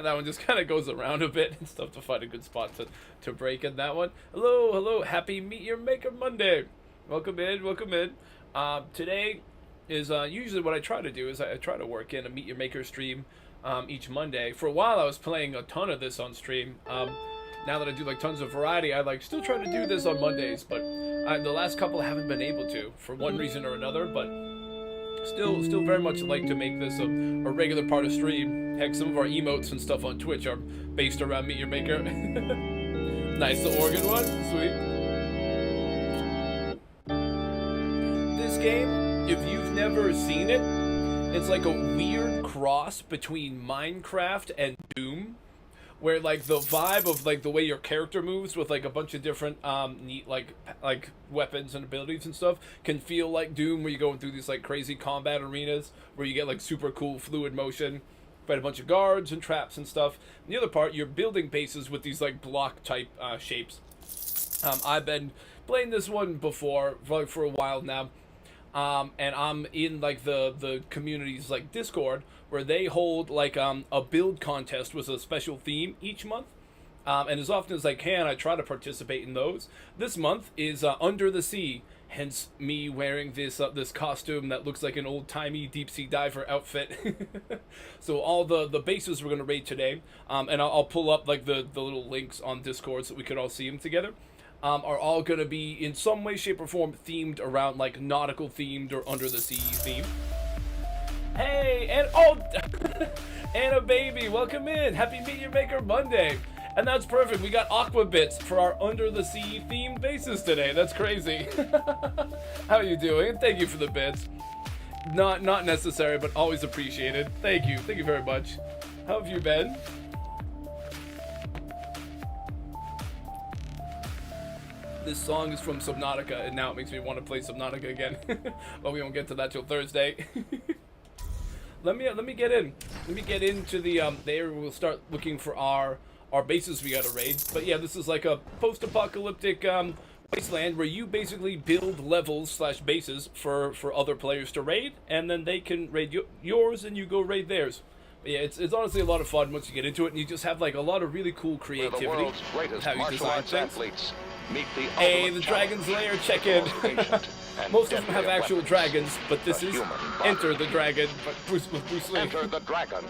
That one just kind of goes around a bit. It's tough to find a good spot to break in that one. Hello, happy Meet Your Maker Monday. Welcome in. Today is usually what I try to do is I try to work in a Meet Your Maker stream each Monday. For a while I was playing a ton of this on stream. Now that I do like tons of variety, I like still try to do this on Mondays, but the last couple I haven't been able to for one reason or another, but still very much like to make this a regular part of stream. Heck, some of our emotes and stuff on Twitch are based around Meet Your Maker. Nice, the organ one, sweet. This game, if you've never seen it, it's like a weird cross between Minecraft and Doom, where like the vibe of like the way your character moves with like a bunch of different neat like weapons and abilities and stuff can feel like Doom, where you're going through these like crazy combat arenas where you get like super cool fluid motion, fight a bunch of guards and traps and stuff. And the other part, you're building bases with these like block type shapes. I've been playing this one before for a while now. And I'm in like the community's like Discord, where they hold like a build contest with a special theme each month. And as often as I can, I try to participate in those. This month is Under the Sea, hence me wearing this costume that looks like an old-timey deep-sea diver outfit. So all the bases we're going to raid today, and I'll pull up like the little links on Discord so we could all see them together. Are all going to be in some way, shape, or form themed around like nautical themed or under the sea theme. Hey, and and a baby, welcome in. Happy Meet Your Maker Monday. And that's perfect. We got aqua bits for our under the sea themed bases today. That's crazy. How are you doing? Thank you for the bits. Not necessary, but always appreciated. Thank you very much. How have you been? This song is from Subnautica, and now it makes me want to play Subnautica again. But we won't get to that till Thursday. Let me get in. Let me get into the area. We'll start looking for our bases we gotta raid. But yeah, this is like a post-apocalyptic wasteland where you basically build levels / bases for other players to raid, and then they can raid yours, and you go raid theirs. But yeah, it's honestly a lot of fun once you get into it, and you just have like a lot of really cool creativity. The world's greatest martial arts athletes. Hey, the Dragon's Lair check-in. Most of them have actual dragons, but this is Enter the Dragon, but with Bruce Lee. Enter the Dragon.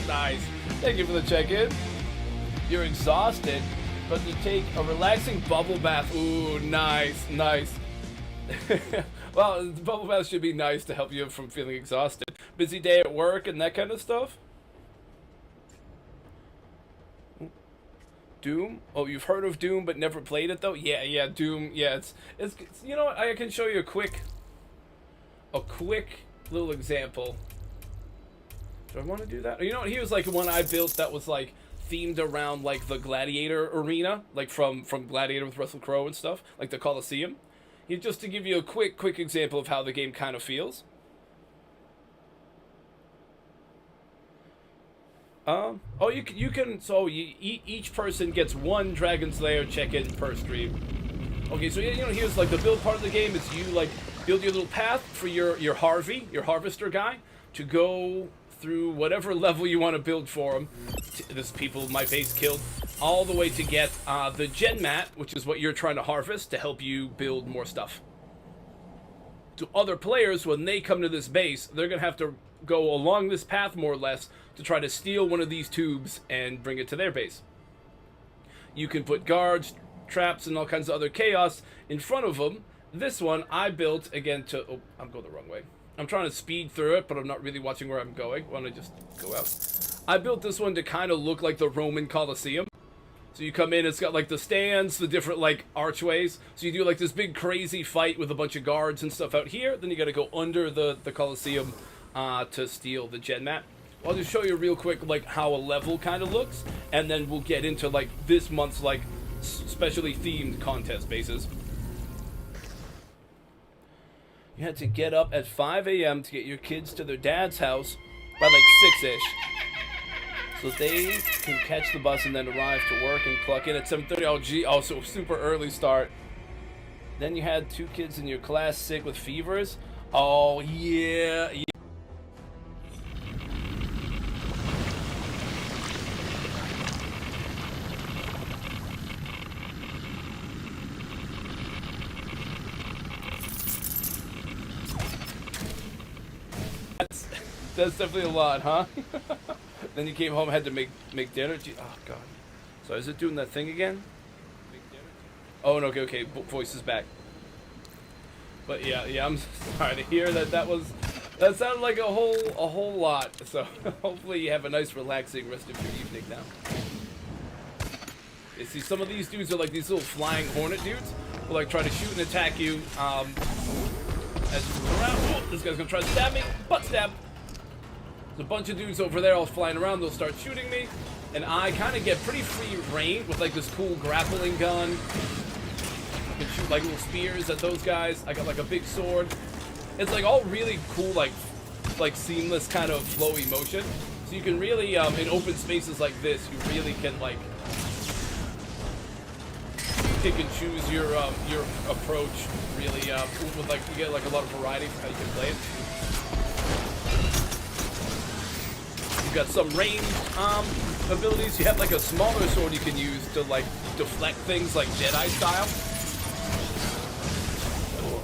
Nice. Thank you for the check-in. You're exhausted, but you take a relaxing bubble bath. Ooh, nice. Well, the bubble bath should be nice to help you from feeling exhausted. Busy day at work and that kind of stuff. Doom? Oh, you've heard of Doom but never played it though? Yeah, Doom. Yeah, it's you know what? I can show you a quick little example. Do I want to do that? You know what? Here's like one I built that was like themed around like the gladiator arena, like from Gladiator with Russell Crowe and stuff, like the Colosseum. Just to give you a quick example of how the game kind of feels. Oh, you can. So each person gets one Dragon's Lair check-in per stream. Okay, so here's like the build part of the game. Is you like build your little path for your harvester guy, to go through whatever level you want to build for him. This people my base killed all the way to get the gen mat, which is what you're trying to harvest to help you build more stuff. To other players, when they come to this base, they're gonna have to go along this path more or less to try to steal one of these tubes and bring it to their base. You can put guards, traps, and all kinds of other chaos in front of them. This one I built again to... Oh, I'm going the wrong way. I'm trying to speed through it, but I'm not really watching where I'm going. Why don't I just go out? I built this one to kind of look like the Roman Colosseum. So you come in, it's got like the stands, the different like archways. So you do like this big crazy fight with a bunch of guards and stuff out here. Then you got to go under the Colosseum to steal the gen mat. I'll just show you real quick like how a level kind of looks, and then we'll get into like this month's like specially themed contest bases. You had to get up at 5 a.m. to get your kids to their dad's house by like 6-ish. So they can catch the bus and then arrive to work and clock in at 7:30. Oh, gee, also super early start. Then you had 2 kids in your class sick with fevers. Oh, yeah. That's definitely a lot, huh? Then you came home, had to make dinner. Oh god. So is it doing that thing again? Oh no, okay. Voice is back. But yeah, I'm sorry to hear that. That sounded like a whole lot. So hopefully you have a nice, relaxing rest of your evening now. You see, some of these dudes are like these little flying hornet dudes who like try to shoot and attack you. As you move around, oh, this guy's gonna try to stab me. Butt stab. There's a bunch of dudes over there all flying around. They'll start shooting me, and I kind of get pretty free reign with like this cool grappling gun. I can shoot like little spears at those guys. I got like a big sword. It's like all really cool, like seamless kind of flowy motion. So you can really, in open spaces like this, you really can like pick and choose your approach. Really, with like you get like a lot of variety for how you can play it. You've got some ranged abilities. You have like a smaller sword you can use to like deflect things like Jedi style.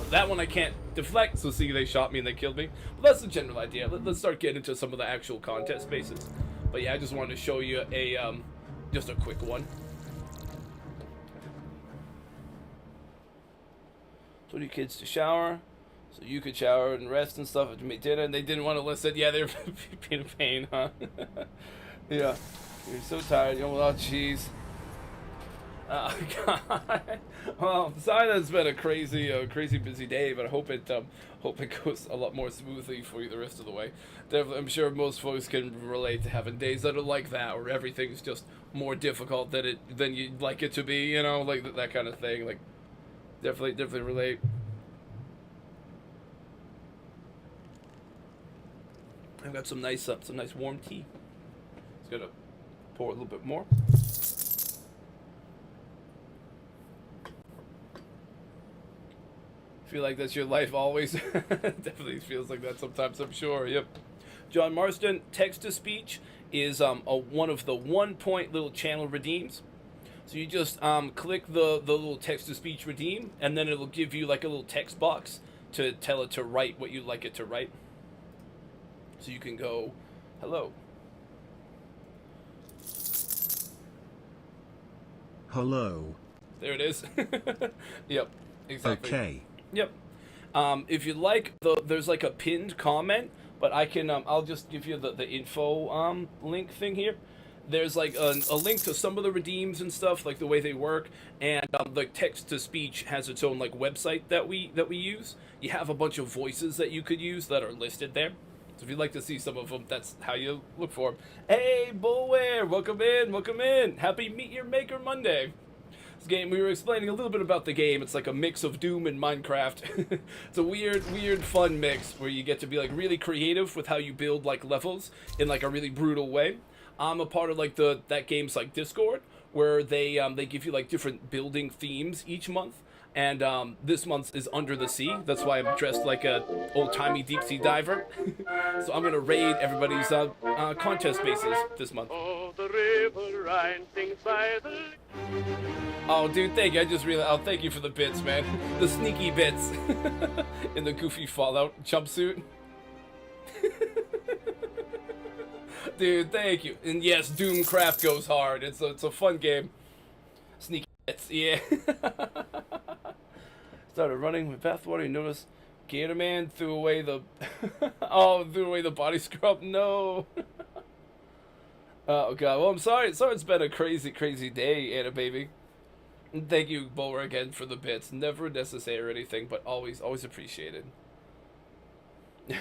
That one I can't deflect, so see, they shot me and they killed me. But that's the general idea. Let's start getting into some of the actual contest spaces. But yeah, I just wanted to show you a just a quick one. Told you kids to shower, so you could shower and rest and stuff after you make dinner, and they didn't want to listen. Yeah, they're being a pain, huh? Yeah, you're so tired. You're oh, jeez. Oh God. Well, sorry that it's been a crazy busy day, but I hope it goes a lot more smoothly for you the rest of the way. Definitely, I'm sure most folks can relate to having days that are like that, where everything's just more difficult than you'd like it to be. You know, like that kind of thing. Like, definitely relate. I've got some nice warm tea. Just gonna pour a little bit more. Feel like that's your life always. Definitely feels like that sometimes, I'm sure. Yep. John Marston, text-to-speech is one of the 1-point little channel redeems. So you just click the little text-to-speech redeem, and then it'll give you like a little text box to tell it to write what you'd like it to write. So you can go, hello. Hello. There it is. Yep, exactly. Okay. Yep. If you like, there's like a pinned comment, but I can, I'll just give you the info link thing here. There's like a link to some of the redeems and stuff, like the way they work, and the text-to-speech has its own like website that we use. You have a bunch of voices that you could use that are listed there. So if you'd like to see some of them, that's how you look for them. Hey, Bullware, welcome in. Happy Meet Your Maker Monday. This game, we were explaining a little bit about the game. It's like a mix of Doom and Minecraft. It's a weird, fun mix where you get to be like really creative with how you build like levels in like a really brutal way. I'm a part of like that game's like Discord, where they give you like different building themes each month. And this month is Under the Sea. That's why I'm dressed like a old-timey deep-sea diver. So I'm gonna raid everybody's contest spaces this month. Oh, the river rising by the... Oh, dude, thank you. I just realized. Oh, thank you for the bits, man. The sneaky bits in the goofy Fallout jumpsuit. Dude, thank you. And yes, Doomcraft goes hard. It's a fun game. Sneaky bits, yeah. Started running with bathwater. You notice Gator Man threw away the threw away the body scrub. No. Oh god. Well, I'm sorry. Sorry, it's been a crazy day, Anna baby. And thank you, Bowler, again for the bits. Never necessary or anything, but always appreciated.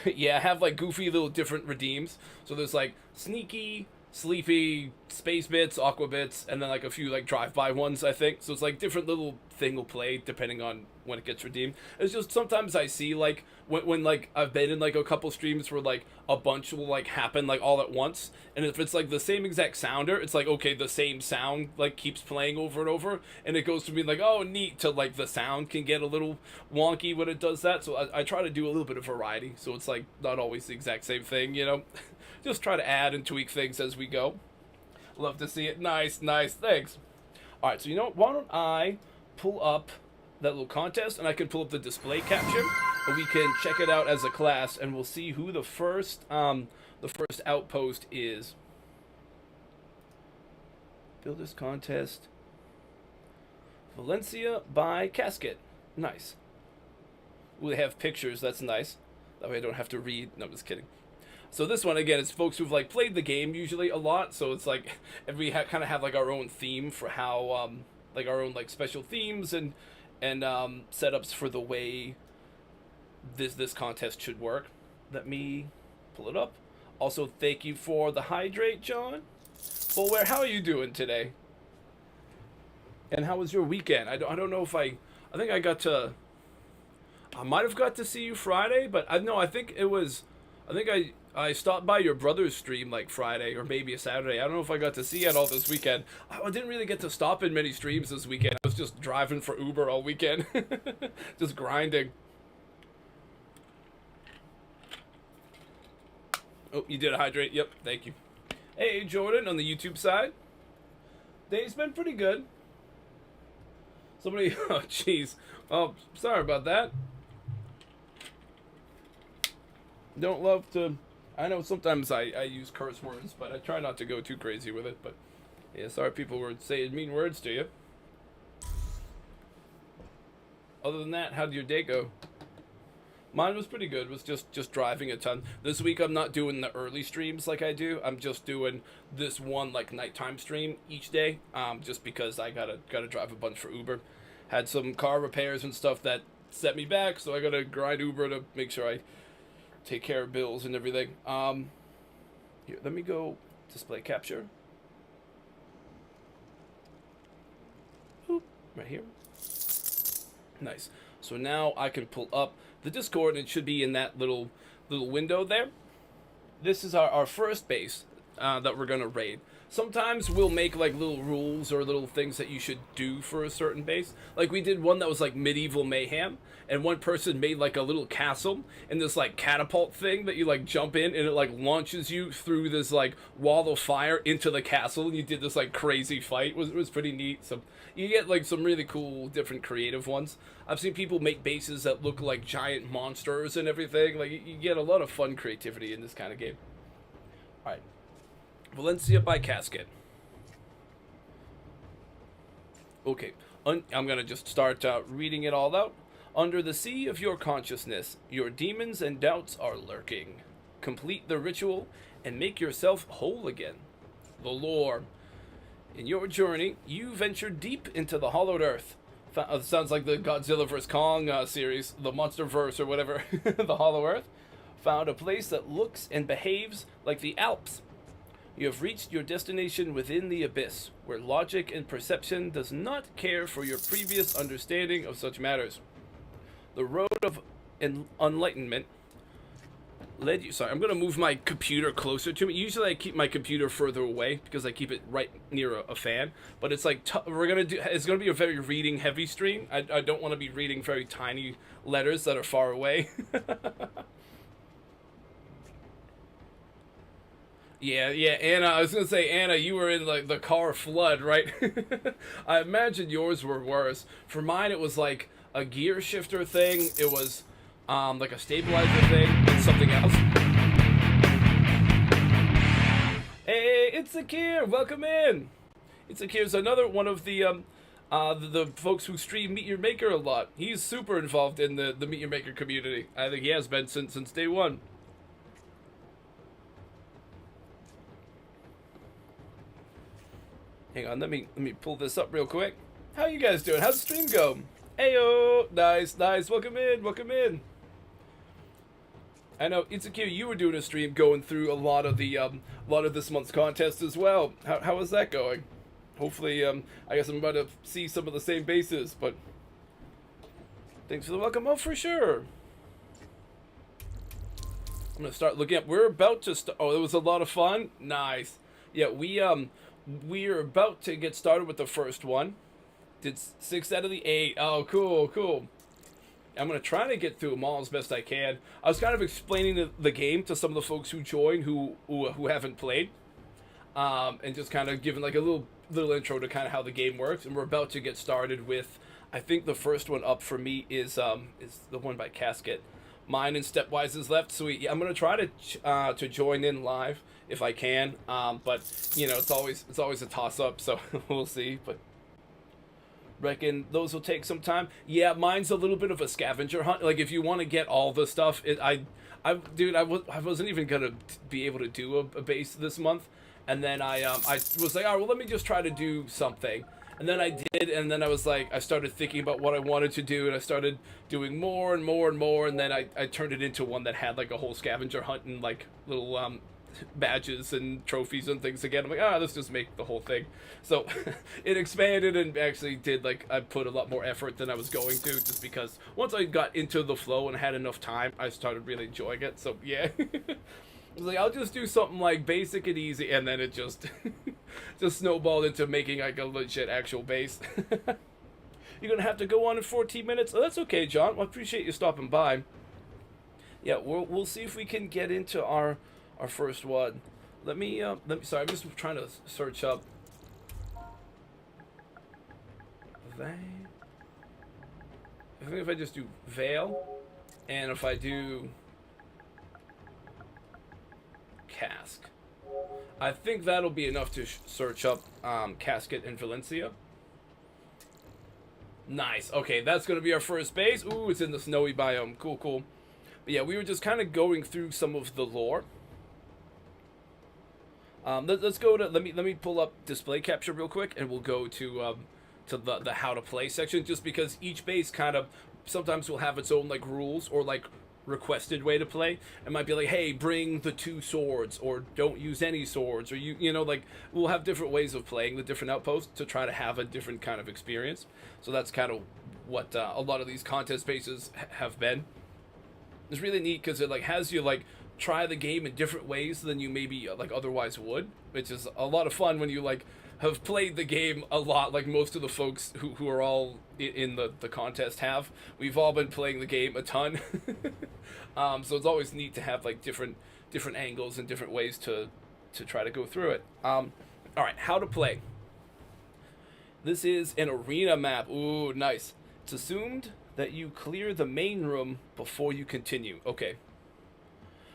Yeah, I have like goofy little different redeems. So there's like sneaky, sleepy, space bits, aqua bits, and then like a few like drive-by ones, I think. So it's like different little thing will play depending on when it gets redeemed. It's just sometimes I see like when like I've been in like a couple streams where like a bunch will like happen like all at once, and if it's like the same exact sounder, it's like okay, the same sound like keeps playing over and over, and it goes from being like oh neat to like the sound can get a little wonky when it does that. So I try to do a little bit of variety, so it's like not always the exact same thing, you know. Just try to add and tweak things as we go. Love to see it. Nice, thanks. Alright, so you know what? Why don't I pull up that little contest, and I can pull up the display caption. we can check it out as a class, and we'll see who the first outpost is. Builders contest. Valencia by Casket. Nice. We have pictures. That's nice. That way I don't have to read. No, I'm just kidding. So this one, again, it's folks who've, like, played the game usually a lot. So it's like, we kind of have, like, our own theme for how, like, our own, like, special themes and setups for the way this contest should work. Let me pull it up. Also, thank you for the hydrate, John. Well, how are you doing today? And how was your weekend? I don't know if I think I might have got to see you Friday, but I think I stopped by your brother's stream like Friday or maybe a Saturday. I don't know if I got to see it all this weekend. I didn't really get to stop in many streams this weekend. I was just driving for Uber all weekend. Just grinding. Oh, you did a hydrate. Yep, thank you. Hey, Jordan, on the YouTube side. Day's been pretty good. Somebody, oh, jeez. Oh, sorry about that. Don't love to, I know sometimes I use curse words, but I try not to go too crazy with it. But, yeah, sorry people were saying mean words to you. Other than that, how did your day go? Mine was pretty good. It was just driving a ton. This week I'm not doing the early streams like I do. I'm just doing this one like nighttime stream each day. Just because I gotta drive a bunch for Uber. Had some car repairs and stuff that set me back, so I gotta grind Uber to make sure I take care of bills and everything. Here, let me go display capture. Oop, right here. Nice. So now I can pull up the Discord, and it should be in that little window there. This is our first base that we're gonna raid. Sometimes we'll make like little rules or little things that you should do for a certain base. Like we did one that was like medieval mayhem, and one person made like a little castle and this like catapult thing that you like jump in, and it like launches you through this like wall of fire into the castle, and you did this like crazy fight. It was pretty neat. So you get like some really cool different creative ones. I've seen people make bases that look like giant monsters and everything. Like you get a lot of fun creativity in this kind of game. All right. Valencia by Casket. Okay, I'm gonna just start reading it all out. Under the sea of your consciousness, your demons and doubts are lurking. Complete the ritual and make yourself whole again. The lore. In your journey, you venture deep into the hollowed earth. Sounds like the Godzilla vs. Kong series, the Monsterverse or whatever. The Hollow Earth. Found a place that looks and behaves like the Alps. You have reached your destination within the abyss, where logic and perception does not care for your previous understanding of such matters. The road of enlightenment led you... Sorry, I'm going to move my computer closer to me. Usually I keep my computer further away because I keep it right near a fan. But it's like, it's going to be a very reading-heavy stream. I don't want to be reading very tiny letters that are far away. Yeah, Anna, I was going to say, Anna, you were in, like, the car flood, right? I imagine yours were worse. For mine, it was, like, a gear shifter thing. It was, like, a stabilizer thing and something else. Hey, it's Akir! Welcome in! It's Akir's another one of the folks who stream Meet Your Maker a lot. He's super involved in the Meet Your Maker community. I think he has been since day one. Hang on, let me pull this up real quick. How you guys doing? How's the stream go? Heyo, nice. Welcome in. I know Itsuki, you were doing a stream going through a lot of this month's contest as well. How is that going? Hopefully, I guess I'm about to see some of the same bases, but thanks for the welcome. Oh, for sure. I'm gonna start looking up. We're about to start. Oh, it was a lot of fun. Nice. Yeah, we're about to get started with the first one. Did 6 out of the 8. Oh, cool. I'm going to try to get through them all as best I can. I was kind of explaining the game to some of the folks who joined who haven't played. And just kind of giving like a little intro to kind of how the game works. And we're about to get started with I think the first one up for me is the one by Casket. Mine and Stepwise is left. Sweet. Yeah, I'm gonna try to join in live if I can. But you know, it's always a toss up, so we'll see. But reckon those will take some time. Yeah, mine's a little bit of a scavenger hunt. Like if you want to get all the stuff, dude, I wasn't even gonna be able to do a base this month, and then I was like, all right, well, let me just try to do something. And then I did, and then I was like, I started thinking about what I wanted to do, and I started doing more and more and more, and then I turned it into one that had like a whole scavenger hunt and like little badges and trophies and things again. I'm like, let's just make the whole thing. So it expanded and actually did, like, I put a lot more effort than I was going to, just because once I got into the flow and had enough time, I started really enjoying it. So yeah. I was like, I'll just do something like basic and easy, and then it just just snowballed into making like a legit actual base. You're gonna have to go on in 14 minutes. Oh, that's okay, John. Well, I appreciate you stopping by. Yeah, we'll see if we can get into our first one. Let me sorry, I'm just trying to search up I think if I just do Veil, and if I do Cask, I think that'll be enough to search up Casket in Valencia. Nice. Okay, that's gonna be our first base. Ooh, it's in the snowy biome. Cool, cool. But yeah, we were just kind of going through some of the lore. Let's go to let me pull up display capture real quick, and we'll go to the how to play section, just because each base kind of sometimes will have its own like rules or like requested way to play. It might be like, hey, bring the 2 swords, or don't use any swords, or you know, like we'll have different ways of playing the different outposts to try to have a different kind of experience. So that's kind of what a lot of these contest bases have been. It's really neat because it like has you like try the game in different ways than you maybe like otherwise would, which is a lot of fun when you like have played the game a lot, like most of the folks who are all in the contest have. We've all been playing the game a ton. So it's always neat to have like different angles and different ways to try to go through it. All right, how to play. This is an arena map. Ooh, nice. It's assumed that you clear the main room before you continue. Okay.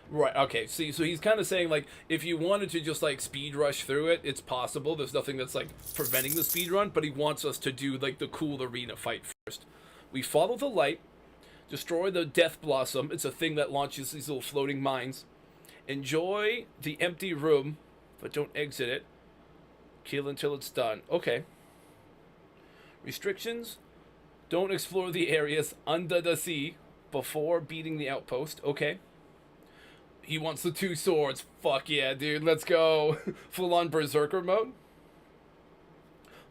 Right, okay, see, so he's kind of saying, like, if you wanted to just, like, speed rush through it, it's possible. There's nothing that's, like, preventing the speed run, but he wants us to do, like, the cool arena fight first. We follow the light, destroy the Death Blossom. It's a thing that launches these little floating mines. Enjoy the empty room, but don't exit it. Kill until it's done. Okay. Restrictions. Don't explore the areas under the sea before beating the outpost. Okay. He wants the 2 swords. Fuck yeah, dude. Let's go. Full-on Berserker mode.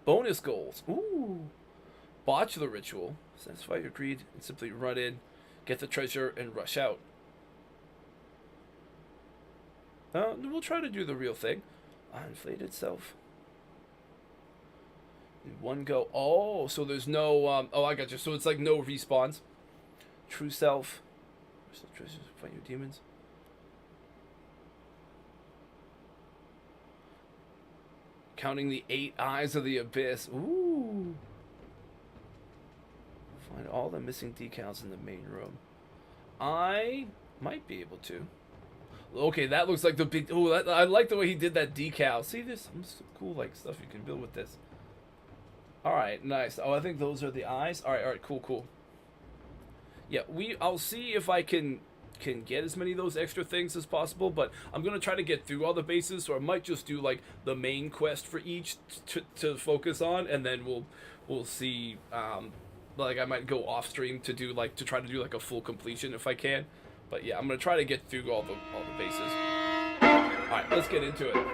Bonus goals. Ooh. Botch the ritual. Satisfy your greed and simply run in, get the treasure, and rush out. We'll try to do the real thing. Inflated self. In one go. Oh, so there's no... oh, I got you. So it's like no respawns. True self. Treasures. Fight your demons. Counting the 8 eyes of the abyss. Ooh. Find all the missing decals in the main room. I might be able to. Okay, that looks like the big... Oh, I like the way he did that decal. See, there's some cool like stuff you can build with this. Alright, nice. Oh, I think those are the eyes. Alright, cool. Yeah, I'll see if I can get as many of those extra things as possible, but I'm gonna try to get through all the bases, so I might just do like the main quest for each to focus on, and then we'll see. Like I might go off stream to try to do like a full completion if I can, but yeah, I'm gonna try to get through all the bases. All right, let's get into it.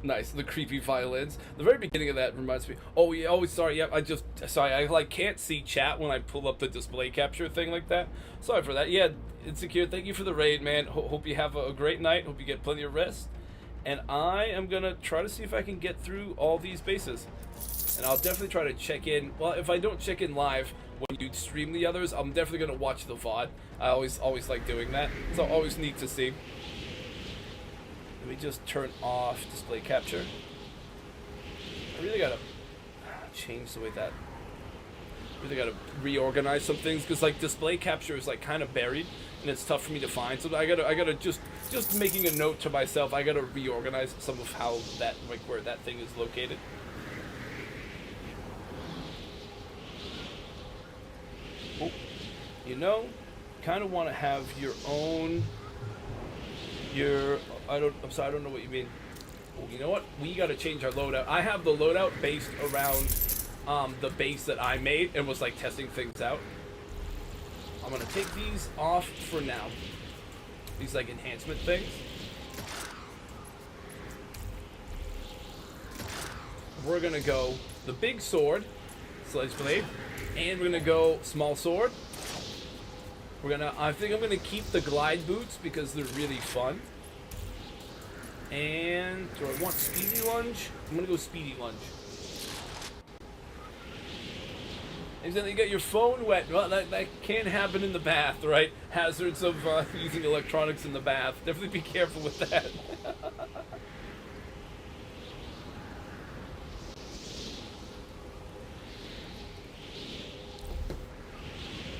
Nice, the creepy violins. The very beginning of that reminds me. Oh yeah, sorry. Yep, I like can't see chat when I pull up the display capture thing like that. Sorry for that. Yeah, Insecure, thank you for the raid, man. Hope you have a great night. Hope you get plenty of rest. And I am gonna try to see if I can get through all these bases. And I'll definitely try to check in. Well, if I don't check in live when you stream the others, I'm definitely gonna watch the VOD. I always like doing that. It's always neat to see. Can we just turn off display capture? I really gotta change the way that. Really gotta reorganize some things because like display capture is like kind of buried and it's tough for me to find. So I gotta just making a note to myself. I gotta reorganize some of how that like where that thing is located. Oh, you know, kind of want to have your own. I'm sorry, I don't know what you mean. Oh, you know what? We gotta change our loadout. I have the loadout based around the base that I made and was like testing things out. I'm gonna take these off for now. These like enhancement things. We're gonna go the big sword, slice blade, and we're gonna go small sword. I think I'm gonna keep the glide boots because they're really fun. And do I want speedy lunge? I'm gonna go speedy lunge. And then you get your phone wet. Well, that can happen in the bath, right? Hazards of using electronics in the bath. Definitely be careful with that.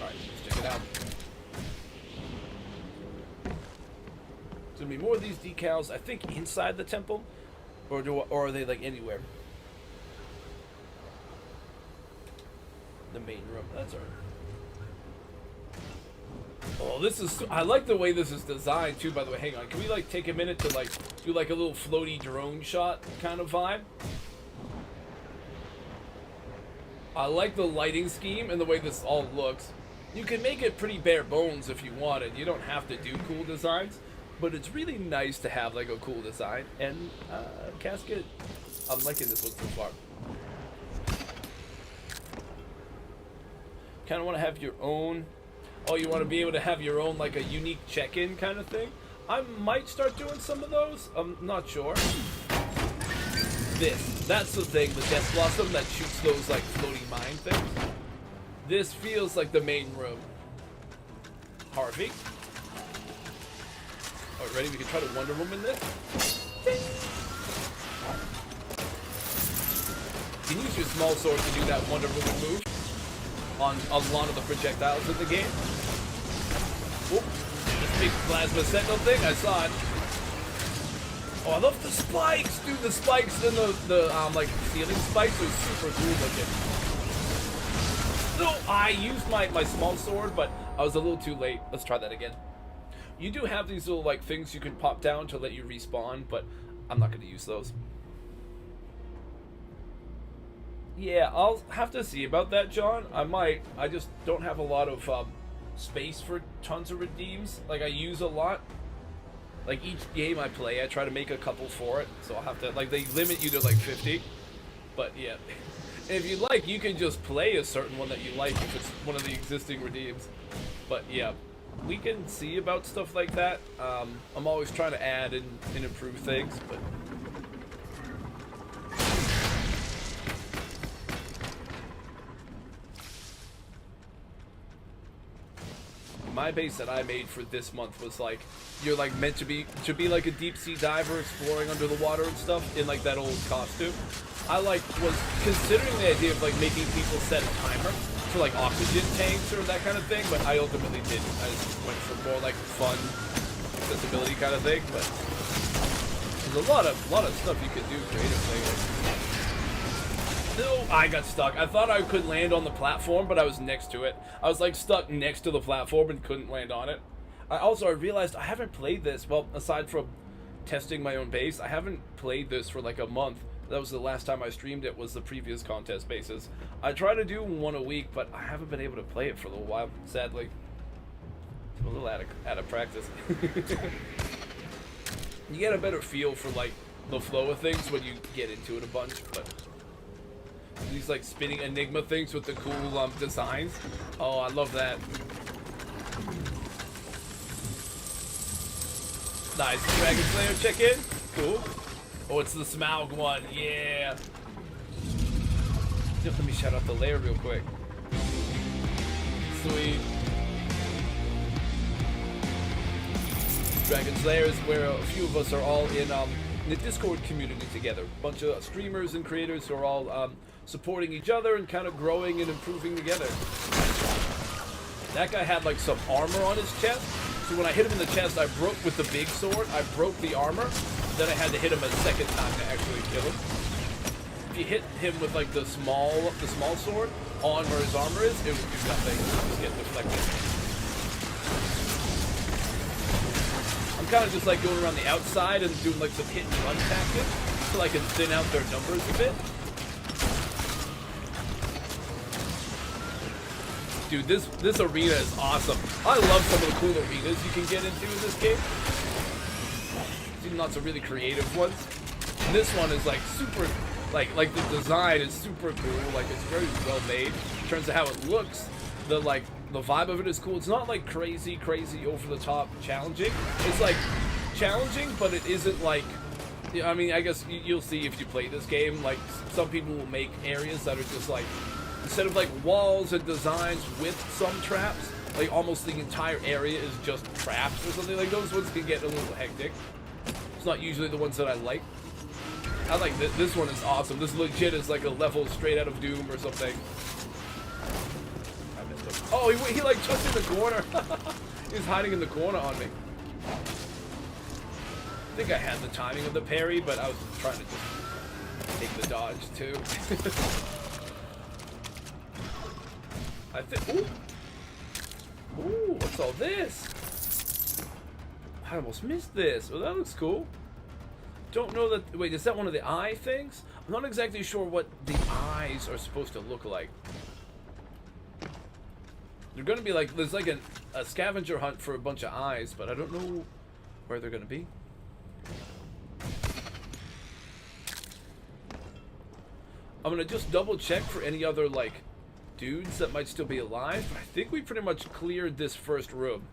Alright, let's check it out. There's gonna be more of these decals, I think, inside the temple, or are they like anywhere? The main room. That's alright. Oh, this is. I like the way this is designed too. By the way, hang on. Can we like take a minute to like do like a little floaty drone shot kind of vibe? I like the lighting scheme and the way this all looks. You can make it pretty bare bones if you wanted. You don't have to do cool designs, but it's really nice to have like a cool design. And casket, I'm liking this one so far. Kind of want to have your own. Oh, you want to be able to have your own like a unique check-in kind of thing. I might start doing some of those. I'm not sure. That's the thing, the Death Blossom that shoots those like floating mine things. This feels like the main room. Harvey. Alright, ready? We can try to Wonder Woman this. You can use your small sword to do that Wonder Woman move on a lot of the projectiles in the game. Whoop. This big plasma sentinel thing, I saw it. Oh, I love the spikes! Dude, the spikes and the like ceiling spikes are super cool looking. No, I used my small sword, but I was a little too late. Let's try that again. You do have these little like things you can pop down to let you respawn, but I'm not going to use those. Yeah, I'll have to see about that, John. I might. I just don't have a lot of space for tons of redeems. Like, I use a lot. Like, each game I play, I try to make a couple for it. So I'll have to, like, they limit you to, like, 50. But, yeah. If you like, you can just play a certain one that you like if it's one of the existing redeems. But, yeah. We can see about stuff like that. I'm always trying to add and improve things, but... My base that I made for this month was like, you're like meant to be like a deep sea diver exploring under the water and stuff in like that old costume. I like was considering the idea of like making people set a timer for like oxygen tanks or that kind of thing, but I ultimately didn't. I just went for more like fun accessibility kind of thing. But there's a lot of stuff you can do creatively. No, I got stuck. I thought I could land on the platform, but I was next to it. I was like stuck next to the platform and couldn't land on it. I realized I haven't played this, well, aside from testing my own base, I haven't played this for like a month. That was the last time I streamed it, was the previous contest bases. I try to do one a week, but I haven't been able to play it for a little while, sadly. I'm a little out of practice. You get a better feel for like the flow of things when you get into it a bunch, but... These like spinning Enigma things with the cool designs. Oh, I love that. Nice. Dragon Slayer check in. Cool. Oh, it's the Smaug one. Yeah. Just let me shout out the lair real quick. Sweet. Dragon's Lair is where a few of us are all in the Discord community together. A bunch of streamers and creators who are all supporting each other and kind of growing and improving together. That guy had like some armor on his chest, so when I hit him in the chest, I broke with the big sword. I broke the armor, then I had to hit him a second time to actually kill him. If you hit him with like the small sword on where his armor is, it would do nothing. It would just get deflected. I'm kind of just like going around the outside and doing like some hit and run tactics so I can thin out their numbers a bit. Dude, this arena is awesome. I love some of the cool arenas you can get into in this game. Seen lots of really creative ones. And this one is like super, like the design is super cool. Like it's very well made in terms of how it looks. The vibe of it is cool. It's not like crazy over the top challenging. It's like challenging, but it isn't like. I mean, I guess you'll see if you play this game. Like some people will make areas that are just like. Instead of like walls and designs with some traps, like almost the entire area is just traps or something. Like those ones can get a little hectic. It's not usually the ones that I like. I like this. This one is awesome. This legit is like a level straight out of Doom or something. I missed him. Oh, he like just in the corner. He's hiding in the corner on me. I think I had the timing of the parry, but I was trying to just take the dodge too. I think. Ooh. Ooh, what's all this? I almost missed this. Oh, that looks cool. Don't know that. Wait, is that one of the eye things? I'm not exactly sure what the eyes are supposed to look like. They're gonna be like. There's like a scavenger hunt for a bunch of eyes, but I don't know where they're gonna be. I'm gonna just double check for any other like. Dudes that might still be alive, but I think we pretty much cleared this first room.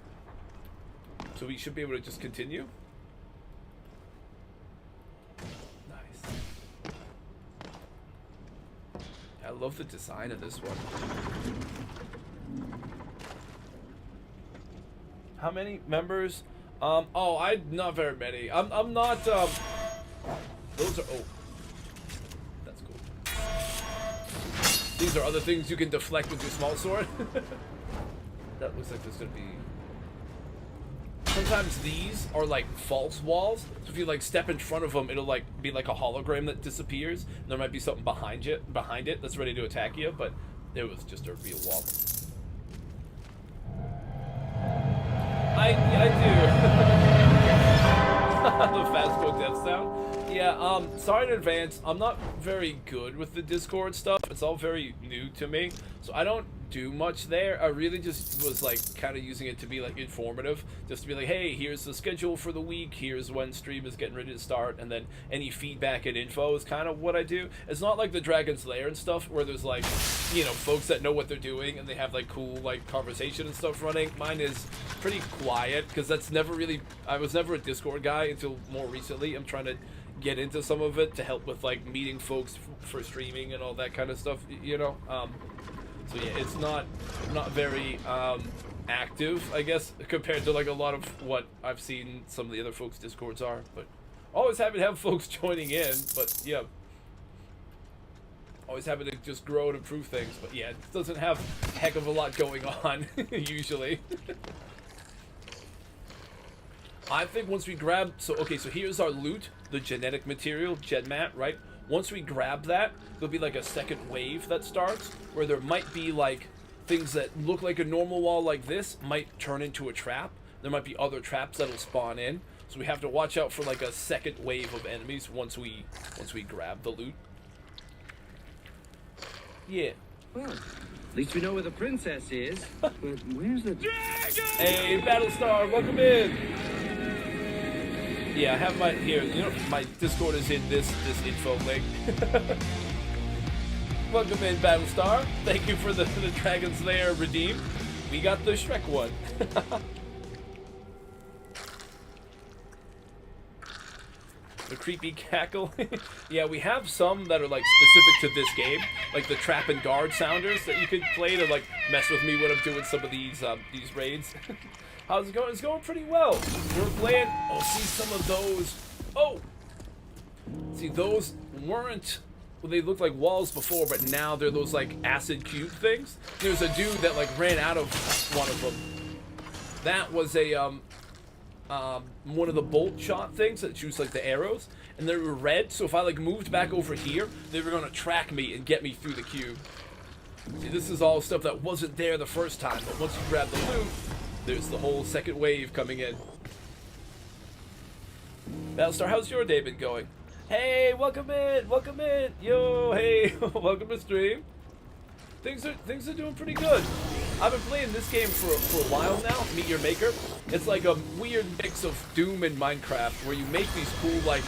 So we should be able to just continue. Nice. I love the design of this one. How many members? Oh, not very many. I'm not, those are, oh. These are other things you can deflect with your small sword. That looks like there's gonna be... Sometimes these are like false walls. So if you like step in front of them, it'll like be like a hologram that disappears. And there might be something behind it that's ready to attack you, but it was just a real wall. I do. The fast go death sound. Yeah, sorry in advance. I'm not very good with the Discord stuff. It's all very new to me, so I don't do much there. I really just was like kind of using it to be like informative, just to be like, hey, here's the schedule for the week, here's when stream is getting ready to start, and then any feedback and info is kind of what I do. It's not like the Dragon's Lair and stuff where there's like, you know, folks that know what they're doing and they have like cool like conversation and stuff running. Mine is pretty quiet because that's never really, I was never a Discord guy until more recently. I'm trying to get into some of it to help with like meeting folks for streaming and all that kind of stuff, you know. So yeah, it's not very active, I guess, compared to like a lot of what I've seen some of the other folks' Discords are. But always happy to have folks joining in. But yeah, always happy to just grow and improve things. But yeah, it doesn't have a heck of a lot going on usually. I think once we grab, so here's our loot, the genetic material, GenMat, right? Once we grab that, there'll be like a second wave that starts, where there might be like things that look like a normal wall like this might turn into a trap. There might be other traps that'll spawn in, so we have to watch out for like a second wave of enemies once we grab the loot. Yeah. Well, at least we know where the princess is. But where's the dragon? Hey, Battlestar, welcome in. Yeah, I have my here. You know, my Discord is in this info link. Welcome in, Battlestar. Thank you for the Dragon's Lair redeem. We got the Shrek one. The creepy cackle. Yeah, we have some that are like specific to this game, like the trap and guard sounders that you could play to like mess with me when I'm doing some of these raids. How's it going? It's going pretty well. We're playing. Oh, see some of those. Oh! See, those weren't. Well, they looked like walls before, but now they're those, like, acid cube things. There's a dude that, like, ran out of one of them. That was a, one of the bolt shot things that shoots, like, the arrows. And they were red, so if I, like, moved back over here, they were gonna track me and get me through the cube. See, this is all stuff that wasn't there the first time, but once you grab the loot, there's the whole second wave coming in. Battlestar, how's your day been going? Hey, welcome in, yo, hey, welcome to stream. Things are doing pretty good. I've been playing this game for a while now, Meet Your Maker. It's like a weird mix of Doom and Minecraft, where you make these cool, like,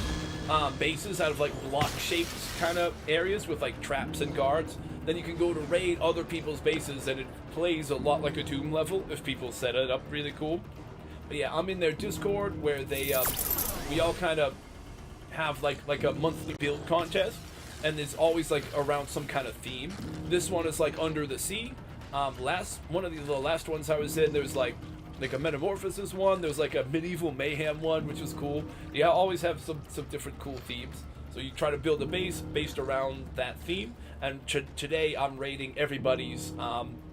bases out of, like, block-shaped kind of areas with, like, traps and guards. Then you can go to raid other people's bases, and it plays a lot like a Doom level if people set it up really cool. But yeah, I'm in their Discord where they, we all kind of have like a monthly build contest, and it's always like around some kind of theme. This one is like Under the Sea. One of the last ones I was in, there's like a Metamorphosis one. There's like a Medieval Mayhem one, which was cool. Yeah, I always have some different cool themes. So you try to build a base based around that theme. And today I'm raiding everybody's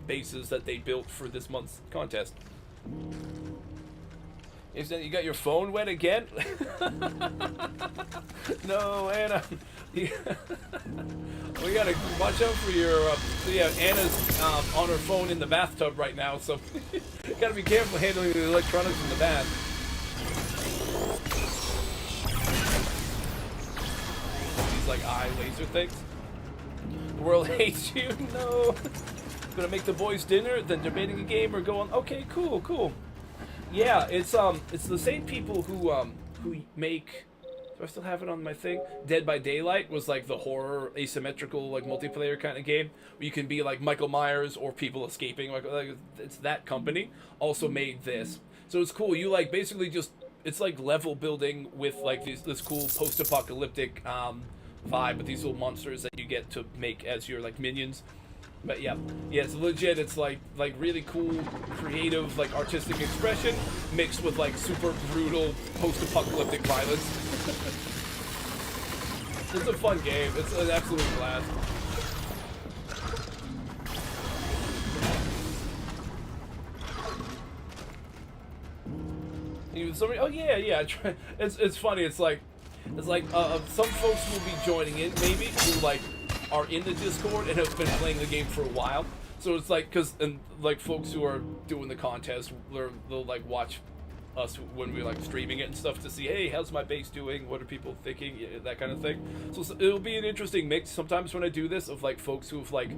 bases that they built for this month's contest. Is that you got your phone wet again? No, Anna. We gotta watch out for your. Yeah, Anna's on her phone in the bathtub right now, so gotta be careful handling the electronics in the bath. These like eye laser things. The world hates you. No. Gonna make the boys dinner, then debating a game, or going. Okay, cool. Yeah, it's the same people who make. Do I still have it on my thing? Dead by Daylight was like the horror asymmetrical like multiplayer kind of game where you can be like Michael Myers or people escaping. Like it's that company also made this, so it's cool. You like basically just it's like level building with like this cool post-apocalyptic vibe with these little monsters that you get to make as your like minions. But yeah, it's legit. It's like really cool, creative, like artistic expression mixed with like super brutal post-apocalyptic violence. It's a fun game. It's an absolute blast. Oh yeah. It's funny. It's like some folks will be joining in maybe who like are in the Discord and have been playing the game for a while. So it's like, and folks who are doing the contest, they'll like watch us when we're like streaming it and stuff to see, hey, how's my base doing? What are people thinking? That kind of thing. So it'll be an interesting mix sometimes when I do this of like folks who've like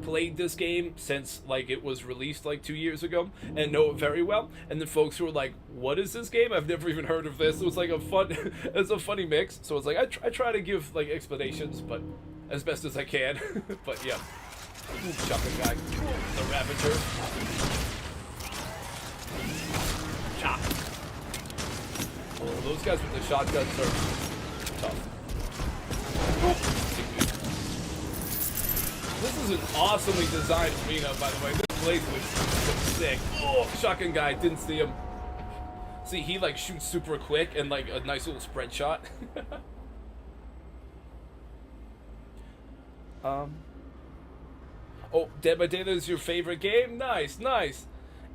played this game since like it was released like 2 years ago and know it very well, and then folks who are like, what is this game? I've never even heard of this. So it's like it's a funny mix. So it's like I try to give like explanations, but as best as I can. But yeah. Ooh, shotgun guy. The Ravager. Chop. Oh, those guys with the shotguns are tough. This is an awesomely designed arena, by the way. This place was sick. Oh, shotgun guy, didn't see him. See, he like shoots super quick and like a nice little spread shot. Oh, Dead by Daylight is your favorite game? Nice.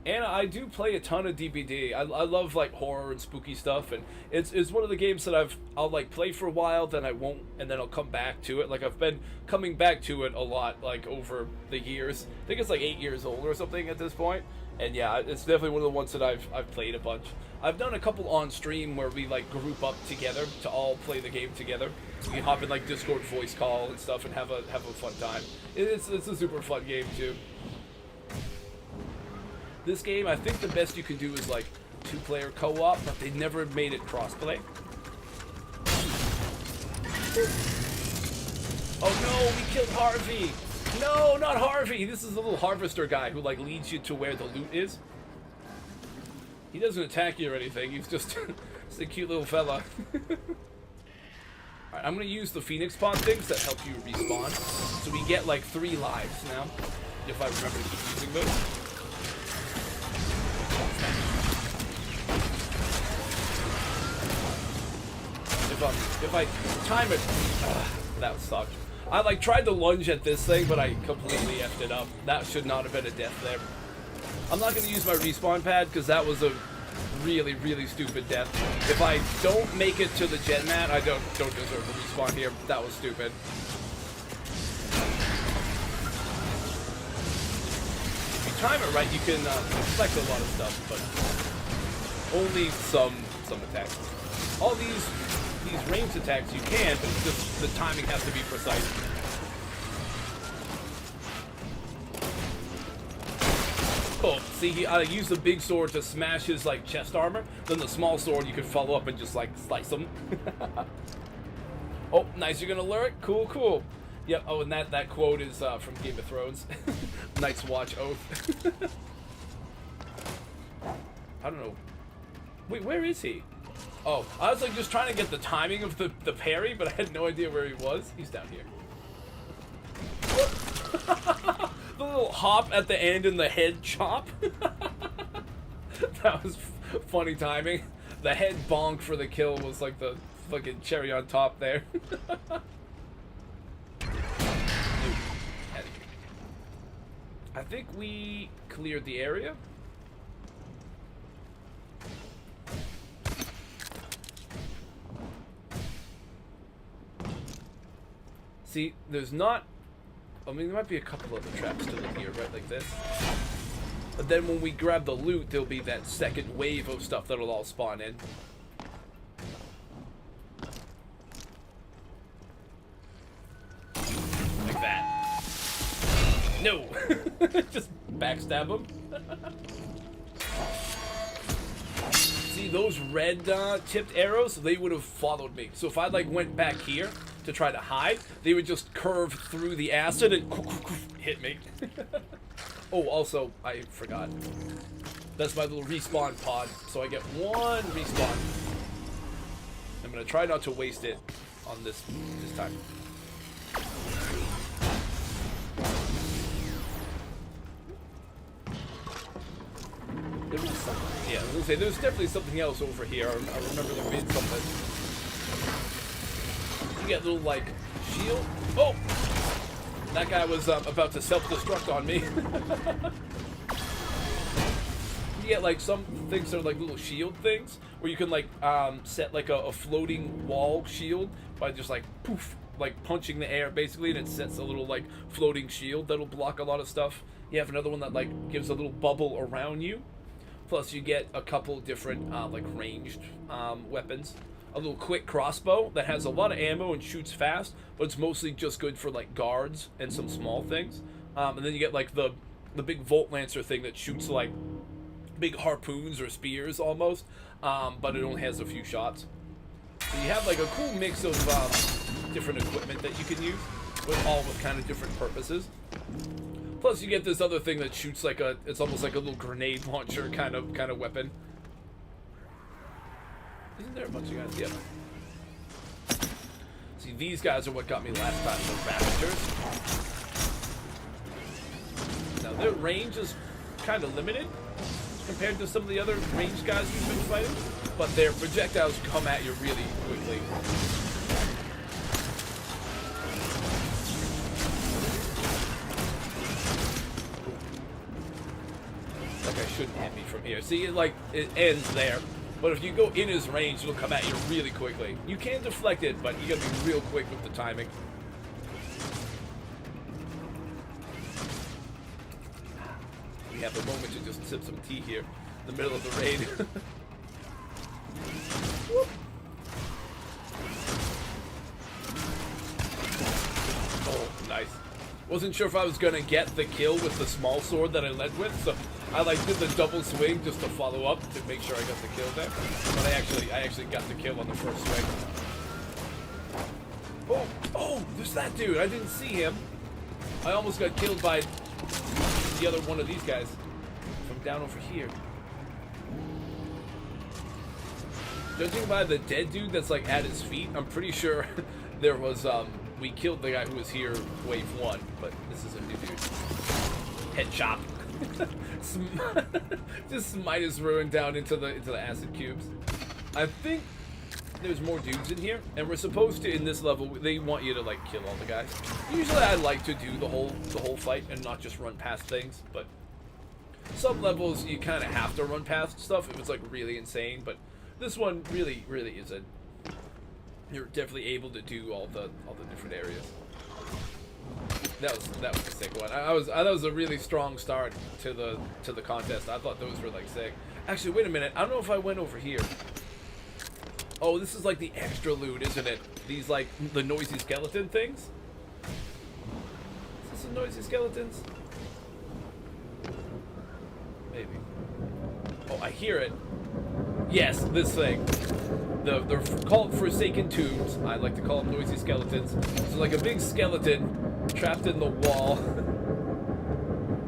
Anna, I do play a ton of DBD. I love like horror and spooky stuff, and it's one of the games that I'll like play for a while, then I won't, and then I'll come back to it. Like I've been coming back to it a lot, like over the years. I think it's like 8 years old or something at this point. And yeah, it's definitely one of the ones that I've played a bunch. I've done a couple on stream where we like group up together to all play the game together. We hop in like Discord voice call and stuff and have a fun time. It's a super fun game too. This game, I think the best you can do is like 2-player co-op, but they never made it cross-play. Oh no, we killed Harvey! No, not Harvey! This is the little harvester guy who like leads you to where the loot is. He doesn't attack you or anything, he's just a cute little fella. Alright, I'm gonna use the Phoenix Pod things that help you respawn. So we get like 3 lives now, if I remember to keep using those. if I time it, that sucked. I like tried to lunge at this thing, but I completely effed it up. That should not have been a death there. I'm not going to use my respawn pad because that was a really, really stupid death. If I don't make it to the gen mat, I don't deserve the respawn here. That was stupid. If you time it right, you can select a lot of stuff, but only some attacks. All these ranged attacks you can, but just the timing has to be precise. Oh, see, I use the big sword to smash his like chest armor. Then the small sword you can follow up and just like slice him. Oh, nice! You're gonna lure it. Cool, cool. Yep. Oh, and that quote is from Game of Thrones. Night's Watch oath. I don't know. Wait, where is he? Oh, I was like just trying to get the timing of the parry, but I had no idea where he was. He's down here. The little hop at the end and the head chop. That was funny timing. The head bonk for the kill was like the fucking cherry on top there. I think we cleared the area. See, there's not... I mean, there might be a couple other traps still in here, right? Like this. But then when we grab the loot, there'll be that second wave of stuff that'll all spawn in. Like that. No! Just backstab him. See, those red tipped arrows, they would have followed me. So if I like went back here to try to hide, they would just curve through the acid and hit me. Oh, also, I forgot. That's my little respawn pod, so I get one respawn. I'm gonna try not to waste it on this time. There was something. Yeah, I was gonna say there's definitely something else over here. I remember there being something. You get a little like shield. Oh, that guy was about to self-destruct on me. You get like some things that are like little shield things where you can like set like a floating wall shield by just like poof, like punching the air basically, and it sets a little like floating shield that'll block a lot of stuff. You have another one that like gives a little bubble around you. Plus you get a couple different like ranged weapons. A little quick crossbow that has a lot of ammo and shoots fast, but it's mostly just good for like guards and some small things. And then you get like the big Volt Lancer thing that shoots like big harpoons or spears almost, but it only has a few shots. So you have like a cool mix of different equipment that you can use, with kind of different purposes. Plus you get this other thing that shoots like it's almost like a little grenade launcher kind of weapon. Isn't there a bunch of guys? Yep. See, these guys are what got me last time, the Ravagers. Now, their range is kind of limited compared to some of the other ranged guys we've been fighting, but their projectiles come at you really quickly. Like, I shouldn't hit me from here. See, it ends there. But if you go in his range, it'll come at you really quickly. You can deflect it, but you gotta be real quick with the timing. We have a moment to just sip some tea here in the middle of the raid. Oh, nice. Wasn't sure if I was gonna get the kill with the small sword that I led with, so I like did the double swing just to follow up to make sure I got the kill there. But I actually got the kill on the first swing. Oh, there's that dude. I didn't see him. I almost got killed by the other one of these guys from down over here. Judging by the dead dude that's like at his feet, I'm pretty sure there was we killed the guy who was here wave 1, but this is a new dude. Head chop. Just smite his ruin down into the acid cubes. I think there's more dudes in here, and we're supposed to, in this level, they want you to like kill all the guys. Usually I like to do the whole fight and not just run past things, but some levels you kind of have to run past stuff if it's like really insane, but this one really isn't. You're definitely able to do all the different areas. That was a sick one. I thought it was a really strong start to the contest. I thought those were like sick. Actually, wait a minute. I don't know if I went over here. Oh, this is like the extra loot, isn't it? These like the noisy skeleton things. Is this the noisy skeletons? Maybe. Oh, I hear it. Yes, this thing. They're called Forsaken Tombs. I like to call them noisy skeletons. It's like a big skeleton trapped in the wall.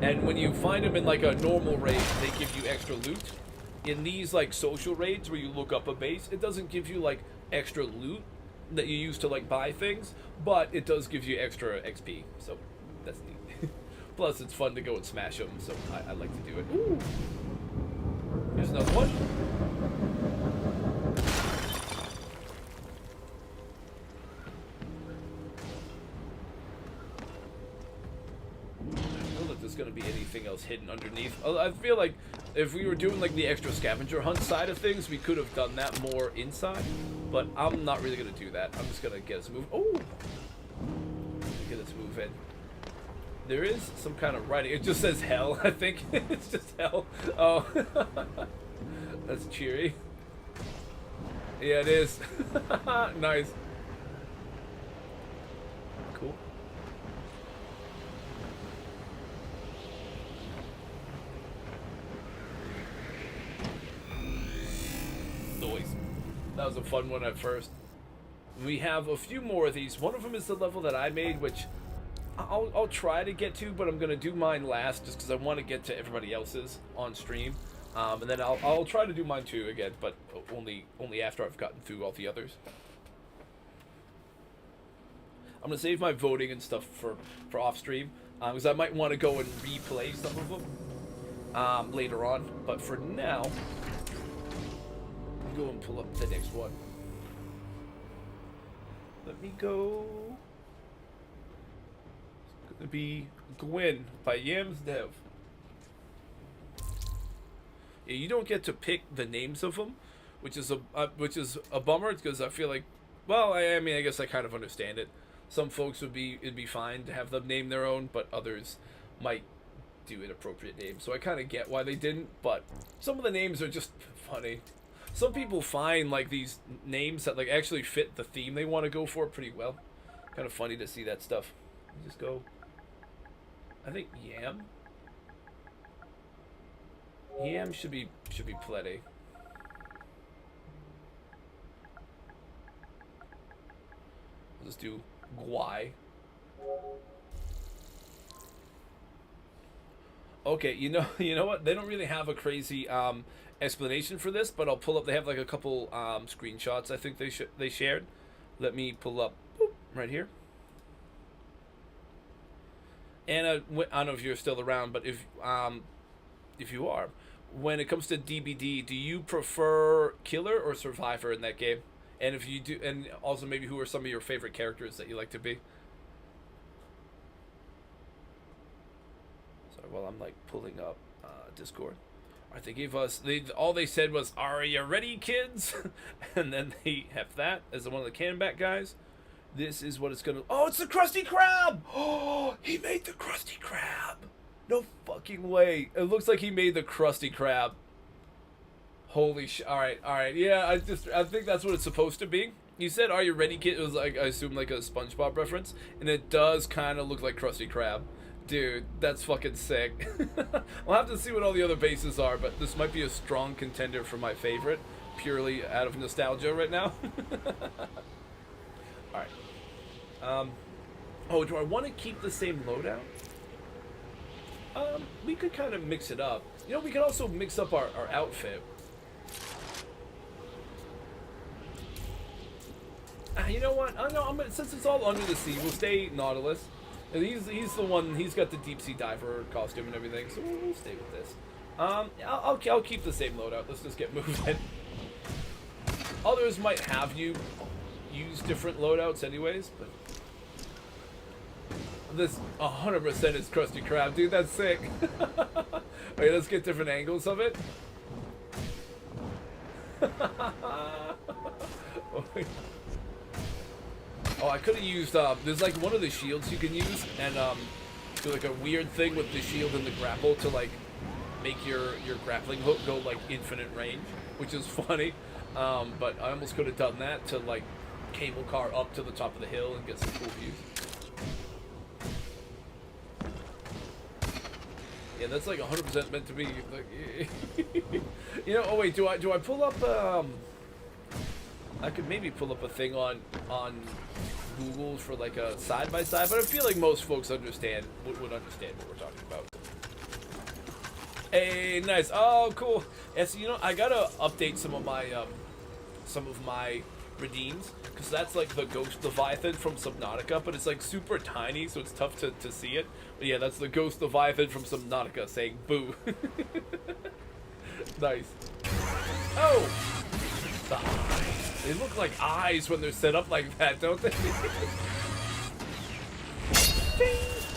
And when you find them in like a normal raid, they give you extra loot. In these like social raids where you look up a base, it doesn't give you like extra loot that you use to like buy things, but it does give you extra XP. So that's neat. Plus, it's fun to go and smash them, so I like to do it. Ooh. Here's another one. Going to be anything else hidden underneath. I feel like if we were doing like the extra scavenger hunt side of things, we could have done that more inside, but I'm not really going to do that. I'm just going to get us moving. Oh, get us moving. There is some kind of writing. It just says hell. I think it's just hell. Oh, that's cheery. Yeah, it is. Nice. Cool. Noise. That was a fun one at first. We have a few more of these. One of them is the level that I made, which I'll try to get to, but I'm gonna do mine last just because I want to get to everybody else's on stream, and then I'll try to do mine too again, but only after I've gotten through all the others. I'm gonna save my voting and stuff for off stream because I might want to go and replay some of them later on, but for now. Go and pull up the next one. Let me go. It's gonna be Gwyn by Yams Dev. Yeah, you don't get to pick the names of them, which is a bummer because I feel like, well, I mean, I guess I kind of understand it. Some folks it'd be fine to have them name their own, but others might do inappropriate names. So I kind of get why they didn't, but some of the names are just funny. Some people find like these names that like actually fit the theme they want to go for pretty well. Kind of funny to see that stuff. Just go. I think Yam. Yam should be plenty. Let's do Guai. Okay, you know what? They don't really have a crazy explanation for this, but I'll pull up. They have like a couple screenshots. I think they shared. Let me pull up right here. And I don't know if you're still around, but if you are, when it comes to DBD, do you prefer Killer or Survivor in that game? And if you do, and also maybe who are some of your favorite characters that you like to be? Sorry, while I'm like pulling up Discord. Alright, they gave us, all they said was, "Are you ready, kids?" And then they have that as one of the Canback guys. This is what it's gonna, oh, it's the Krusty Krab! Oh, he made the Krusty Krab! No fucking way. It looks like he made the Krusty Krab. Holy shit. Alright, yeah, I think that's what it's supposed to be. You said, "Are you ready, kid?" It was like, I assume like a SpongeBob reference. And it does kind of look like Krusty Krab. Dude, that's fucking sick. I'll have to see what all the other bases are, but this might be a strong contender for my favorite, purely out of nostalgia right now. Alright. Oh, do I want to keep the same loadout? We could kind of mix it up. You know, we could also mix up our outfit. You know what? No, since it's all under the sea, we'll stay Nautilus. And he's the one. He's got the deep sea diver costume and everything, so we'll stay with this. I'll keep the same loadout. Let's just get moving. Others might have you use different loadouts anyways, but this 100% is Krusty Krab, dude. That's sick. Wait, let's get different angles of it. Oh, I could have used, there's like one of the shields you can use, and do like a weird thing with the shield and the grapple to like make your grappling hook go like infinite range, which is funny. But I almost could have done that to like cable car up to the top of the hill and get some cool views. Yeah, that's like 100% meant to be. Like, you know. Oh wait, do I pull up? I could maybe pull up a thing on Google for like a side by side, but I feel like most folks would understand what we're talking about. Hey, nice. Oh, cool. Yes, you know, I gotta update some of my redeems, because that's like the Ghost Leviathan from Subnautica, but it's like super tiny, so it's tough to see it. But yeah, that's the Ghost Leviathan from Subnautica saying boo. Nice. Oh! The eyes. They look like eyes when they're set up like that, don't they?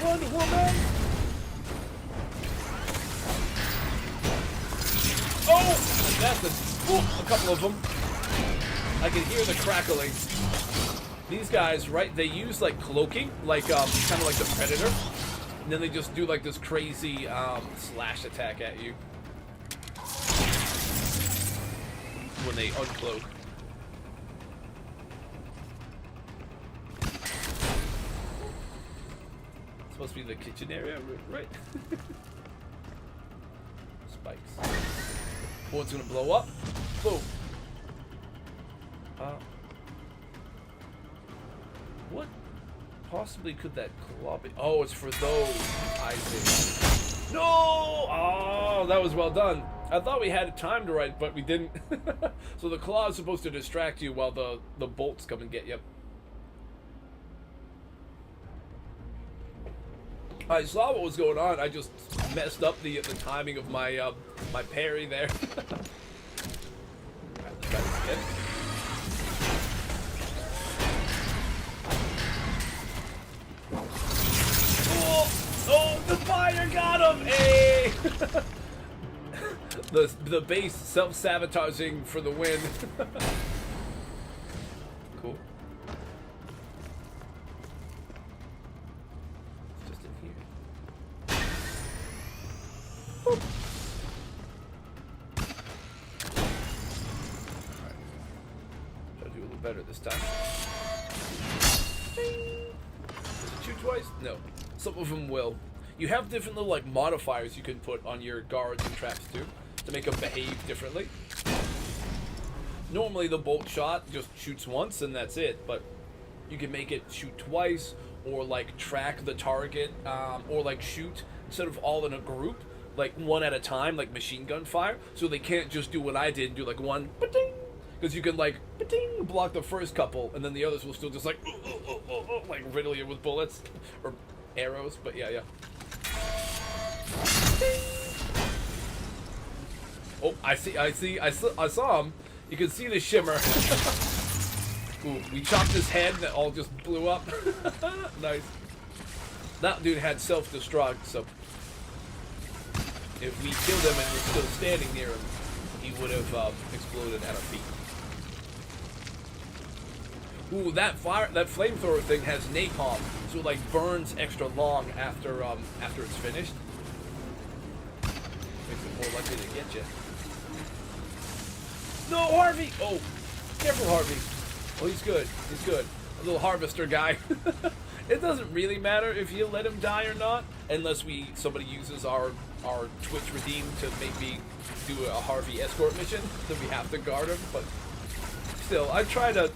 Wonder Woman! Oh! That's a couple of them. I can hear the crackling. These guys, right, they use like cloaking, like kind of like the Predator, and then they just do like this crazy slash attack at you when they uncloak. It's supposed to be the kitchen area, right? Spikes. One's gonna blow up. Boom. What possibly could that claw be? Oh, it's for those. I see. No! Oh, that was well done. I thought we had it timed right, but we didn't. So the claw is supposed to distract you while the bolts come and get you. I saw what was going on. I just messed up the timing of my my parry there. Alright, let's try this again. Oh, the fire got him! Hey! the base self-sabotaging for the win. Cool. It's just in here. Boop. Alright. Try to do a little better this time. Does it shoot twice? No. Some of them will. You have different little like modifiers you can put on your guards and traps too, to make them behave differently. Normally the bolt shot just shoots once and that's it, but you can make it shoot twice, or like track the target, or like shoot instead of all in a group, like one at a time, like machine gun fire, so they can't just do what I did and do like one ba-ding, because you can like ba-ding, block the first couple and then the others will still just like like riddle you with bullets or arrows. But yeah. Oh, I saw him. You can see the shimmer. Ooh, we chopped his head and it all just blew up. Nice. That dude had self-destruct, so if we killed him and we're still standing near him, he would have exploded at our feet. Ooh, that flamethrower thing has napalm, so it like burns extra long after it's finished. Makes it more likely to get you. No, Harvey! Oh, careful, Harvey. Oh, he's good. He's good. A little harvester guy. It doesn't really matter if you let him die or not, unless somebody uses our Twitch redeem to maybe do a Harvey escort mission, then we have to guard him. But still, I try to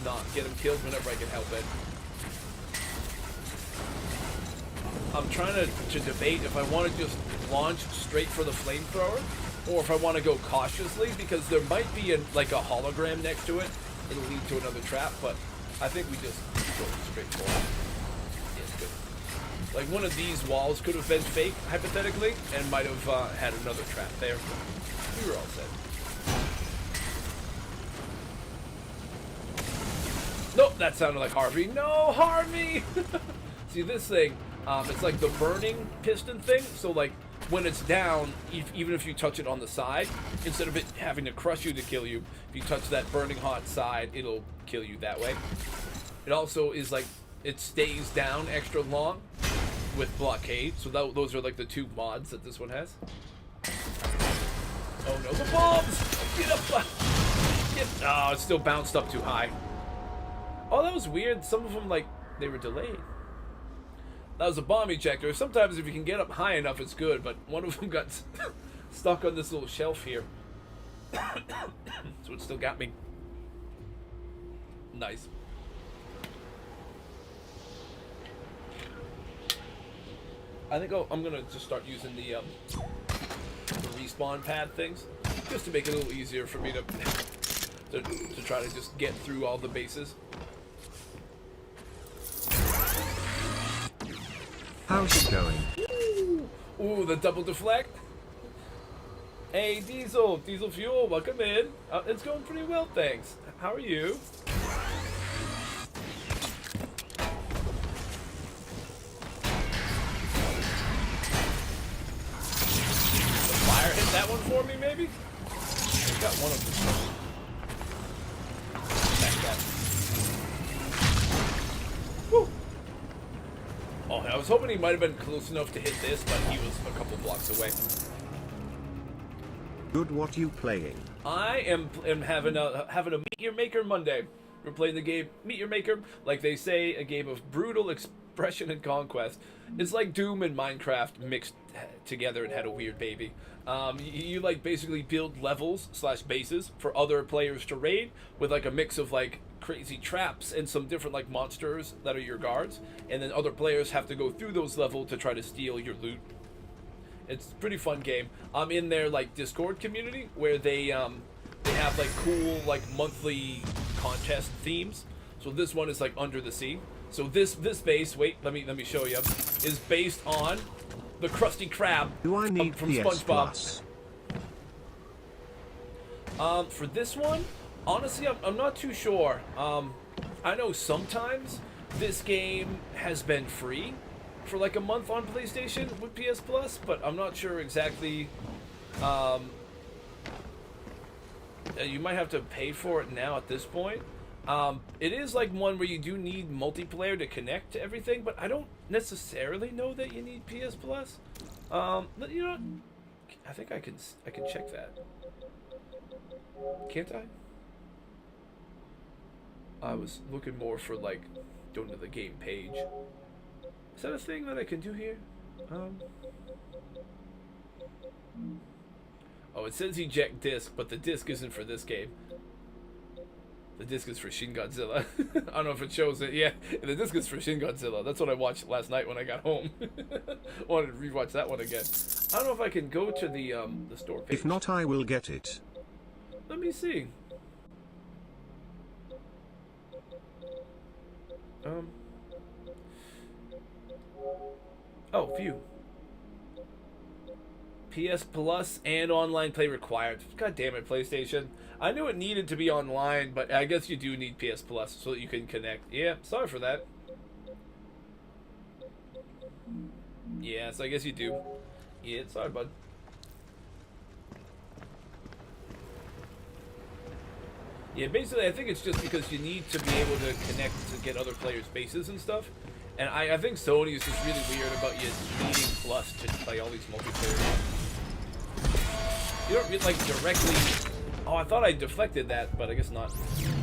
not get him killed whenever I can help it. I'm trying to debate if I want to just launch straight for the flamethrower, or if I want to go cautiously, because there might be like a hologram next to it. It'll lead to another trap, but I think we just go straight for it. Yeah, it's good. Like one of these walls could have been fake, hypothetically, and might have had another trap there. We were all set. Nope, that sounded like Harvey. No, Harvey! See, this thing, it's like the burning piston thing. So, like, when it's down, even if you touch it on the side, instead of it having to crush you to kill you, if you touch that burning hot side, it'll kill you that way. It also is like, it stays down extra long with blockade. So those are like the 2 mods that this one has. Oh no, the bombs! Get up! Oh, it still bounced up too high. Oh, that was weird. Some of them, like, they were delayed. That was a bomb ejector. Sometimes if you can get up high enough, it's good, but one of them got stuck on this little shelf here. So it still got me. Nice. I think I'm gonna just start using the respawn pad things, just to make it a little easier for me to try to just get through all the bases. How's it going? Ooh, the double deflect. Hey, Diesel Fuel, welcome in. It's going pretty well, thanks. How are you? The fire hit that one for me, maybe? I got one of them. Back that. Woo! Oh, I was hoping he might have been close enough to hit this, but he was a couple blocks away. Good, what you playing? I am having a Meet Your Maker Monday. We're playing the game Meet Your Maker, like they say, a game of brutal expression and conquest. It's like Doom and Minecraft mixed together and had a weird baby. You like basically build levels / bases for other players to raid with like a mix of like crazy traps and some different like monsters that are your guards, and then other players have to go through those levels to try to steal your loot. It's a pretty fun game. I'm in their like Discord community where they have like cool like monthly contest themes. So this one is like Under the Sea. So this base, wait, let me show you, is based on the Krusty Krab from SpongeBob. For this one, honestly, I'm not too sure. I know sometimes this game has been free for like a month on PlayStation with PS Plus, but I'm not sure exactly. You might have to pay for it now at this point. It is like one where you do need multiplayer to connect to everything, but I don't necessarily know that you need PS Plus. But you know what? I think I can check that. Can't I? I was looking more for like going to the game page. Is that a thing that I can do here? Oh, it says eject disc, but the disc isn't for this game. The disc is for Shin Godzilla. I don't know if it shows it. Yeah, the disc is for Shin Godzilla. That's what I watched last night when I got home. Wanted to rewatch that one again. I don't know if I can go to the store page. If not, I will get it. Let me see. Oh, view. PS Plus and online play required. God damn it, PlayStation. I knew it needed to be online, but I guess you do need PS Plus so that you can connect. Yeah, sorry for that. Yeah, so I guess you do. Yeah, sorry, bud. Yeah, basically, I think it's just because you need to be able to connect to get other players' bases and stuff. And I think Sony is just really weird about you needing Plus to play all these multiplayer games. You don't like directly. Oh, I thought I deflected that, but I guess not.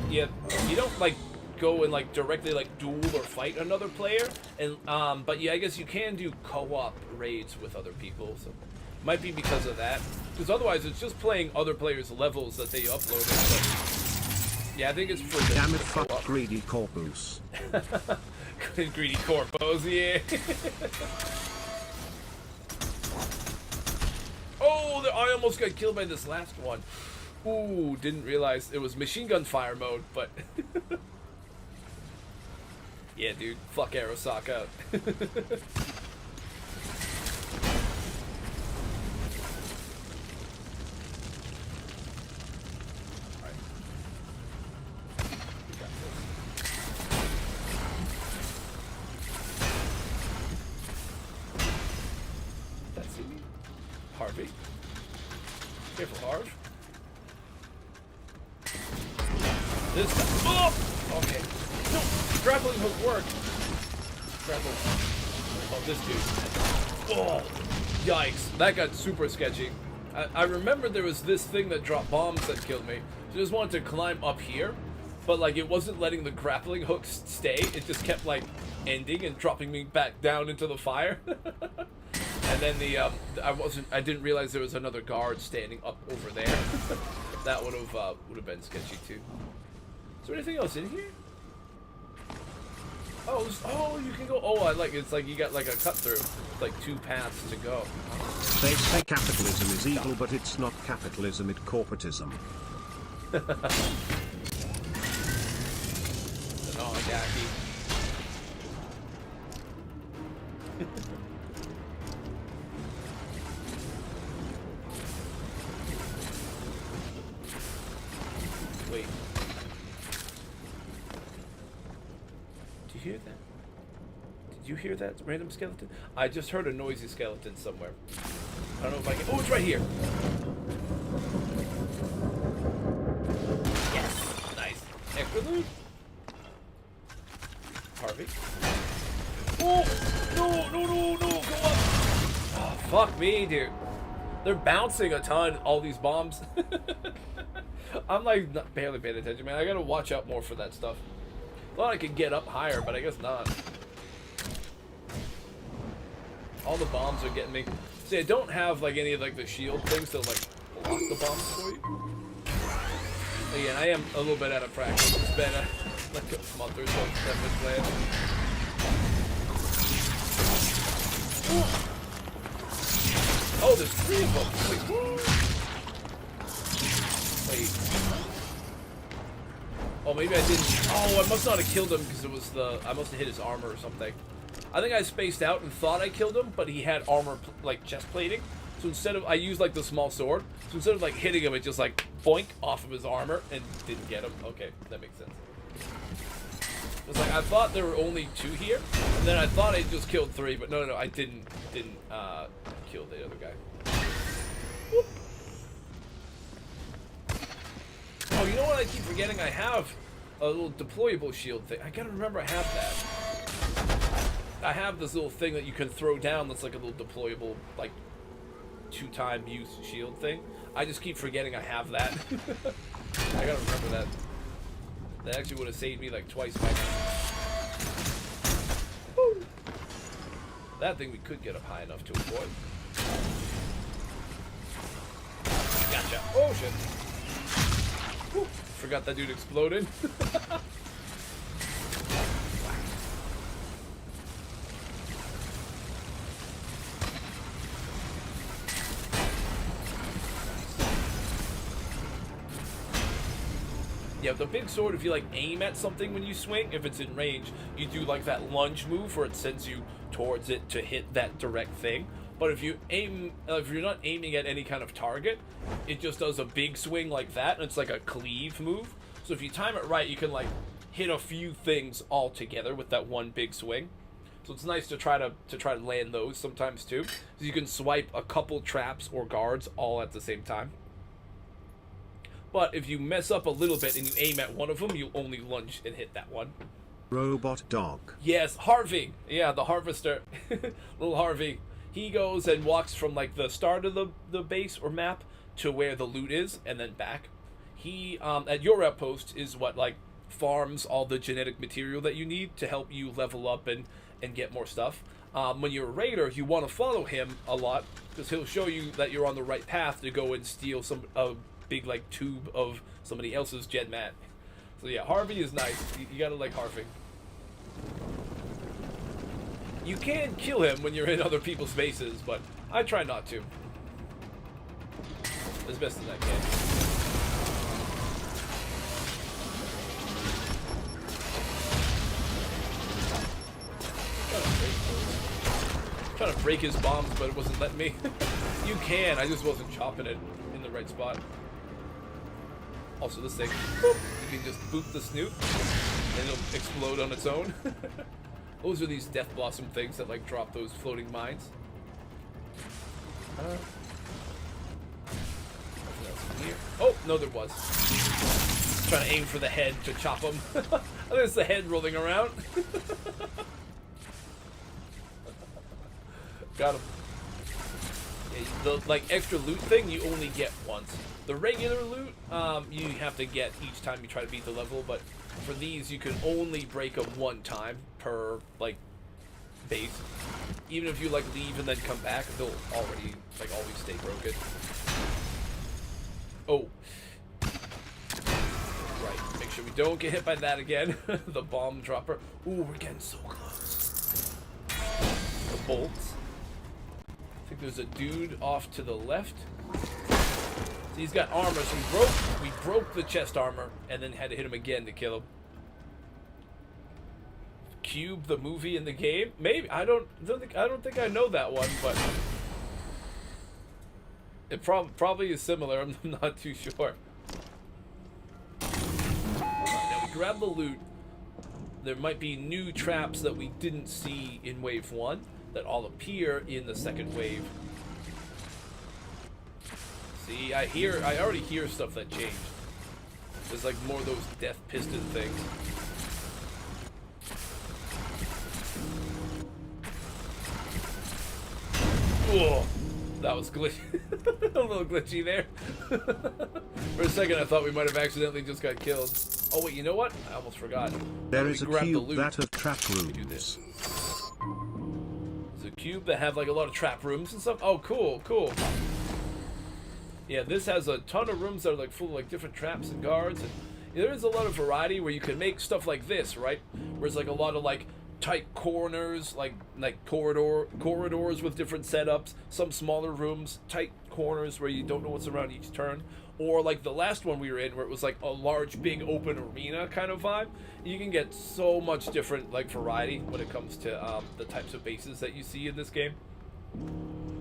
Yeah, you don't like go and like directly like duel or fight another player, and but yeah, I guess you can do co-op raids with other people. So might be because of that. Because otherwise, it's just playing other players' levels that they uploaded. But yeah, I think it's for the. Damn it, fuck greedy corpus. Greedy corpos, yeah. Oh, I almost got killed by this last one. Ooh, didn't realize it was machine gun fire mode, but yeah, dude, fuck Arasaka. Careful, Harv. This guy. Oh! Okay. No! Grappling hook worked. Grapple. Oh, this dude. Oh! Yikes. That got super sketchy. I remember there was this thing that dropped bombs that killed me. So I just wanted to climb up here. But, like, it wasn't letting the grappling hook stay. It just kept, like, ending and dropping me back down into the fire. And then I didn't realize there was another guard standing up over there. That would have been sketchy too. Is there anything else in here? Oh, you can go. Oh, it's like you got like a cut through, like 2 paths to go. They say capitalism is evil, but it's not capitalism, it's corporatism. An oligarchy. Wait. Do you hear that? Did you hear that random skeleton? I just heard a noisy skeleton somewhere. I don't know if I can. Oh, it's right here. Yes. Nice. Extra loot. Harvey. Oh! No! Go up! Oh, fuck me, dude. They're bouncing a ton, all these bombs. I'm like barely paying attention, man. I gotta watch out more for that stuff. Thought I could get up higher, but I guess not. All the bombs are getting me. See, I don't have like any of like the shield things to like block the bombs for you. Again, I am a little bit out of practice. It's been like a month or so since I've been playing. Oh, there's 3 of them. Wait. Oh, maybe I didn't. Oh, I must not have killed him because it was I must have hit his armor or something. I think I spaced out and thought I killed him, but he had armor, like, chest plating. So instead of, I used, like, the small sword. So instead of, like, hitting him, it just, like, boink off of his armor and didn't get him. Okay, that makes sense. It was like, I thought there were only 2 here, and then I thought I just killed 3, but no, I didn't kill the other guy. Whoop. Oh, you know what I keep forgetting? I have a little deployable shield thing. I gotta remember I have that. I have this little thing that you can throw down that's like a little deployable, like, 2-time use shield thing. I just keep forgetting I have that. I gotta remember that. That actually would have saved me like twice by now. Woo! That thing we could get up high enough to avoid. Gotcha. Oh shit. Woo! Forgot that dude exploded. Yeah, the big sword, if you like aim at something when you swing, if it's in range, you do like that lunge move where it sends you towards it to hit that direct thing. But if you aim, if you're not aiming at any kind of target, it just does a big swing like that, and it's like a cleave move. So if you time it right, you can like hit a few things all together with that one big swing. So it's nice to try to land those sometimes too. So you can swipe a couple traps or guards all at the same time. But if you mess up a little bit and you aim at one of them, you only lunge and hit that one. Robot dog. Yes, Harvey. Yeah, the harvester. Little Harvey. He goes and walks from like the start of the base or map to where the loot is and then back. He, at your outpost, is what, like, farms all the genetic material that you need to help you level up and get more stuff. When you're a raider, you want to follow him a lot because he'll show you that you're on the right path to go and steal a big like tube of somebody else's gen mat. So yeah, Harvey is nice. You gotta like Harvey. You can kill him when you're in other people's bases, but I try not to. As best as I can. Trying to break his bombs, but it wasn't letting me. You can, I just wasn't chopping it in the right spot. Also, this thing, boop, you can just boot the snoot, and it'll explode on its own. Those are these death blossom things that like drop those floating mines. I here. Oh, no, there was. Trying to aim for the head to chop him. There's the head rolling around. Got him. Yeah, the like extra loot thing you only get once. The regular loot you have to get each time you try to beat the level, but for these you can only break them one time per like base. Even if you like leave and then come back, they'll already like always stay broken. Oh. Right, make sure we don't get hit by that again. The bomb dropper. Ooh, we're getting so close. The bolts. I think there's a dude off to the left. So he's got armor, so we broke the chest armor and then had to hit him again to kill him. Cube, the movie in the game? Maybe. I don't think I know that one, but it probably is similar. I'm not too sure. Now we grab the loot. There might be new traps that we didn't see in wave 1 that all appear in the second wave. See, I already hear stuff that changed. There's like more of those death piston things. Whoa, that was glitchy. A little glitchy there. For a second I thought we might have accidentally just got killed. Oh wait, you know what? I almost forgot. There is a cube that have trap rooms. Do this. There's a cube that have like a lot of trap rooms and stuff. Oh, cool, cool. Yeah, this has a ton of rooms that are like full of like different traps and guards, and there is a lot of variety where you can make stuff like this, right? Where it's like a lot of like tight corners, like corridors with different setups, some smaller rooms, tight corners where you don't know what's around each turn, or like the last one we were in where it was like a large big open arena kind of vibe. You can get so much different like variety when it comes to the types of bases that you see in this game,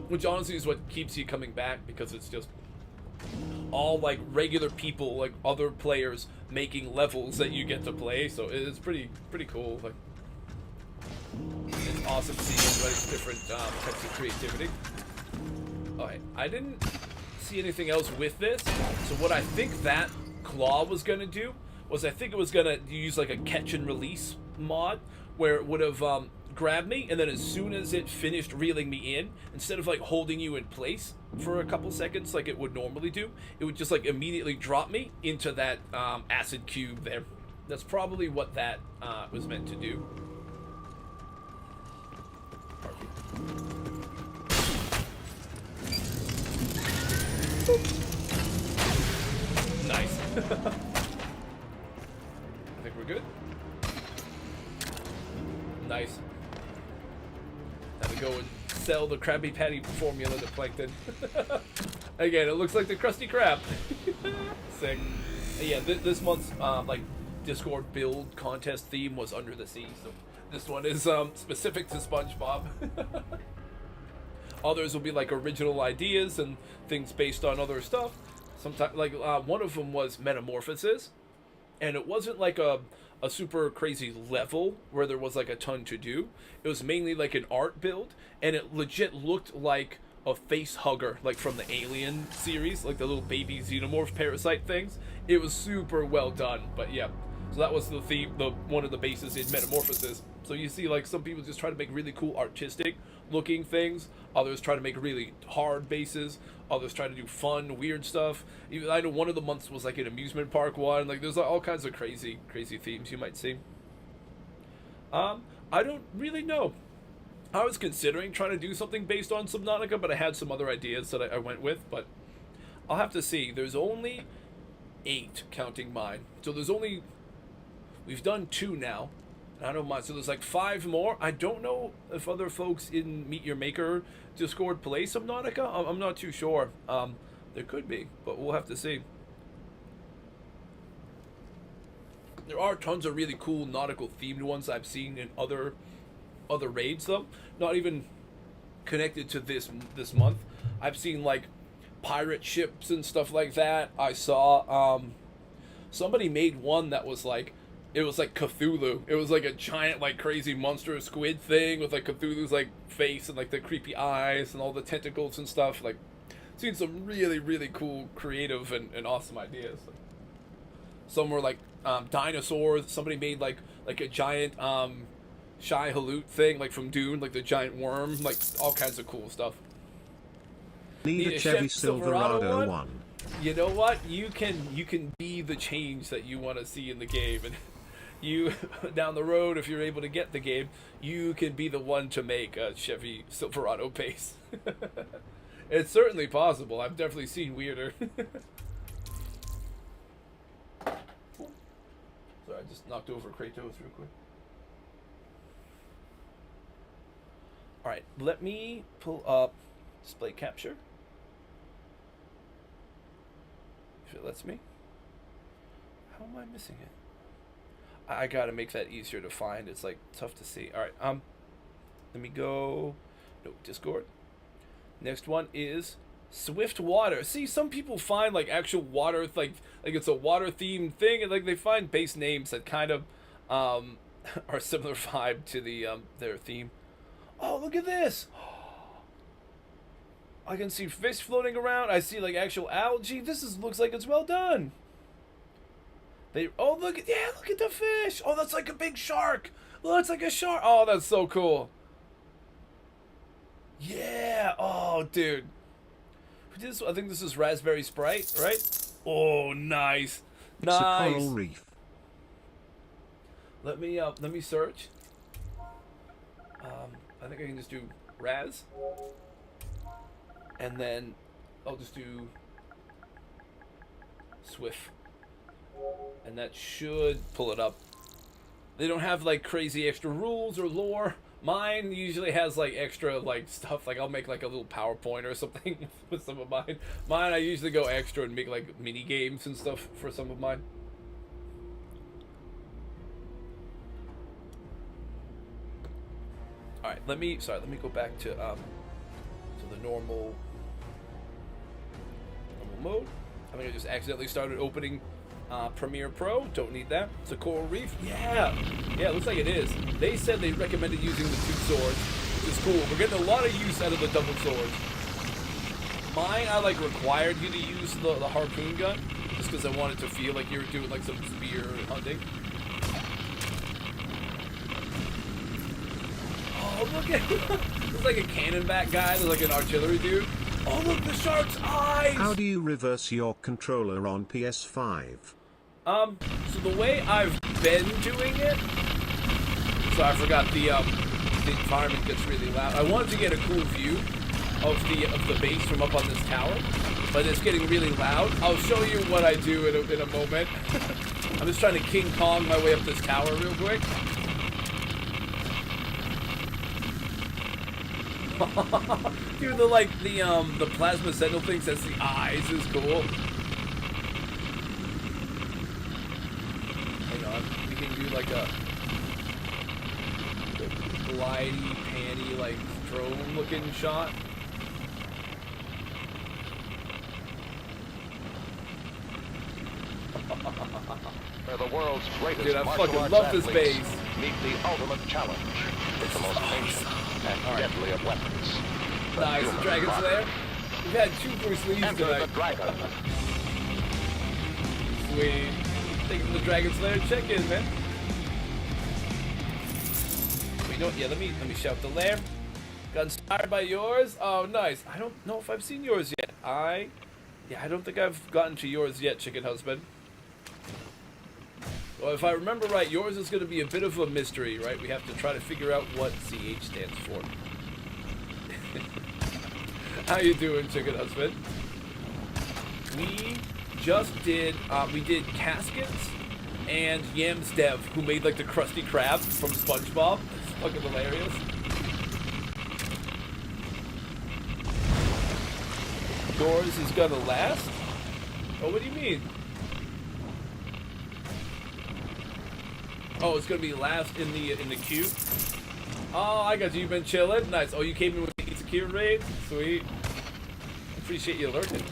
which honestly is what keeps you coming back, because it's just all like regular people, like other players making levels that you get to play. So it's pretty cool. Like, it's awesome seeing everybody's different types of creativity. Alright, I didn't see anything else with this. So what I think that claw was gonna do was, I think it was gonna use like a catch and release mod where it would have grabbed me, and then as soon as it finished reeling me in, instead of like holding you in place for a couple seconds like it would normally do, it would just like immediately drop me into that acid cube there. That's probably what that was meant to do. Nice. I think we're good. Nice. Time to go and sell the Krabby Patty formula to Plankton. Again, it looks like the Krusty Krab. Sick. Yeah, this month's like Discord build contest theme was Under the Sea, so this one is specific to SpongeBob. Others will be like original ideas and things based on other stuff. Sometimes, like one of them was Metamorphosis, and it wasn't like a super crazy level where there was like a ton to do. It was mainly like an art build, and it legit looked like a face hugger, like from the Alien series, like the little baby xenomorph parasite things. It was super well done. But yeah, so that was the theme, one of the bases in Metamorphosis. So you see, like, some people just try to make really cool artistic looking things, others try to make really hard bases, others try to do fun, weird stuff. Even, I know one of the months was like an amusement park one. Like, there's all kinds of crazy themes you might see. I don't really know. I was considering trying to do something based on Subnautica, but I had some other ideas that I went with, but I'll have to see. There's only 8, counting mine. So we've done 2 now. I don't mind. So there's like 5 more. I don't know if other folks in Meet Your Maker Discord play Subnautica. I'm not too sure. There could be, but we'll have to see. There are tons of really cool nautical themed ones I've seen in other raids, though. Not even connected to this month. I've seen like pirate ships and stuff like that. I saw somebody made one that was like, it was like Cthulhu. It was like a giant, like, crazy monster squid thing with like Cthulhu's like face and like the creepy eyes and all the tentacles and stuff. Like, seen some really cool, creative, and awesome ideas. Some were like dinosaurs. Somebody made like a giant Shai Hulud thing, like from Dune, like the giant worm, like all kinds of cool stuff. Need a Chevy Silverado one. You know what? You can be the change that you want to see in the game, and you down the road, if you're able to get the game, you can be the one to make a Chevy Silverado pace. It's certainly possible. I've definitely seen weirder. Sorry, I just knocked over Kratos real quick. Alright, let me pull up display capture. If it lets me. How am I missing it? I gotta make that easier to find. It's like tough to see. Alright, let me go. No, Discord. Next one is Swift Water. See, some people find like actual water, like it's a water themed thing, and like they find base names that kind of are similar vibe to the their theme. Oh, look at this! I can see fish floating around. I see like actual algae. Looks like it's well done. Look at the fish. Oh, that's like a big shark. Oh, it's like a shark. Oh, that's so cool. Yeah. Oh, dude. I think this is Raspberry Sprite, right? Oh, nice. It's a coral reef. Let me search. I think I can just do Raz. And then I'll just do Swift. And that should pull it up. They don't have like crazy extra rules or lore. Mine usually has like extra like stuff. Like I'll make like a little PowerPoint or something with some of mine. Mine I usually go extra and make like mini games and stuff for some of mine. All right, let me go back to the normal mode. I think I just accidentally started opening Premiere Pro. Don't need that. It's a coral reef. Yeah, it looks like it is. They said they recommended using the two swords, which is cool. We're getting a lot of use out of the double swords. Mine, I like required you to use the harpoon gun, just because I wanted to feel like you were doing like some spear hunting. Oh, look at there's like a cannonback guy. There's like an artillery dude. Oh, look, the shark's eyes! How do you reverse your controller on PS5? So the way I've been doing it... So I forgot the environment gets really loud. I wanted to get a cool view of the base from up on this tower, but it's getting really loud. I'll show you what I do in a moment. I'm just trying to King Kong my way up this tower real quick. Dude, the plasma sentinel thing says the eyes is cool. Hang on, we can do like a glidey, panty, like drone looking shot. They're the world's greatest Dude, I martial fucking arts love this athletes. base. Meet the ultimate challenge with the most ancient and deadly of weapons. Nice, Dragon Slayer. We've had 2 Bruce Lees Enter tonight. the dragon. Sweet. Taking the Dragon Slayer check-in, man. Wait, no, yeah, let me shout the lair. Got inspired by yours? Oh, nice. I don't know if I've seen yours yet. I don't think I've gotten to yours yet, Chicken Husband. Well, if I remember right, yours is going to be a bit of a mystery, right? We have to try to figure out what CH stands for. How you doing, Chicken Husband? We just did, we did Caskets and Yams Dev, who made like the Krusty Krab from SpongeBob. It's fucking hilarious. Yours is gonna last? Oh, what do you mean? Oh, it's gonna be last in the queue. Oh, I got you. You've been chilling. Nice. Oh, you came in with the secure raid. Sweet. Appreciate you lurking.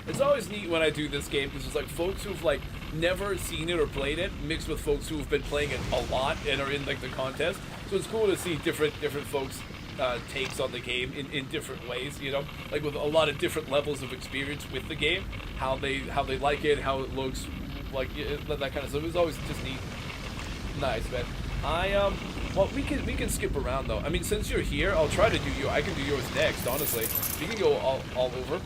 It's always neat when I do this game because it's like folks who've like never seen it or played it mixed with folks who've been playing it a lot and are in like the contest. So it's cool to see different folks takes on the game in different ways, you know, like with a lot of different levels of experience with the game, how they like it, how it looks, like that kind of stuff. It was always just neat. Nice, man. Well, we can skip around though. I mean, since you're here, I'll try to do I can do yours next, honestly. We can go all over.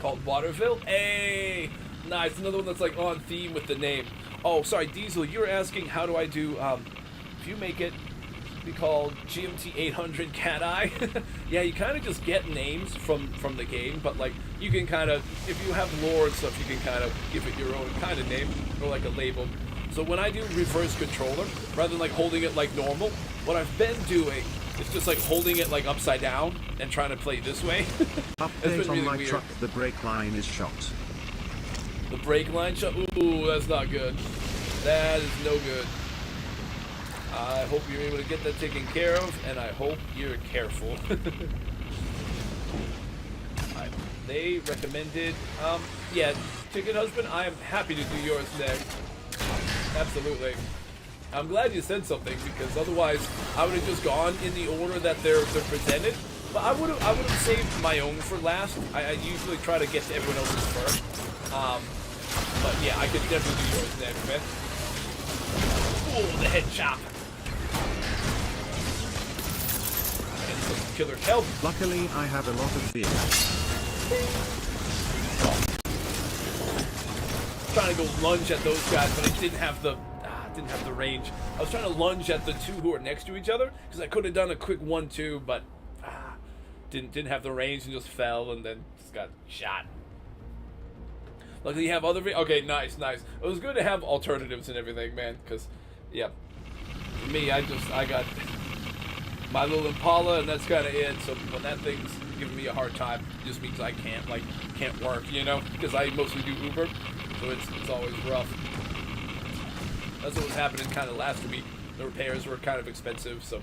Called Waterville. Hey, nice. Another one that's like on theme with the name. Oh, sorry, Diesel. You're asking how do I do? If you make it be called GMT 800 Cat Eye. Yeah, you kind of just get names from the game, but like you can kind of, if you have lore and stuff, you can kind of give it your own kind of name or like a label. So when I do reverse controller, rather than like holding it like normal, what I've been doing is just like holding it like upside down and trying to play this way. Update on my truck, the brake line is shot. The brake line shot? Ooh, that's not good. That is no good. I hope you're able to get that taken care of, and I hope you're careful. They recommended, yeah, Chicken Husband, I am happy to do yours next. Absolutely. I'm glad you said something, because otherwise I would have just gone in the order that they're presented. But I would have saved my own for last. I usually try to get to everyone else's first. But yeah, I could definitely do yours next, man. Oh, the head chop. And some killer kelp. Luckily, I have a lot of vehicles. Trying to go lunge at those guys, but I didn't have the range. I was trying to lunge at the two who are next to each other because I could have done a quick 1-2, but didn't have the range and just fell and then just got shot. Luckily, you have other. Okay, nice. It was good to have alternatives and everything, man. Because, yeah, for me, I got my little Impala, and that's kind of it. So when that thing's giving me a hard time, it just means I can't work, you know, because I mostly do Uber, so it's always rough. That's what was happening kind of last week. The repairs were kind of expensive, so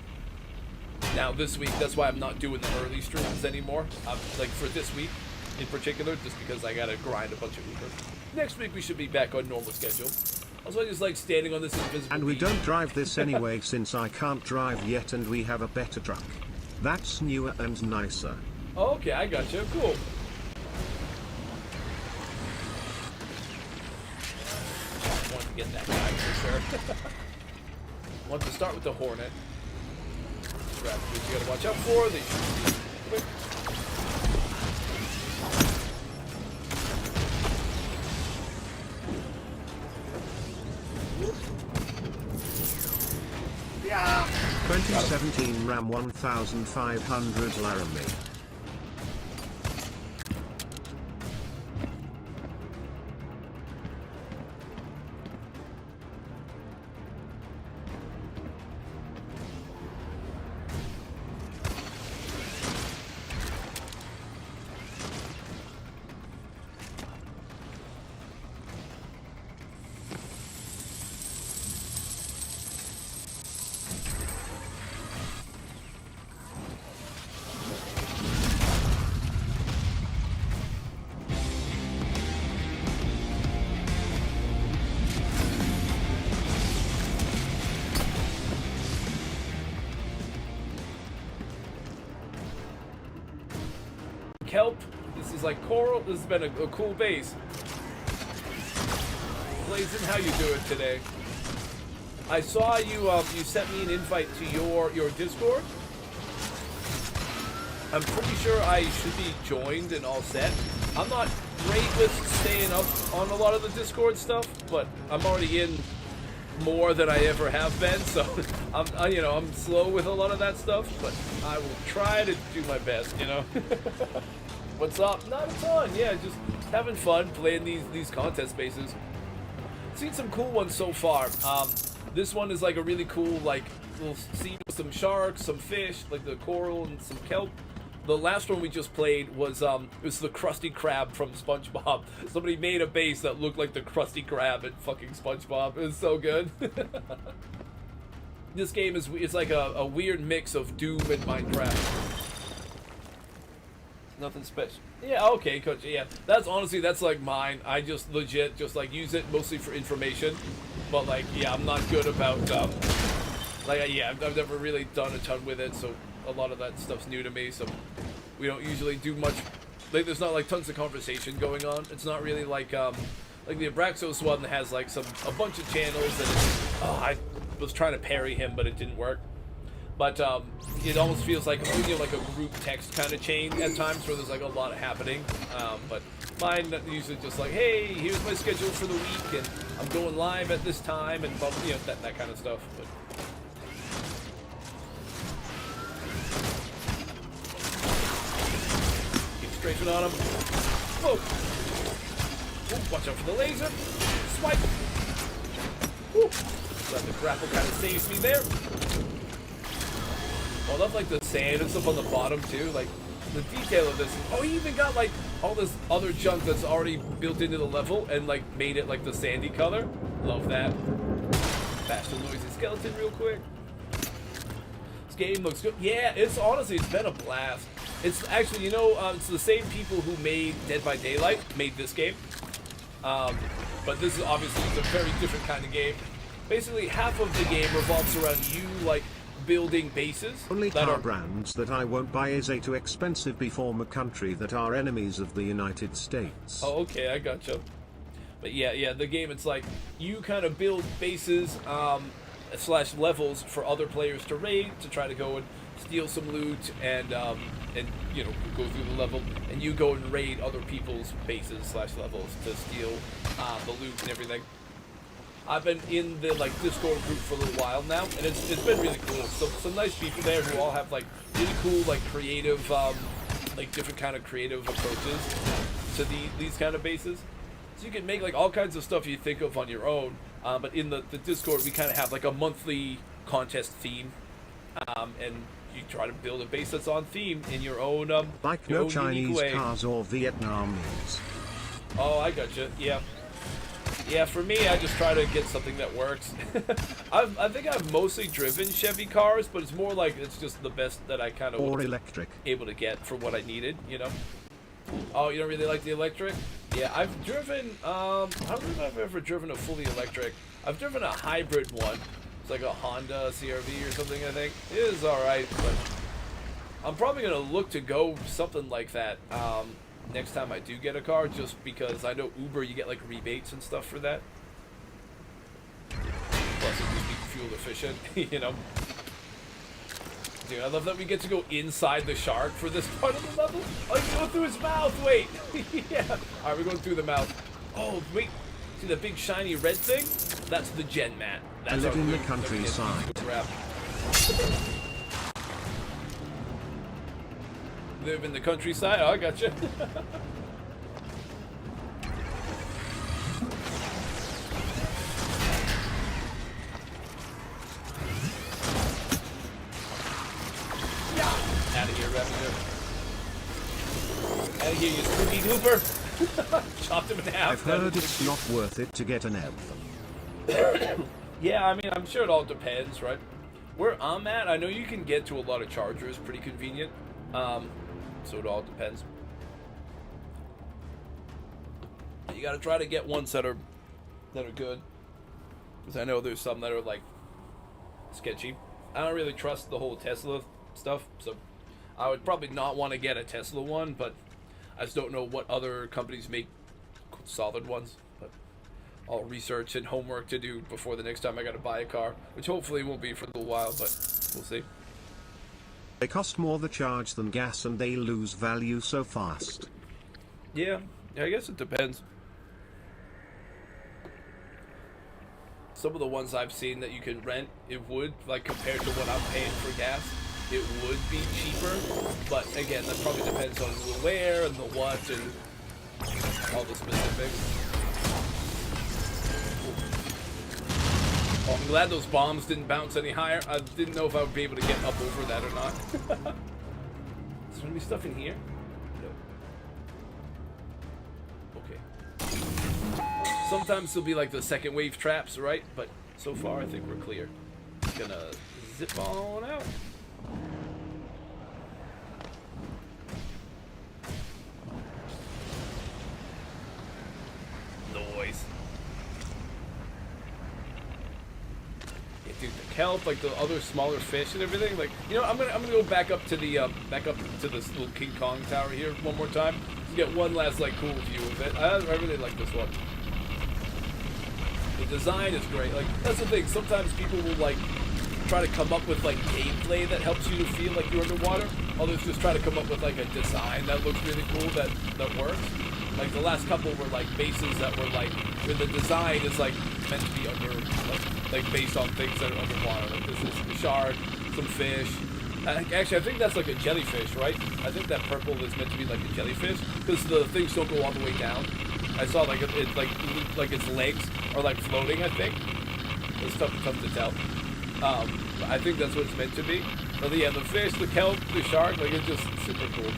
now this week, that's why I'm not doing the early streams anymore. Like for this week in particular, just because I gotta grind a bunch of Uber. Next week we should be back on normal schedule. Also, I just like standing on this invisible And we beach. don't drive this anyway since I can't drive yet and we have a better truck. That's newer and nicer. Oh, okay, I got you. Cool. Want to get that guy for sure. Want to start with the Hornet. Strategies you gotta watch out for. They should be quick. Yeah. 2017 Ram 1500 Laramie. Kelp. This is like coral. This has been a cool base. Blazin', how you doing today? I saw you. You sent me an invite to your Discord. I'm pretty sure I should be joined and all set. I'm not great with staying up on a lot of the Discord stuff, but I'm already in more than I ever have been, so I'm slow with a lot of that stuff, but I will try to do my best, you know. What's up? Not a ton, yeah, just having fun playing these contest bases. Seen some cool ones so far. This one is like a really cool like little scene with some sharks, some fish, like the coral and some kelp. The last one we just played was it was the Krusty Krab from SpongeBob. Somebody made a base that looked like the Krusty Krab in fucking SpongeBob. It was so good. This game it's like a weird mix of Doom and Minecraft. Nothing special. Yeah, okay, Coach. Yeah, that's like mine. I just legit just like use it mostly for information. But like, yeah, I'm not good about Like, yeah, I've never really done a ton with it, so a lot of that stuff's new to me, so we don't usually do much. Like, there's not, like, tons of conversation going on. It's not really like the Abraxos one has, like, a bunch of channels, and I was trying to parry him, but it didn't work. But it almost feels like, you know, like a group text kind of chain at times where there's like a lot happening. But mine usually just like, hey, here's my schedule for the week, and I'm going live at this time, and you know, that kind of stuff. But keep strafing on him. Whoa! Ooh, watch out for the laser. Swipe. Ooh. Glad the grapple kind of saves me there. I love like the sand and stuff on the bottom too, like the detail of this. Oh, he even got like all this other junk that's already built into the level and like made it like the sandy color. Love that. Bash the noisy skeleton real quick. This game looks good. Yeah, it's been a blast. It's actually, you know, it's the same people who made Dead by Daylight made this game. But this is obviously a very different kind of game. Basically, half of the game revolves around you like building bases. Only car brands that I won't buy is too expensive before a country that are enemies of the United States. Oh, okay, I gotcha. But yeah, the game, it's like you kind of build bases slash levels for other players to raid, to try to go and steal some loot and you know, go through the level, and you go and raid other people's bases slash levels to steal the loot and everything. I've been in the like Discord group for a little while now, and it's been really cool. Some nice people there who all have like really cool like creative like different kind of creative approaches to these kind of bases. So you can make like all kinds of stuff you think of on your own, but in the Discord we kind of have like a monthly contest theme, and you try to build a base that's on theme in your own like your no own Chinese cars or Vietnamese. Oh, I gotcha. Yeah, for me, I just try to get something that works. I think I've mostly driven Chevy cars, but it's more like it's just the best that I kind of or electric able to get for what I needed, you know. Oh, you don't really like the electric? Yeah, I've driven. I don't know if I've ever driven a fully electric. I've driven a hybrid one. It's like a Honda CRV or something. I think it is all right, but I'm probably gonna look to go something like that. Next time I do get a car, just because I know Uber, you get like rebates and stuff for that. Plus it would be fuel efficient, you know. Dude, I love that we get to go inside the shark for this part of the level. Oh, you can go through his mouth, wait. Yeah. Alright, we're going through the mouth. Oh, wait. See the big shiny red thing? That's the gen mat. That's I live in the countryside. Live in the countryside? Oh, I gotcha. Out of here, Revenue. Out of here, you spooky hooper. Chopped him in half. I've heard it's not worth it to get an elf. Yeah, I mean, I'm sure it all depends, right? Where I'm at, I know you can get to a lot of chargers pretty convenient. So it all depends. You gotta try to get ones that are good, because I know there's some that are like sketchy. I don't really trust the whole Tesla stuff, so I would probably not want to get a Tesla one, but I just don't know what other companies make solid ones. But I'll research and homework to do before the next time I gotta buy a car, which hopefully won't be for a little while, but we'll see. They cost more the charge than gas and they lose value so fast. Yeah, I guess it depends. Some of the ones I've seen that you can rent, it would, like compared to what I'm paying for gas, it would be cheaper. But again, that probably depends on the where and the what and all the specifics. Oh, I'm glad those bombs didn't bounce any higher. I didn't know if I would be able to get up over that or not. Is there gonna be stuff in here? No. Okay. Sometimes there'll be like the second wave traps, right? But so far I think we're clear. Gonna zip on out. Noise. dude, the kelp, like the other smaller fish and everything. Like, you know, I'm gonna go back up to this little King Kong tower here one more time to get one last like cool view of it. I really like this one. The design is great. Like, that's the thing. Sometimes people will like try to come up with like gameplay that helps you to feel like you're underwater. Others just try to come up with like a design that looks really cool that works. Like the last couple were like bases that were like where the design is like meant to be under like based on things that are underwater. Like this is a shark, some fish. Actually, I think that's like a jellyfish, right? I think that purple is meant to be like a jellyfish because the things don't go all the way down. I saw like it's like its legs are like floating. I think it's tough to tell. I think that's what it's meant to be. But yeah, the fish, the kelp, the shark, like it's just super cool.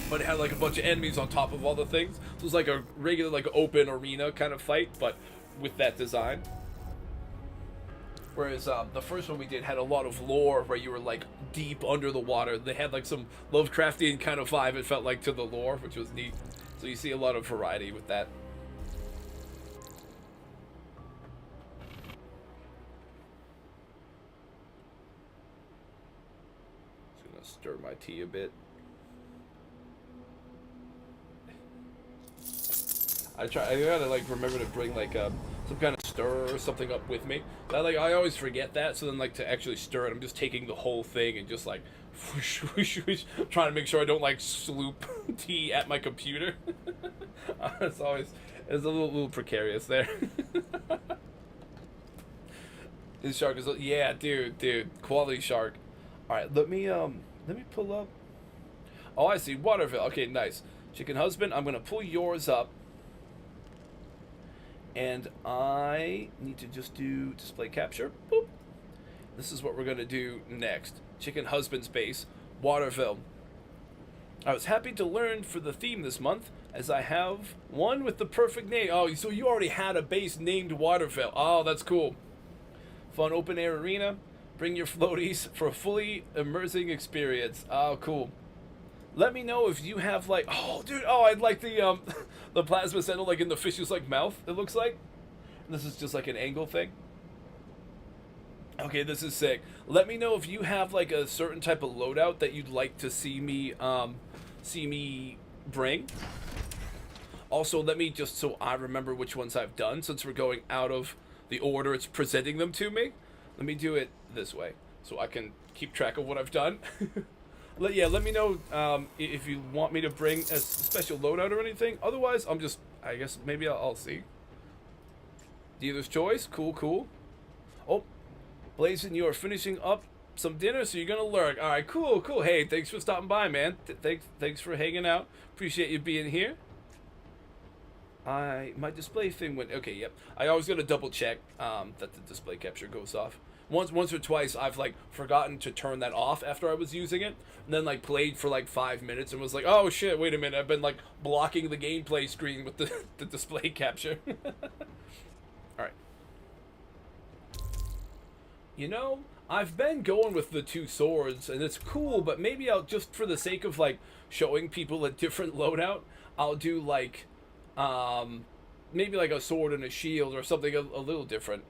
But it had like a bunch of enemies on top of all the things. So it was like a regular like open arena kind of fight, but with that design. Whereas the first one we did had a lot of lore where you were like deep under the water. They had like some Lovecraftian kind of vibe, it felt like, to the lore, which was neat. So you see a lot of variety with that. Just gonna stir my tea a bit. I gotta like remember to bring like some kind of stir or something up with me. I always forget that, so then like to actually stir it, I'm just taking the whole thing and just like whoosh, whoosh, whoosh, trying to make sure I don't like sloop tea at my computer. It's a little precarious there. This shark is yeah, dude, quality shark. All right, let me pull up. Oh, I see, Waterville. Okay, nice. Chicken husband, I'm gonna pull yours up. And I need to just do display capture. Boop. This is what we're going to do next. Chicken husband's base, Waterville. I was happy to learn for the theme this month, as I have one with the perfect name. Oh, so you already had a base named Waterville. Oh, that's cool. Fun open air arena. Bring your floaties for a fully immersing experience. Oh, cool. Let me know if you have like, oh dude, oh I'd like the the plasma center like in the fish's like mouth, it looks like. This is just like an angle thing. Okay, this is sick. Let me know if you have like a certain type of loadout that you'd like to see me bring. Also, let me just so I remember which ones I've done, since we're going out of the order it's presenting them to me. Let me do it this way so I can keep track of what I've done. Let me know if you want me to bring a special loadout or anything. Otherwise, I guess maybe I'll see. Dealer's choice. Cool. Oh, Blazin', you are finishing up some dinner, so you're going to lurk. All right, cool. Hey, thanks for stopping by, man. Thanks for hanging out. Appreciate you being here. My display thing went... Okay, yep. I always got to double check that the display capture goes off. Once or twice I've like forgotten to turn that off after I was using it, and then like played for like 5 minutes and was like, oh shit, wait a minute, I've been like blocking the gameplay screen with the display capture. Alright. You know, I've been going with the 2 swords and it's cool, but maybe I'll just for the sake of like showing people a different loadout, I'll do like maybe like a sword and a shield or something a little different.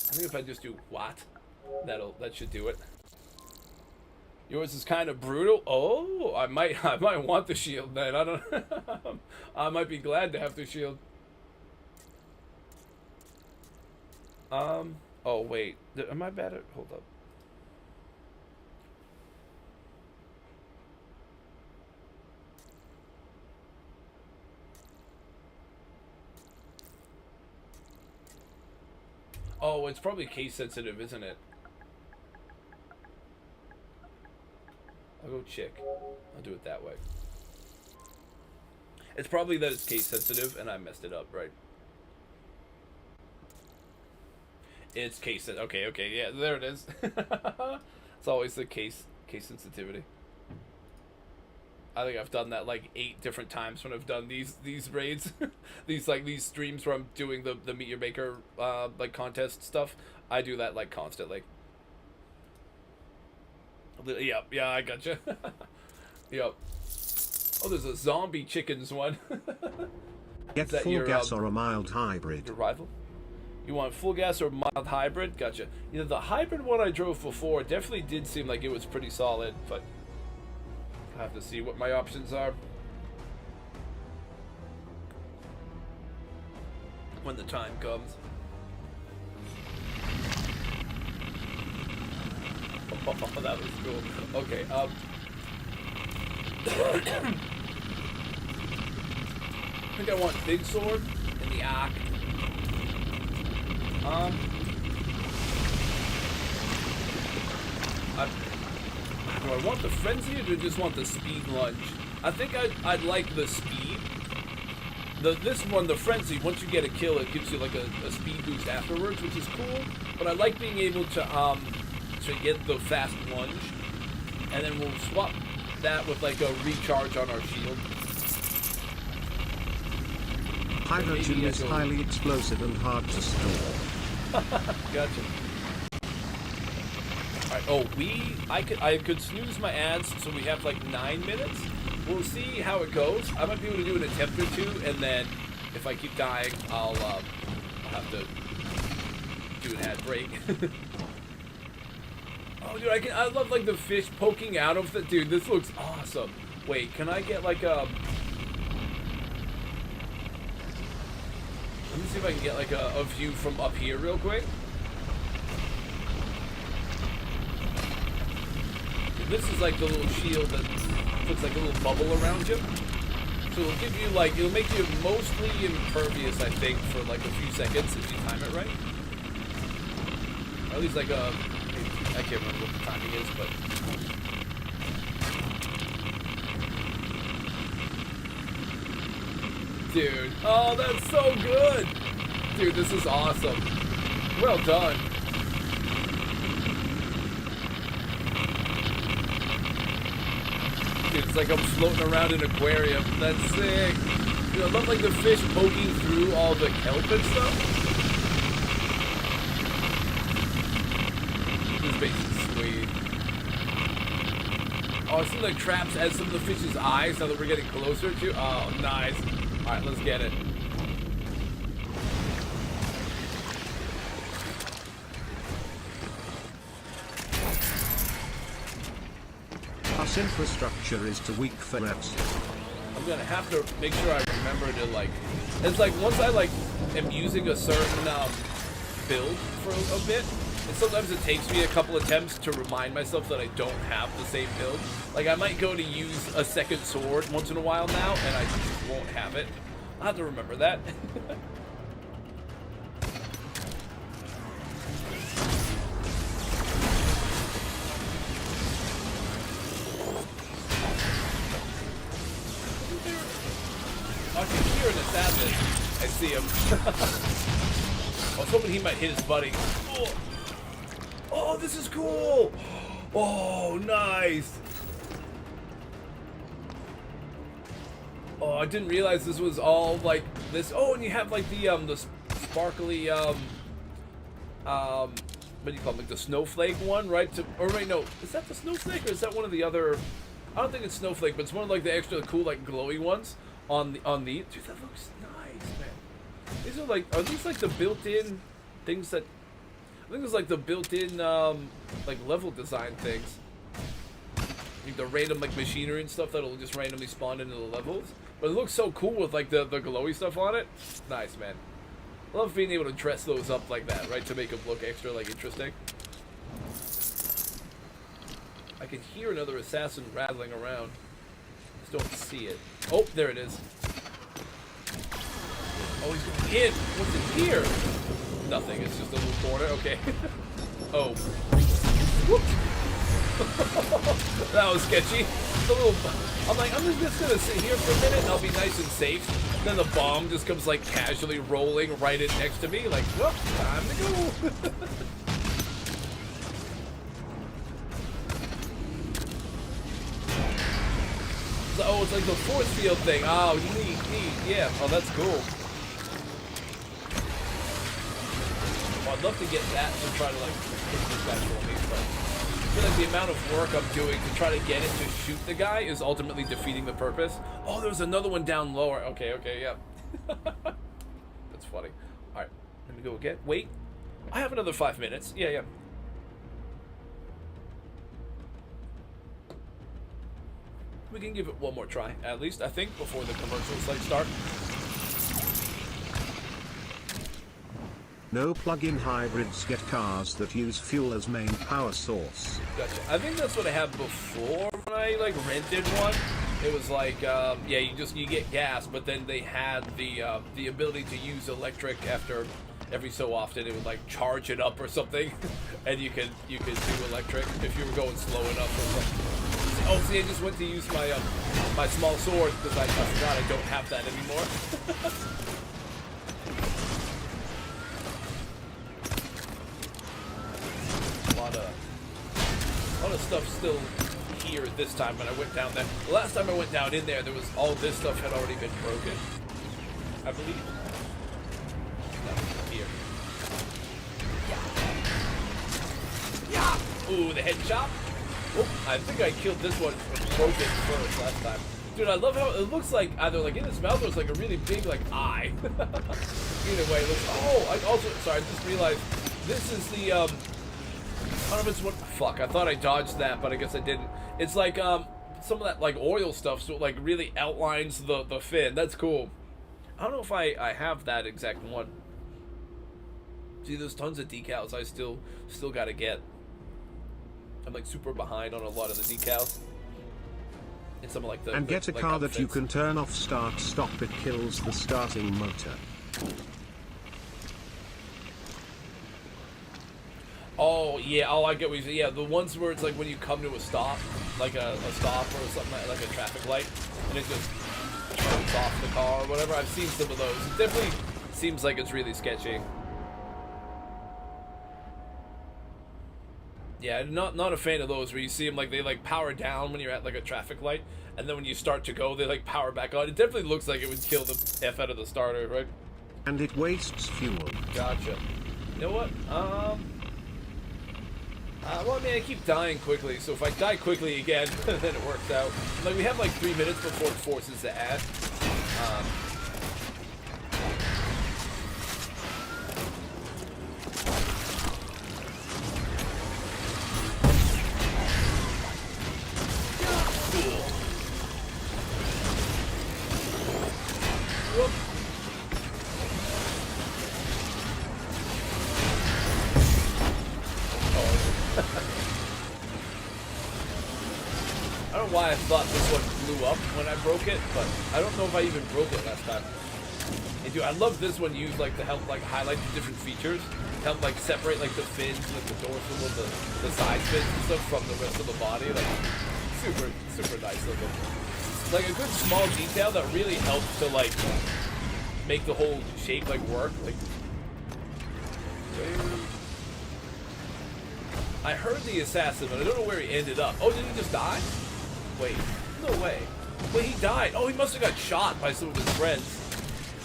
I think if I just do what, that should do it. Yours is kind of brutal. Oh, I might want the shield then. I don't. I might be glad to have the shield. Oh wait, am I bad at? Hold up. Oh, it's probably case sensitive, isn't it? I'll go check. I'll do it that way. It's probably that it's case sensitive and I messed it up, right? It's case sensitive. Okay, yeah, there it is. It's always the case sensitivity. I think I've done that like 8 different times when I've done these raids, these streams where I'm doing the Meet Your Maker like contest stuff. I do that like constantly. Yep, yeah, I gotcha. Yep. Oh, there's a zombie chickens one. Get that full your, gas or a mild hybrid. Your rival? You want full gas or mild hybrid? Gotcha. You know, the hybrid one I drove before definitely did seem like it was pretty solid, but I have to see what my options are when the time comes. Oh, that was cool. Okay, I think I want big sword and the arc. Do I want the frenzy or do I just want the speed lunge? I think I'd like the speed. This one, the frenzy, once you get a kill, it gives you like a speed boost afterwards, which is cool. But I like being able to get the fast lunge, and then we'll swap that with like a recharge on our shield. Hydrogen is highly explosive and hard to store. Gotcha. Alright, oh, I could snooze my ads so we have like 9 minutes. We'll see how it goes. I might be able to do an attempt or two, and then if I keep dying, I'll have to do an ad break. Oh, dude, I love like the fish poking out of the, dude, this looks awesome. Wait, can I get like a, let me see if I can get like a view from up here real quick. This is like the little shield that puts like a little bubble around you. So it'll give you like, it'll make you mostly impervious, I think, for like a few seconds if you time it right. Or at least like a, I can't remember what the timing is, but. Dude, oh, that's so good! Dude, this is awesome. Well done. Dude, it's like I'm floating around an aquarium. That's sick. Dude, I love like the fish poking through all the kelp and stuff. This base is sweet. Oh, it seems like traps as some of the fish's eyes now that we're getting closer to. Oh, nice. Alright, let's get it. Us infrastructure is too weak for us. I'm gonna have to make sure I remember to like, it's like once I like am using a certain build for a bit, and sometimes it takes me a couple attempts to remind myself that I don't have the same build. Like I might go to use a second sword once in a while now, and I just won't have it. I'll have to remember that. I can hear an assassin. I see him. I was hoping he might hit his buddy. Oh, oh, this is cool. Oh, nice. Oh, I didn't realize this was all like this. Oh, and you have like the sparkly what do you call it? Like the snowflake one, right? Or wait, no, is that the snowflake or is that one of the other? I don't think it's snowflake, but it's one of like the extra cool like glowy ones on the. Dude, that looks nice, man. These are like, are these like the built-in things that? I think it's like the built-in like level design things. Like the random like machinery and stuff that'll just randomly spawn into the levels. But it looks so cool with like the glowy stuff on it. Nice, man. I love being able to dress those up like that, right? To make them look extra like interesting. I can hear another assassin rattling around. Just don't see it. Oh, there it is. Oh, he's going in. What's in here? Nothing. It's just a little corner. Okay. Oh. Whoops. That was sketchy. A little. I'm like, I'm just gonna sit here for a minute and I'll be nice and safe. Then the bomb just comes like casually rolling right in next to me. Like, well, time to go. So, oh, it's like the force field thing. Oh, neat. Yeah. Oh, that's cool. Well, I'd love to get that to try to like hit this guy for me, but I feel like the amount of work I'm doing to try to get it to shoot the guy is ultimately defeating the purpose. Oh, there's another one down lower. Okay, yeah. That's funny. Alright, let me go again. Wait. I have another 5 minutes. Yeah. We can give it one more try, at least, I think, before the commercials start. No plug-in hybrids get cars that use fuel as main power source. Gotcha. I think that's what I had before when I rented one. It was like, yeah, you get gas, but then they had the ability to use electric after every so often. It would charge it up or something, and you could do electric if you were going slow enough or something. Oh, see, I just went to use my my small sword because I forgot I don't have that anymore. A lot of stuff still here this time when I went down there. The last time I went down in there was all this stuff had already been broken, I believe. No, here. Yeah. Ooh, the headshot. Oh, I think I killed this one and broke it first last time. Dude, I love how it looks like either in his mouth or it's a really big eye. Either way, it looks. Oh, I also sorry, I just realized this is the I don't know if it's what. Fuck, I thought I dodged that, but I guess I didn't. It's some of that oil stuff, so it really outlines the fin. That's cool. I don't know if I have that exact one. See, there's tons of decals I still gotta get. I'm super behind on a lot of the decals. And some of the and get a car outfits. that you can turn off start stop. It kills the starting motor. Oh yeah, I get what you say. Yeah, the ones where it's when you come to a stop, a stop or something like a traffic light, and it just turns off the car or whatever. I've seen some of those. It definitely seems like it's really sketchy. Yeah, not a fan of those where you see them they power down when you're at a traffic light, and then when you start to go, they power back on. It definitely looks like it would kill the F out of the starter, right? And it wastes fuel. Gotcha. You know what? Well, I mean, I keep dying quickly, so if I die quickly again, then it works out. We have 3 minutes before it forces the ad. Whoop. I don't know why I thought this one blew up when I broke it, but I don't know if I even broke it last time. And dude, I love this one used to help highlight the different features, help separate the fins, the dorsal, the side fins and stuff from the rest of the body. Super nice looking. A good small detail that really helps to make the whole shape work. I heard the assassin, but I don't know where he ended up. Oh, did he just die? Wait, no way. Wait, he died. Oh, he must have got shot by some of his friends.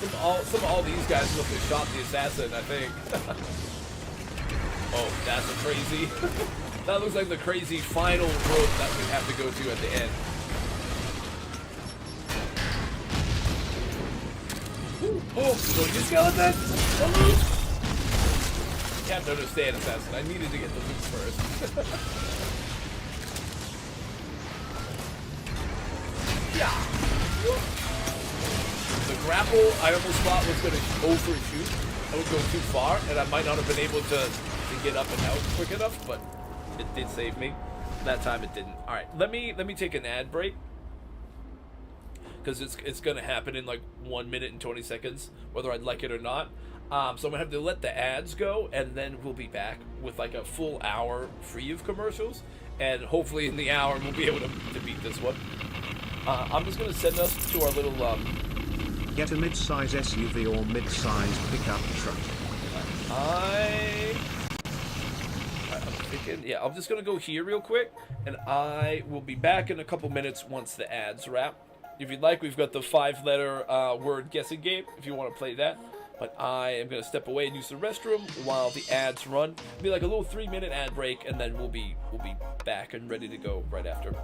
Some of all these guys must have shot the assassin, I think. Oh, that's a crazy. That looks like the crazy final road that we have to go to at the end. Oh, so you skeleton? Oh, can't understand assassin. I needed to get the loot first. Yeah. The grapple I almost thought was going to overshoot. I would go too far, and I might not have been able to get up and out quick enough, but it did save me. That time it didn't. All right, let me take an ad break, because it's going to happen in 1 minute and 20 seconds, whether I'd like it or not. So I'm going to have to let the ads go, and then we'll be back with a full hour free of commercials, and hopefully in the hour we'll be able to beat this one. I'm just going to send us to our little... Get a mid-size SUV or mid-size pickup truck. I'm thinking... Yeah, I'm just going to go here real quick, and I will be back in a couple minutes once the ads wrap. If you'd like, we've got the 5-letter word guessing game, if you want to play that. But I am gonna step away and use the restroom while the ads run. It'll be like a little 3-minute ad break, and then we'll be back and ready to go right after.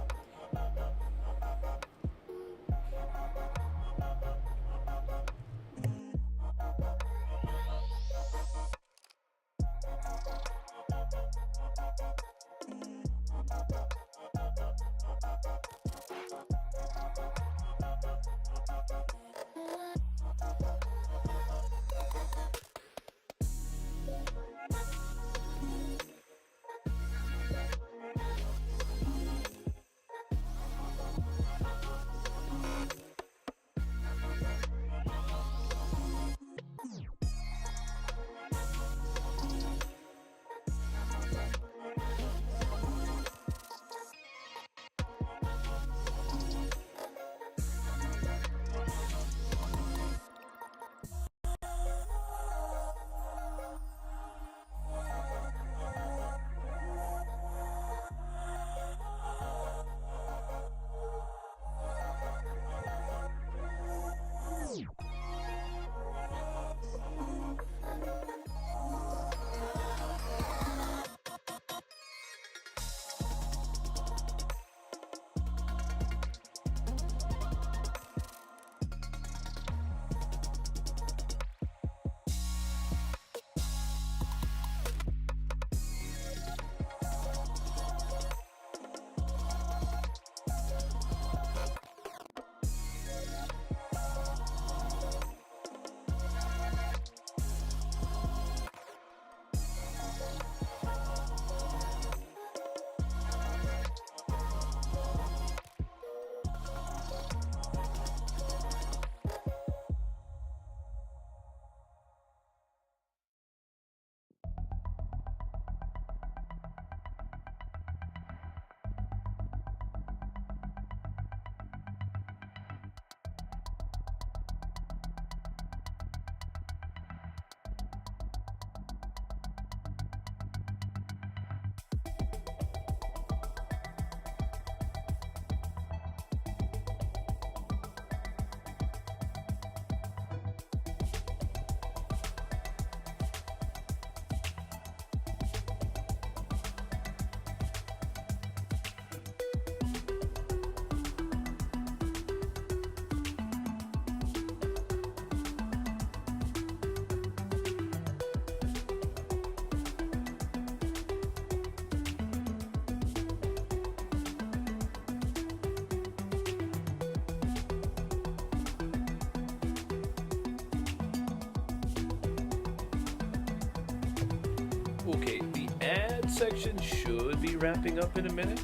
Okay, the ad section should be wrapping up in a minute.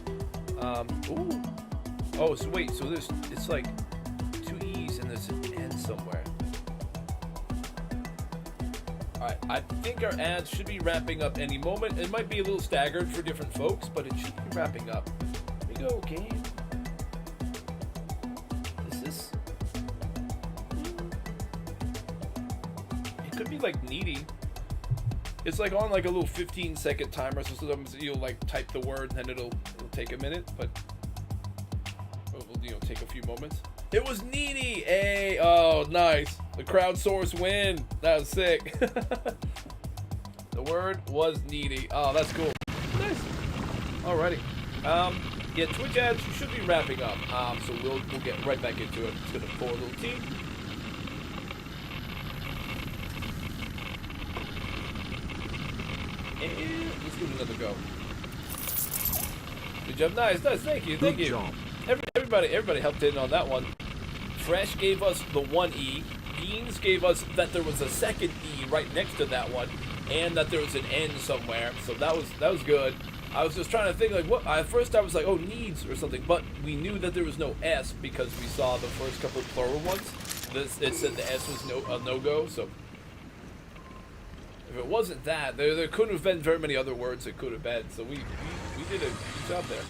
Ooh. Oh, so wait, so it's like 2 E's and there's an N somewhere. Alright, I think our ads should be wrapping up any moment. It might be a little staggered for different folks, but it should be wrapping up. Here we go, game. Is this? It could be like needy. It's like on like a little 15-second timer, so sometimes you'll like type the word and then it'll take a minute, but it'll take a few moments. It was needy! Hey, oh nice. The crowdsource win. That was sick. The word was needy. Oh, that's cool. Nice. Alrighty. Yeah, Twitch ads should be wrapping up. So we'll get right back into it. It's gonna pour a little tea. And let's give it another go. Good job. Nice. Thank you. Good job. Everybody helped in on that one. Fresh gave us the 1E. Beans gave us that there was a second E right next to that one, and that there was an N somewhere. So that was good. I was just trying to think like what. At first I was like, oh, needs or something, but we knew that there was no S because we saw the first couple of plural ones. It said the S was a no-go. So if it wasn't that, there couldn't have been very many other words it could have been. So we did a good job there.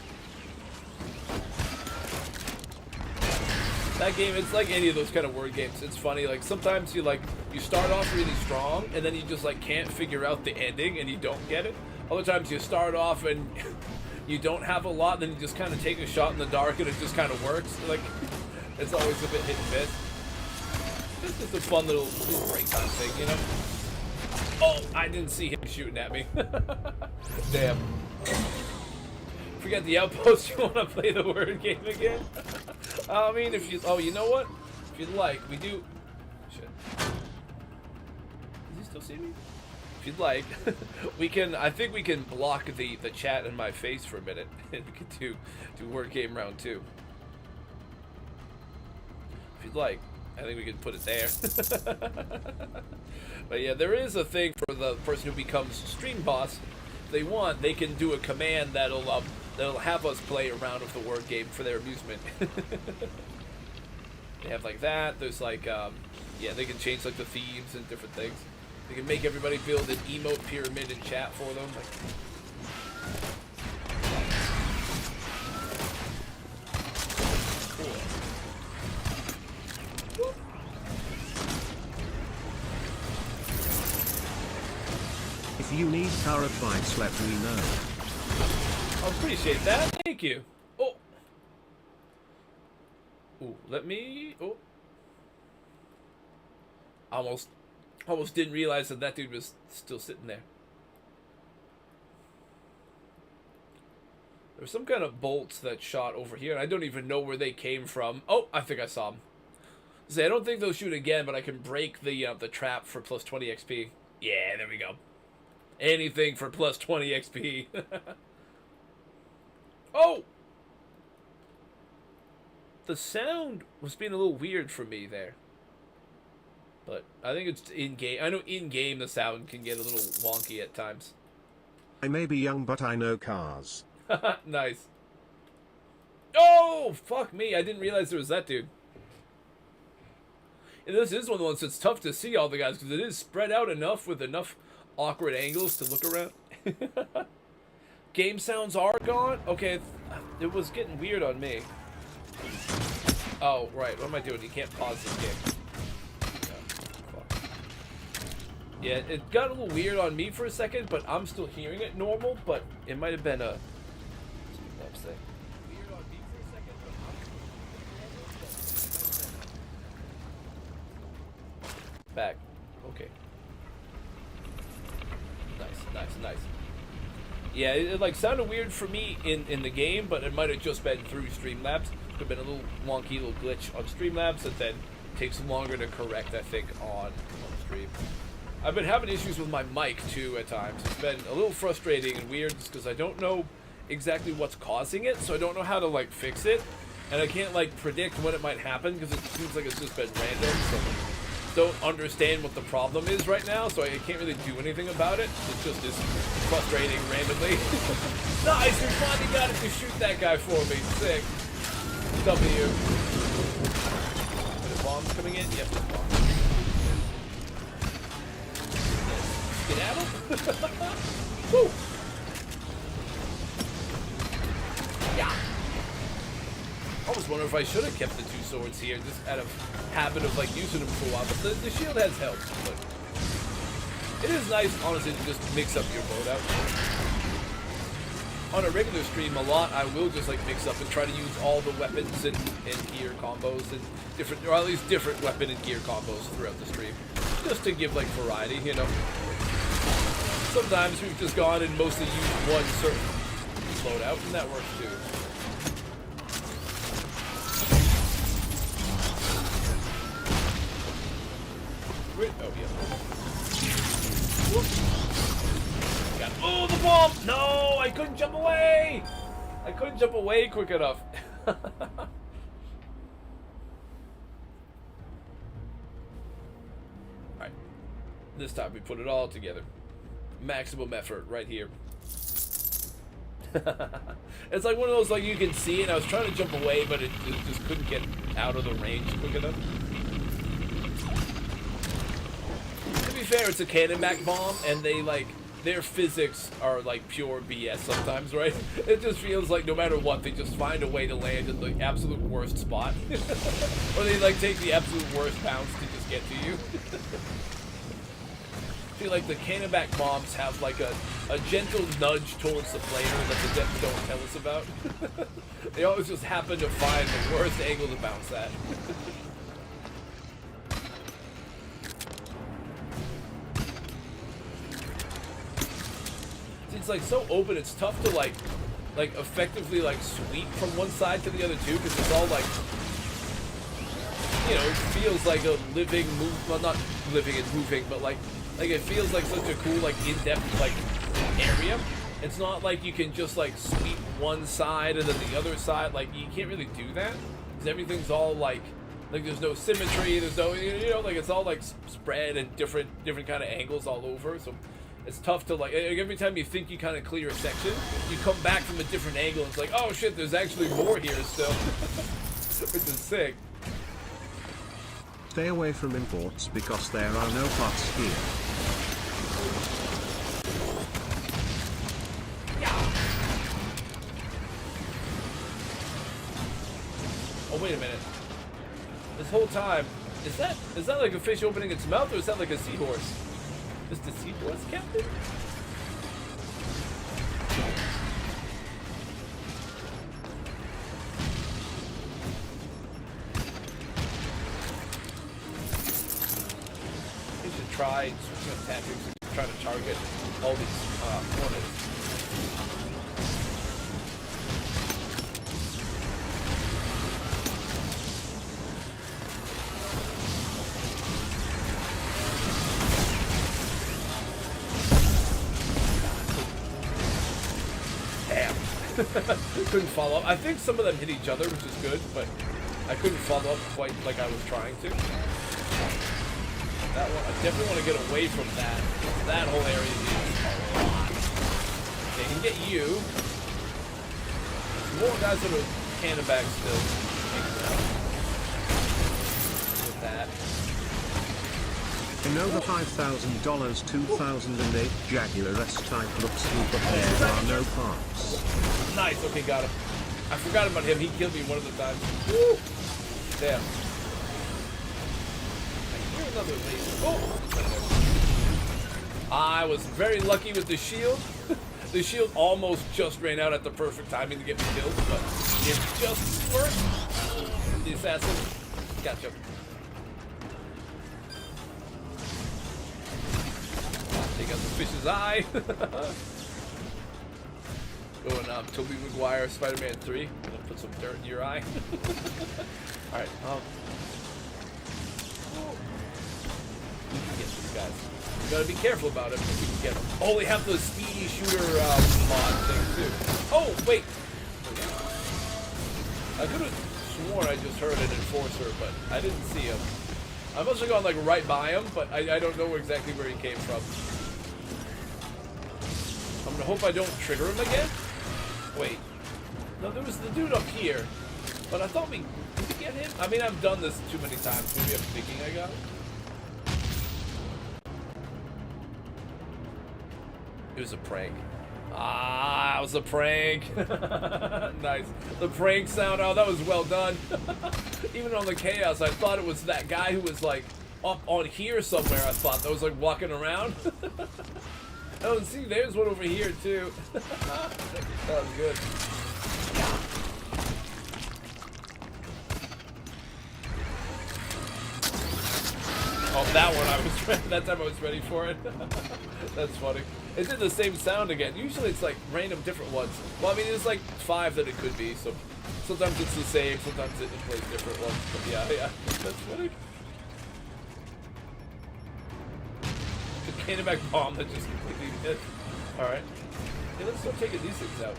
That game, it's like any of those kind of word games. It's funny, like sometimes you start off really strong and then you just like can't figure out the ending and you don't get it. Other times you start off and you don't have a lot, then you just kind of take a shot in the dark and it just kind of works. Like it's always a bit hit and miss. It's just a fun little break time thing, you know? Oh, I didn't see him shooting at me. Damn. Forget the outpost. You want to play the word game again? I mean, if you... Oh, you know what? If you'd like, we do... Shit. Does he still see me? If you'd like, we can... I think we can block the chat in my face for a minute. And we can do word game round 2. If you'd like. I think we can put it there. But yeah, there is a thing for the person who becomes stream boss. If they want, they can do a command that'll have us play a round of the word game for their amusement. They have like that. There's like, yeah, they can change like the themes and different things. They can make everybody build an emote pyramid in chat for them. Like, cool. If you need car advice, let me know. I appreciate that. Thank you. Oh. Ooh, let me... Oh. Almost didn't realize that dude was still sitting there. There were some kind of bolts that shot over here, and I don't even know where they came from. Oh, I think I saw them. I don't think they'll shoot again, but I can break the trap for plus 20 XP. Yeah, there we go. Anything for plus 20 XP. Oh! The sound was being a little weird for me there. But I think it's in-game. I know in-game the sound can get a little wonky at times. I may be young, but I know cars. Nice. Oh, fuck me. I didn't realize there was that dude. And this is one of the ones that's tough to see all the guys, because it is spread out enough with enough awkward angles to look around. Game sounds are gone? Okay, it was getting weird on me. Oh, right. What am I doing? You can't pause this game. Yeah, it got a little weird on me for a second, but I'm still hearing it normal, but it might have been a... Next thing. Weird on me for a second, but I'm... Back. Okay. Nice. Yeah, it like sounded weird for me in the game, but it might have just been through Streamlabs. Could have been a little wonky little glitch on Streamlabs that then takes longer to correct, I think, on stream. I've been having issues with my mic too at times. It's been a little frustrating and weird just because I don't know exactly what's causing it, so I don't know how to like fix it, and I can't like predict when it might happen because it seems like it's just been random. So don't understand what the problem is right now, so I can't really do anything about it. It's just this frustrating randomly. Nice, you finally got it to shoot that guy for me. Sick. W. Are the bombs coming in? Yep, there's bombs. Get at him. Woo. Yeah. I was wondering if I should have kept the two swords here, just out of habit of like using them for a while. But the shield has helped. But it is nice, honestly, to just mix up your loadout. On a regular stream, a lot I will just like mix up and try to use all the weapons and gear combos and different, or at least different weapon and gear combos throughout the stream, just to give like variety, you know. Sometimes we've just gone and mostly used one certain loadout, and that works too. Wait, oh yeah. Whoop. Got, oh, the bomb! No, I couldn't jump away! I couldn't jump away quick enough. Alright. This time we put it all together. Maximum effort right here. It's like one of those like you can see it. I was trying to jump away, but it just couldn't get out of the range quick enough. To be fair, it's a cannon back bomb, and they like their physics are like pure BS sometimes, right? It just feels like no matter what, they just find a way to land at the absolute worst spot, or they like take the absolute worst bounce to just get to you. I feel like the cannon-back bombs have like a gentle nudge towards the player that the devs don't tell us about. They always just happen to find the worst angle to bounce at. it's like so open. It's tough to like effectively like sweep from one side to the other too, because it's all like, you know, it feels like a living move. Well, not living and moving, but like it feels like such a cool like in-depth like area. It's not like you can just like sweep one side and then the other side. Like you can't really do that because everything's all like there's no symmetry. There's no, you know, like it's all like spread and different kind of angles all over. So it's tough to like every time you think you kind of clear a section, you come back from a different angle. And it's like, oh shit, there's actually more here still, which is sick. Stay away from imports because there are no parts here. Oh wait a minute. This whole time, is that like a fish opening its mouth, or is that like a seahorse? Is the seahorse, Captain? We should try switching up tactics and try to target all these hornets. Couldn't follow up. I think some of them hit each other, which is good, but I couldn't follow up quite like I was trying to. That one, I definitely want to get away from that. That whole area is a lot. Okay, I can get you. More guys that are cannon bags still. With that. You know the $5,000 2008 Jaguar S-Type looks cool, but there are no parts. Nice, okay, got him. I forgot about him, he killed me one of the times. Woo! Damn. I hear another laser. Oh! I was very lucky with the shield. The shield almost just ran out at the perfect timing to get me killed, but it just worked. The assassin. Gotcha. Take out the fish's eye. Going up, Tobey Maguire, Spider-Man 3. Gonna put some dirt in your eye. Alright, we can get these guys. We gotta be careful about it, but we can get them. Oh, they have the speedy shooter mod thing too. Oh, wait! I could have sworn I just heard an enforcer, but I didn't see him. I must have gone like right by him, but I don't know exactly where he came from. I'm gonna hope I don't trigger him again. Wait. No, there was the dude up here. But I thought did we get him? I mean, I've done this too many times. Maybe I'm thinking I got him. It was a prank. Ah, it was a prank. Nice. The prank sound. Oh, that was well done. Even on the chaos, I thought it was that guy who was like up on here somewhere. I thought that was like walking around. Oh, see, there's one over here too. That was good. Oh, that one I was ready. That time I was ready for it. That's funny. It did the same sound again. Usually it's like random different ones. Well, I mean, there's like 5 that it could be. So sometimes it's the same. Sometimes it plays different ones. But yeah, that's funny. The cannon-back bomb that just completely hit. Alright. Hey, let's start taking these things out.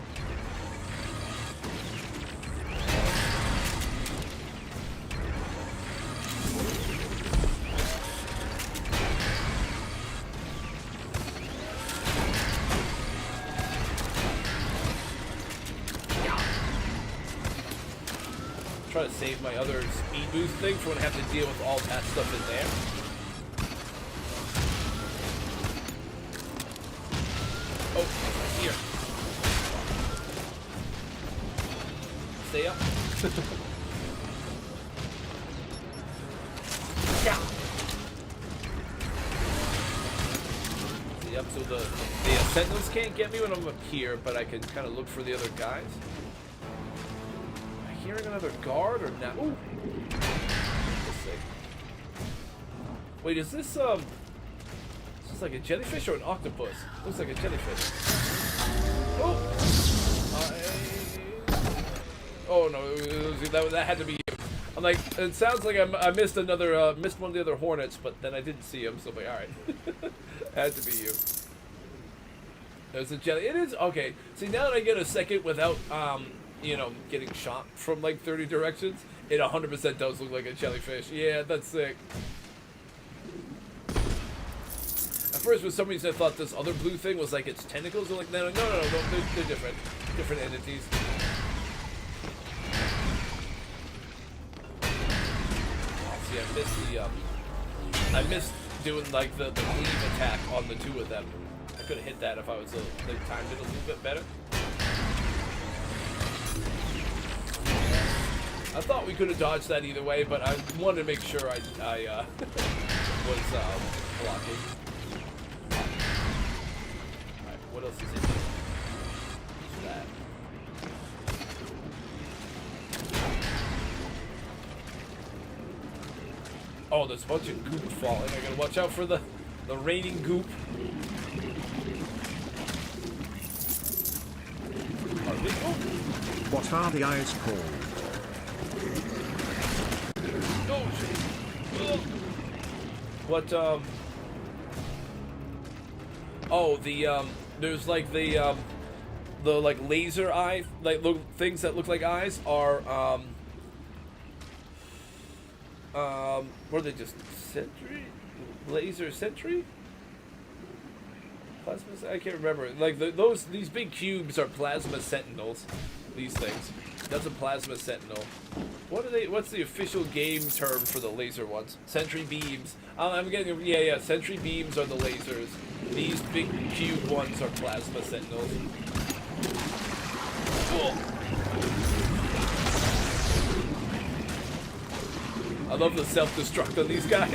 Try to save my other speed boost thing for when I have to deal with all that stuff in there. Oh, here. Stay up. Yeah. See up, so the sentinels can't get me when I'm up here, but I can kind of look for the other guys. Am I hearing another guard or not? Ooh. Let's see. Wait, is this like a jellyfish or an octopus? Looks like a jellyfish. oh no, that had to be you. I'm like, it sounds like I missed another, missed one of the other Hornets, but then I didn't see him, so I'm like, alright. Had to be you. There's a jelly. It is, okay. See, now that I get a second without, you know, getting shot from like 30 directions, it 100% does look like a jellyfish. Yeah, that's sick. At first, for some reason, I thought this other blue thing was like its tentacles. I'm like, no, they're different. Different entities. See, I missed doing like the cleave attack on the two of them. I could have hit that if I was like timed it a little bit better. I thought we could have dodged that either way, but I wanted to make sure I was blocking. Alright, what else is in here? What's that? Oh, there's a bunch of goop falling. I gotta watch out for the raining goop. What are the eyes called? Oh shit. Ugh. What oh, there's like the like laser eye, like things that look like eyes are what are they, just sentry? Laser sentry? Plasma, I can't remember. Like these big cubes are plasma sentinels. These things. That's a plasma sentinel. What are they? What's the official game term for the laser ones? Sentry beams. I'm getting, yeah. Sentry beams are the lasers. These big cube ones are plasma sentinels. Cool. I love the self-destruct on these guys.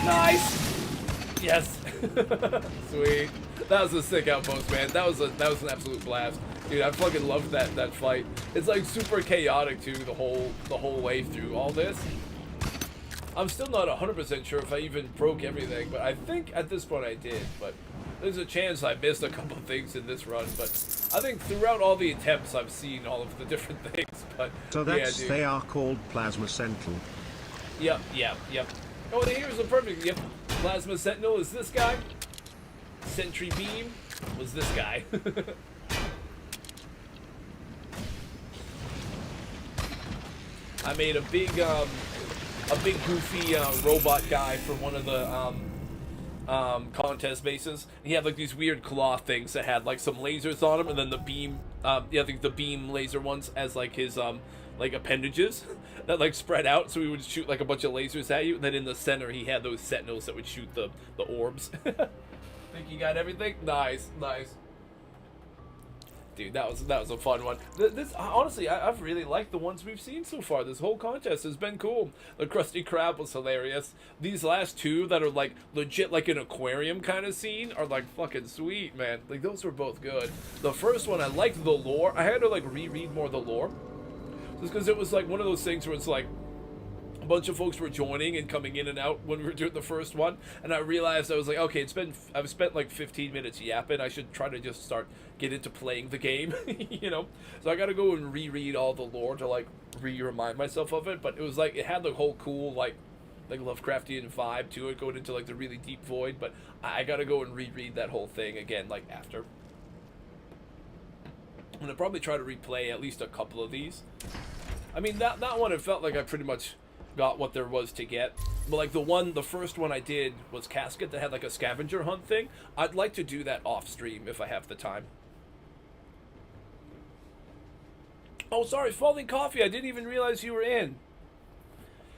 Nice. Yes. Sweet. That was a sick outpost, man. That was an absolute blast. Dude, I fucking loved that fight. It's like super chaotic too, the whole way through all this. I'm still not 100% sure if I even broke everything, but I think at this point I did, but there's a chance I missed a couple things in this run, but I think throughout all the attempts I've seen all of the different things, but so that's, yeah, they are called plasma sentinel. Yep. Oh, here's the perfect, yep. Plasma Sentinel is this guy. Sentry Beam was this guy. I made a big goofy robot guy for one of the contest bases. He had like these weird claw things that had like some lasers on them, and then the beam, I think the beam laser ones as like his like appendages that like spread out, so he would shoot like a bunch of lasers at you, and then in the center he had those sentinels that would shoot the orbs. Think you got everything? Nice. Dude, that was a fun one. This honestly, I've really liked the ones we've seen so far. This whole contest has been cool. The Krusty Krab was hilarious. These last two that are like legit like an aquarium kind of scene are like fucking sweet, man. Like those were both good. The first one, I liked the lore. I had to like reread more of the lore. Just because it was like one of those things where it's like a bunch of folks were joining and coming in and out when we were doing the first one, and I realized I was like, okay, I've spent like 15 minutes yapping. I should try to just get into playing the game, you know. So I got to go and reread all the lore to like remind myself of it. But it was like it had the whole cool like Lovecraftian vibe to it, going into like the really deep void. But I got to go and reread that whole thing again, like after. I'm gonna probably try to replay at least a couple of these. I mean, that one, it felt like I pretty much got what there was to get. But like the first one I did was Casket, that had like a scavenger hunt thing. I'd like to do that off stream if I have the time. Oh, sorry, Falling Coffee. I didn't even realize you were in.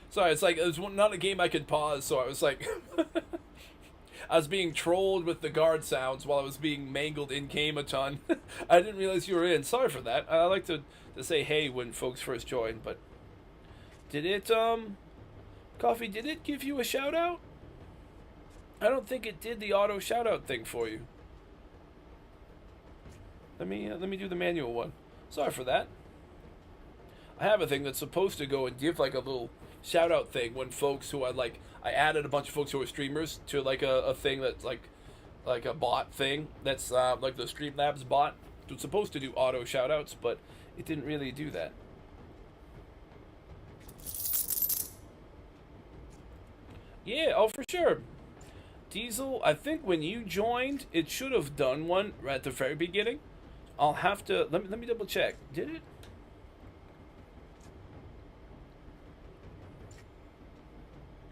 Sorry, it's like it was not a game I could pause, so I was like, I was being trolled with the guard sounds while I was being mangled in game a ton. I didn't realize you were in. Sorry for that. I like to say hey when folks first join, but did it, Coffee, did it give you a shout out? I don't think it did the auto shout out thing for you. Let me do the manual one. Sorry for that. I have a thing that's supposed to go and give like a little shout out thing when folks who I added a bunch of folks who are streamers to like a thing that's like a bot thing that's like the Streamlabs bot. It's supposed to do auto shoutouts, but it didn't really do that. Yeah, oh for sure. Diesel, I think when you joined, it should have done one right at the very beginning. I'll have to let me double check. Did it?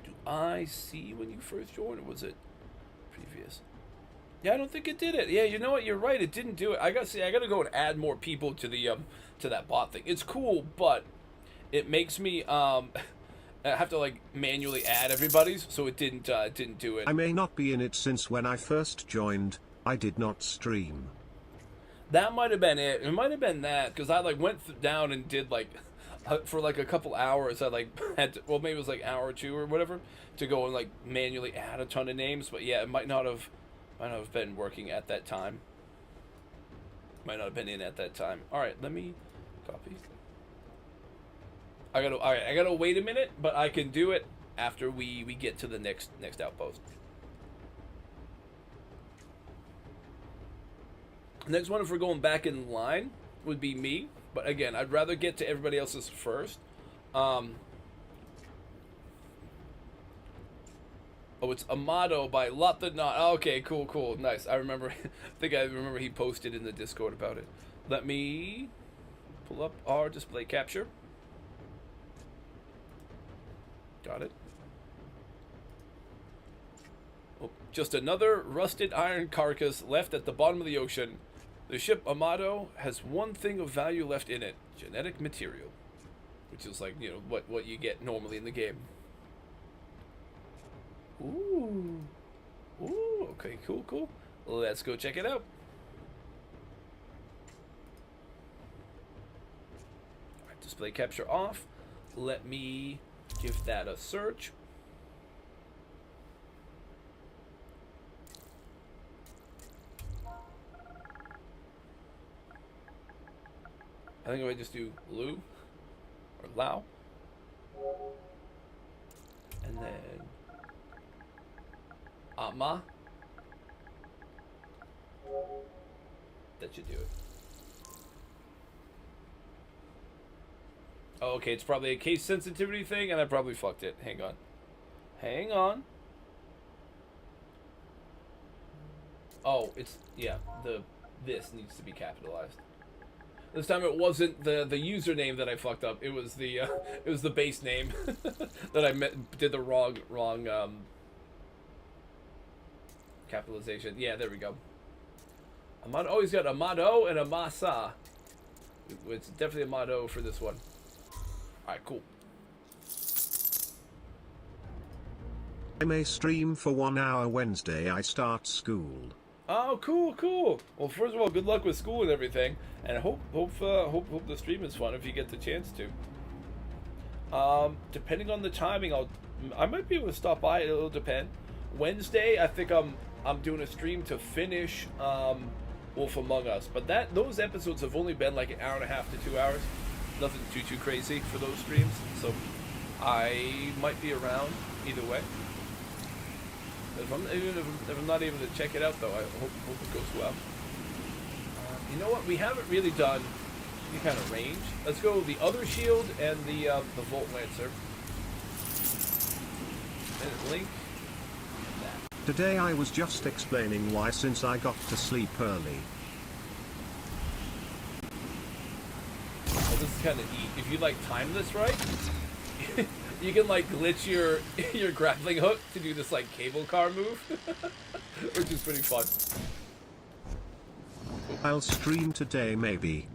Do I see when you first joined, or was it previous? Yeah, I don't think it did it. Yeah, you know what? You're right. It didn't do it. I gotta go and add more people to the to that bot thing. It's cool, but it makes me I have to like manually add everybody's, so it didn't do it. I may not be in it since when I first joined. I did not stream. That might have been it. It might have been that because I like went down and did like for like a couple hours. I like had to, well maybe it was like hour or two or whatever to go and like manually add a ton of names. But yeah, it might not have been working at that time. Might not have been in at that time. All right, let me copy. All right, I gotta wait a minute, but I can do it after we get to the next outpost. Next one, if we're going back in line, would be me. But again, I'd rather get to everybody else's first. Oh, it's Amado by Lot the Not. Okay, cool, nice. I remember. I remember he posted in the Discord about it. Let me pull up our display capture. Got it. Oh, just another rusted iron carcass left at the bottom of the ocean. The ship Amado has one thing of value left in it: genetic material, which is like, you know, what you get normally in the game. Ooh, okay, cool. Let's go check it out. All right, display capture off. Let me give that a search. I think I might just do Lu or Lao, and then Ama. That should do it. Oh, okay, it's probably a case sensitivity thing, and I probably fucked it. Hang on. Oh, it's yeah. This needs to be capitalized. This time it wasn't the username that I fucked up. It was the base name that I did the wrong capitalization. Yeah, there we go. Amado. Oh, he's got Amado and Amasa. It's definitely Amado for this one. All right, cool. I may stream for 1 hour Wednesday. I start school. Oh, cool. Well, first of all, good luck with school and everything, and hope the stream is fun if you get the chance to. Depending on the timing, I might be able to stop by. It'll depend. Wednesday, I think I'm doing a stream to finish Wolf Among Us, but those episodes have only been like an hour and a half to 2 hours. Nothing too crazy for those streams, so I might be around either way. If I'm not able to check it out, though, I hope it goes well. You know what? We haven't really done any kind of range. Let's go the other shield and the Volt Lancer. And link that. Today I was just explaining why since I got to sleep early. Well, this is kind of neat. If you like time this right, you can like glitch your grappling hook to do this like cable car move, which is pretty fun. I'll stream today maybe.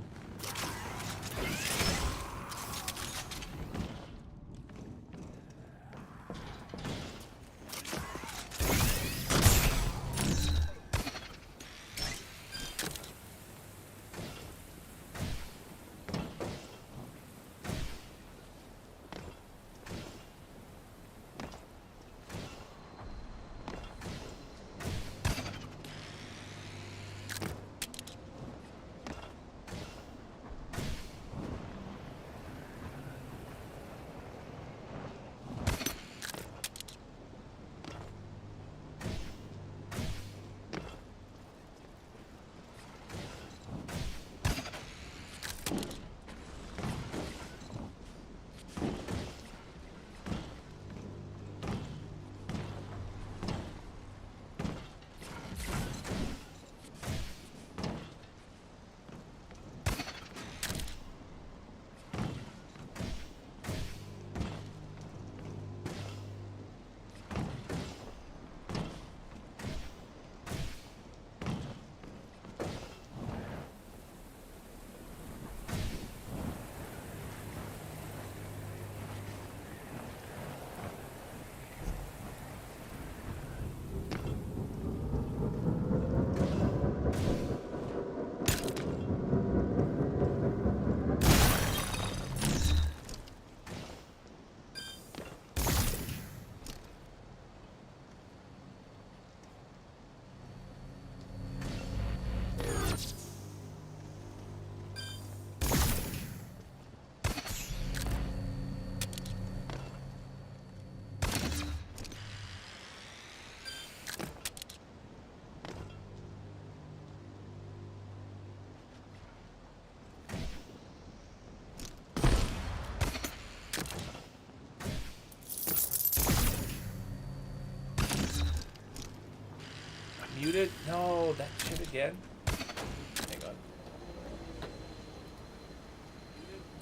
muted? No, that shit again. Hang on.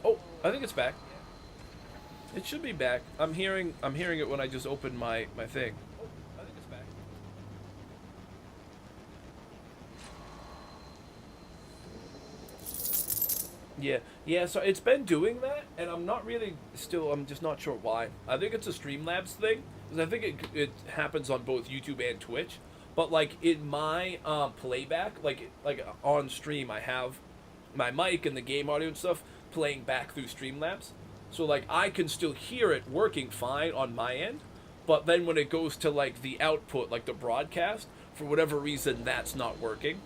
Oh, I think it's back. It should be back. I'm hearing it when I just open my thing. Oh, I think it's back. Yeah, so it's been doing that, and I'm not really I'm just not sure why. I think it's a Streamlabs thing, because I think it happens on both YouTube and Twitch. But like in my playback, like on stream, I have my mic and the game audio and stuff playing back through Streamlabs. So like I can still hear it working fine on my end, but then when it goes to like the output, like the broadcast, for whatever reason that's not working.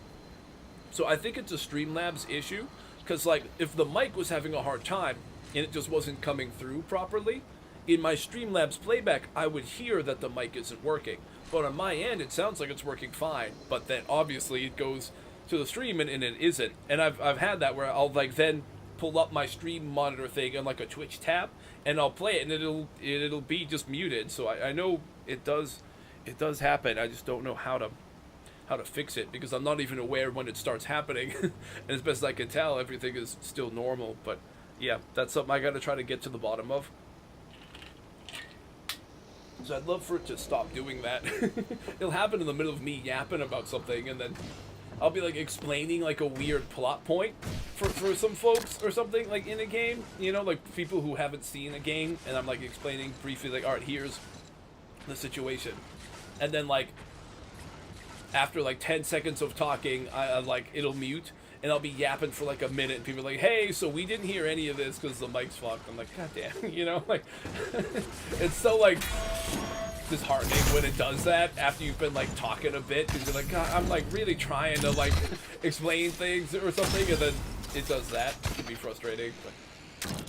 So I think it's a Streamlabs issue. Because, like, if the mic was having a hard time and it just wasn't coming through properly, in my Streamlabs playback, I would hear that the mic isn't working. But on my end, it sounds like it's working fine. But then, obviously, it goes to the stream and it isn't. And I've had that where I'll, like, then pull up my stream monitor thing on, like, a Twitch tab, and I'll play it, and it'll be just muted. So I know it does happen. I just don't know how to fix it, because I'm not even aware when it starts happening. And as best as I can tell, everything is still normal. But yeah, that's something I gotta try to get to the bottom of. So I'd love for it to stop doing that. It'll happen in the middle of me yapping about something, and then I'll be like explaining like a weird plot point for some folks or something, like in a game, you know, like people who haven't seen a game, and I'm like explaining briefly, like, alright, here's the situation. And then like after like 10 seconds of talking, I like it'll mute, and I'll be yapping for like a minute, and people are like, hey, so we didn't hear any of this because the mic's fucked. I'm like, god damn, you know, like it's so like disheartening when it does that after you've been like talking a bit, because you're like, god, I'm like really trying to like explain things or something, and then it does that. It can be frustrating, but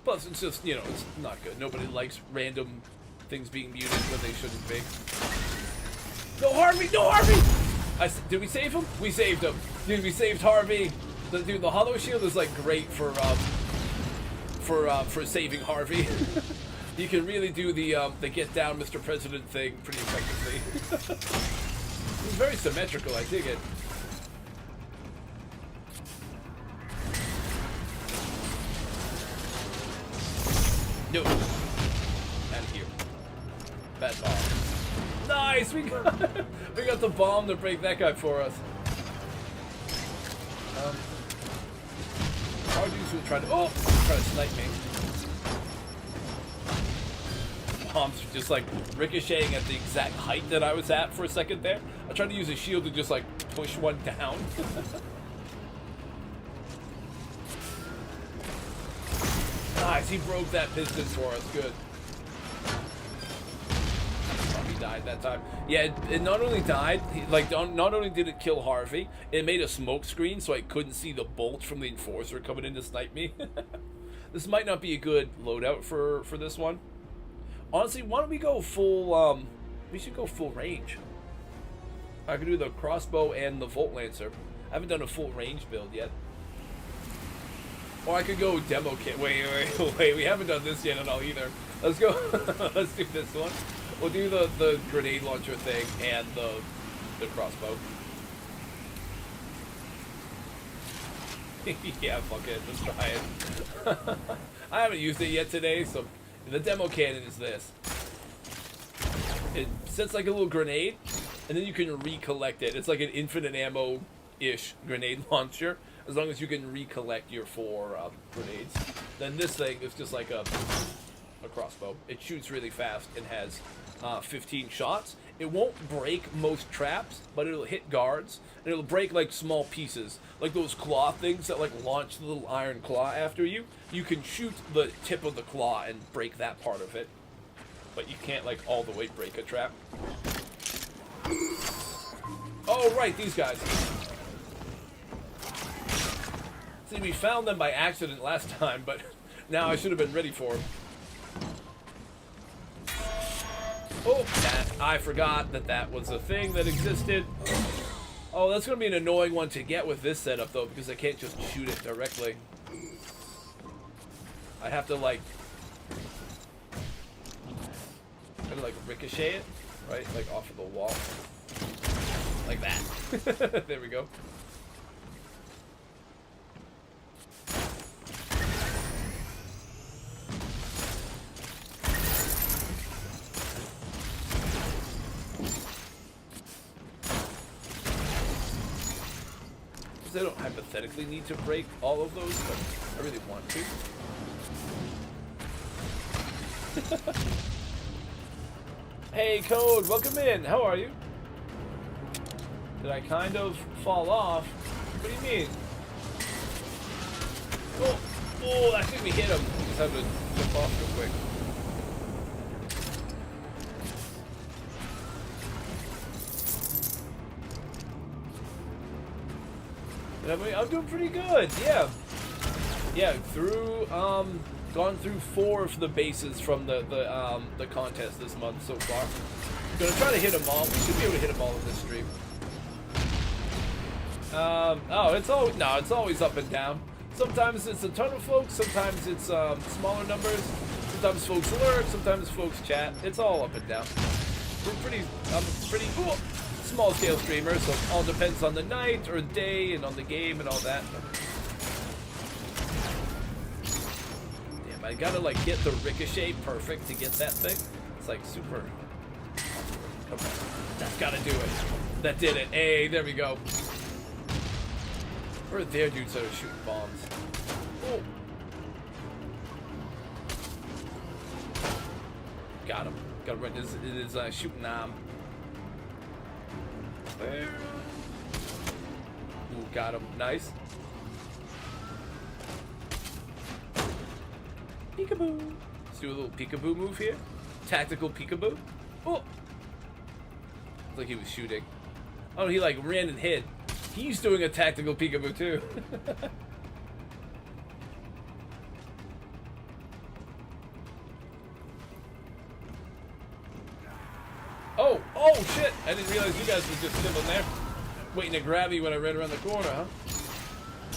plus it's just, you know, it's not good. Nobody likes random things being muted when they shouldn't be. No, Harvey! No, Harvey! Did we save him? We saved him. Dude, we saved Harvey. The hollow shield is like great for saving Harvey. You can really do the get down, Mr. President thing pretty effectively. It's very symmetrical. I dig it. No. Out of here. Bad bomb. Nice! We got the bomb to break that guy for us. Our dudes will try to snipe me. Bombs just like ricocheting at the exact height that I was at for a second there. I tried to use a shield to just like push one down. Nice, he broke that piston for us. Good. Died that time. Yeah, it not only died, not only did it kill Harvey, it made a smoke screen so I couldn't see the bolt from the enforcer coming in to snipe me. This might not be a good loadout for this one. Honestly, why don't we go full, we should go full range. I could do the crossbow and the Volt Lancer. I haven't done a full range build yet. Or I could go demo kit. Wait, we haven't done this yet at all either. Let's go, let's do this one. We'll do the grenade launcher thing and the crossbow. Yeah, fuck it, let's try it. I haven't used it yet today, so the demo cannon is this. It sets like a little grenade, and then you can recollect it. It's like an infinite ammo-ish grenade launcher, as long as you can recollect your 4 grenades. Then this thing is just like a crossbow. It shoots really fast and has 15 shots. It won't break most traps, but it'll hit guards, and it'll break like small pieces, like those claw things that like launch the little iron claw after you. You can shoot the tip of the claw and break that part of it, but you can't like all the way break a trap. Oh right, these guys. See, we found them by accident last time, but now I should have been ready for them. Oh, I forgot that was a thing that existed. Oh, that's going to be an annoying one to get with this setup, though, because I can't just shoot it directly. I have to, like, ricochet it, right? Like, off of the wall. Like that. There we go. I don't hypothetically need to break all of those, but I really want to. Hey, Code, welcome in. How are you? Did I kind of fall off? What do you mean? Oh, I think we hit him. We just have to jump off real quick. I'm doing pretty good, yeah. Yeah, gone through 4 of the bases from the contest this month so far. Gonna try to hit them all. We should be able to hit them all in this stream. It's always up and down. Sometimes it's a ton of folks, sometimes it's smaller numbers, sometimes folks lurk, sometimes folks chat. It's all up and down. I'm a pretty small scale streamer, so it all depends on the night or day and on the game and all that. Damn, I gotta like get the ricochet perfect to get that thing. It's like super. Come on, that's gotta do it. That did it. Hey, there we go. Where are their dudes that are shooting bombs? Oh. Got him. Got him right. It is shooting there. Ooh, got him. Nice. Peekaboo. Let's do a little peekaboo move here. Tactical peekaboo. Oh. Looks like he was shooting. Oh, he like ran and hid. He's doing a tactical peekaboo too. Oh shit! I didn't realize you guys were just chilling there, waiting to grab me when I ran around the corner, huh?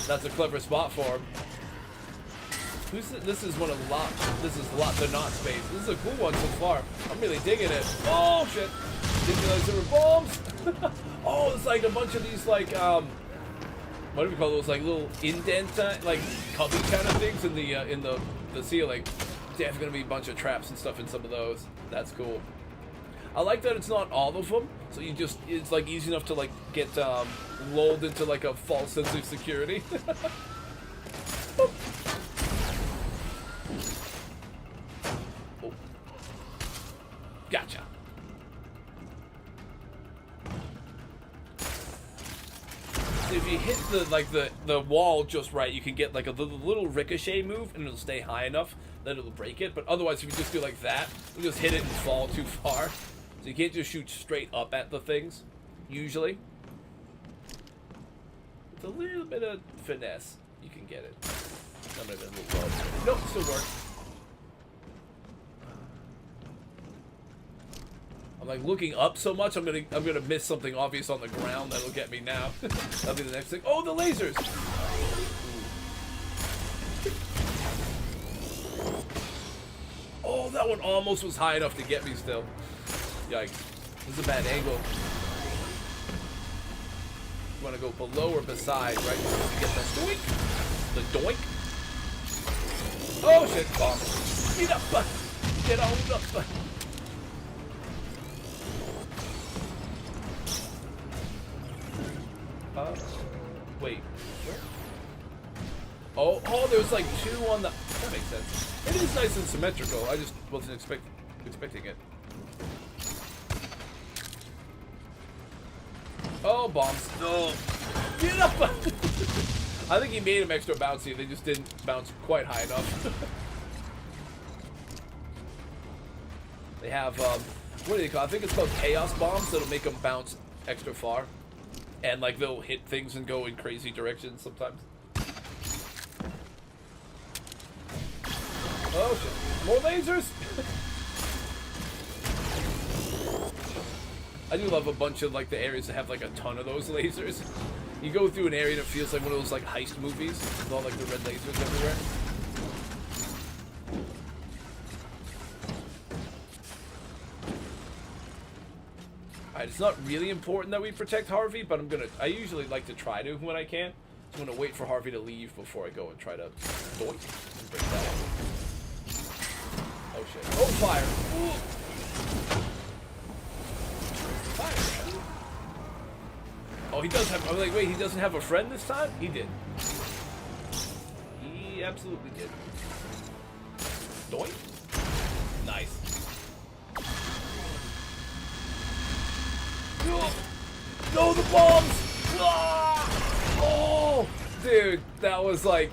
That's a clever spot for him. This is one of the lot. This is lot the not space. This is a cool one so far. I'm really digging it. Oh shit! Didn't realize there were bombs. Oh, it's like a bunch of these like what do we call those, like little indent like cubby kind of things in the ceiling. Definitely gonna be a bunch of traps and stuff in some of those. That's cool. I like that it's not all of them, so it's like easy enough to like get lulled into like a false sense of security. Oh. Oh. Gotcha. So if you hit the wall just right, you can get like a little ricochet move, and it'll stay high enough that it'll break it. But otherwise, if you just do like that, you'll just hit it and fall too far. So you can't just shoot straight up at the things, usually. With a little bit of finesse, you can get it. That might have been a little low. Nope, still works. I'm like looking up so much, I'm gonna miss something obvious on the ground that'll get me now. That'll be the next thing. Oh, the lasers! Oh, that one almost was high enough to get me still. Yikes. This is a bad angle. You want to go below or beside, right? To get the doink. The doink. Oh shit, bomb. Get up. Get on up. Wait. Where? Oh, there's like 2 on the... That makes sense. It is nice and symmetrical. I just wasn't expecting it. Oh, bombs. No. Get up! I think he made them extra bouncy. They just didn't bounce quite high enough. They have, what do they call it? I think it's called chaos bombs that'll make them bounce extra far. And, like, they'll hit things and go in crazy directions sometimes. Oh, shit. More lasers! I do love a bunch of like the areas that have like a ton of those lasers. You go through an area and it feels like one of those like heist movies with all like the red lasers everywhere. Alright, it's not really important that we protect Harvey, but I usually like to try to when I can. So I'm gonna wait for Harvey to leave before I go and try to doink and break that up. Oh shit. Oh, fire! Ooh. Fire! Oh, he does have, I'm like, wait, he doesn't have a friend this time? He did. He absolutely did. Doink. Nice. No, the bombs! Ah! Oh, dude, that was like,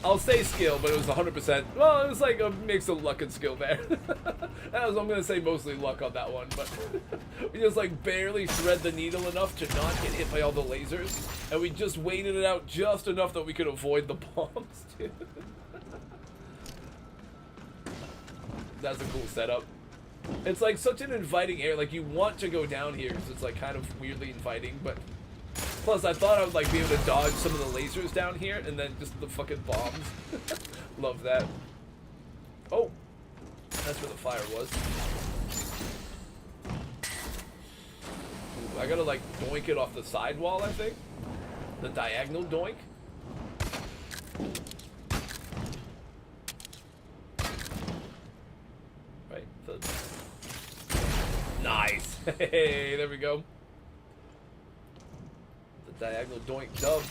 I'll say skill, but it was 100%. Well, it was like a mix of luck and skill there. I'm gonna say mostly luck on that one, but we just like barely thread the needle enough to not get hit by all the lasers, and we just waited it out just enough that we could avoid the bombs, dude. That's a cool setup. It's like such an inviting area. Like you want to go down here because it's like kind of weirdly inviting, but plus I thought I would like be able to dodge some of the lasers down here and then just the fucking bombs. Love that. Oh, that's where the fire was. Ooh, I gotta like doink it off the side wall, I think. The diagonal doink. Right. Nice. Hey, there we go. The diagonal doink dub.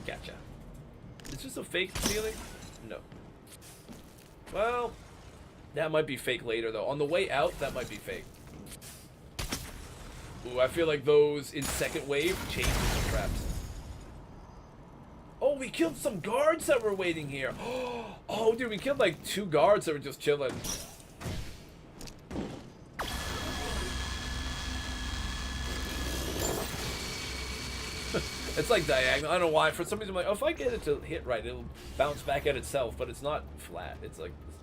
Gotcha. Is this a fake ceiling? No. Well, that might be fake later though. On the way out, that might be fake. Ooh, I feel like those in second wave change the traps. Oh, we killed some guards that were waiting here. Oh, dude, we killed like 2 guards that were just chilling. It's like diagonal. I don't know why. For some reason, I'm like, oh, if I get it to hit right, it'll bounce back at itself. But it's not flat. It's like it's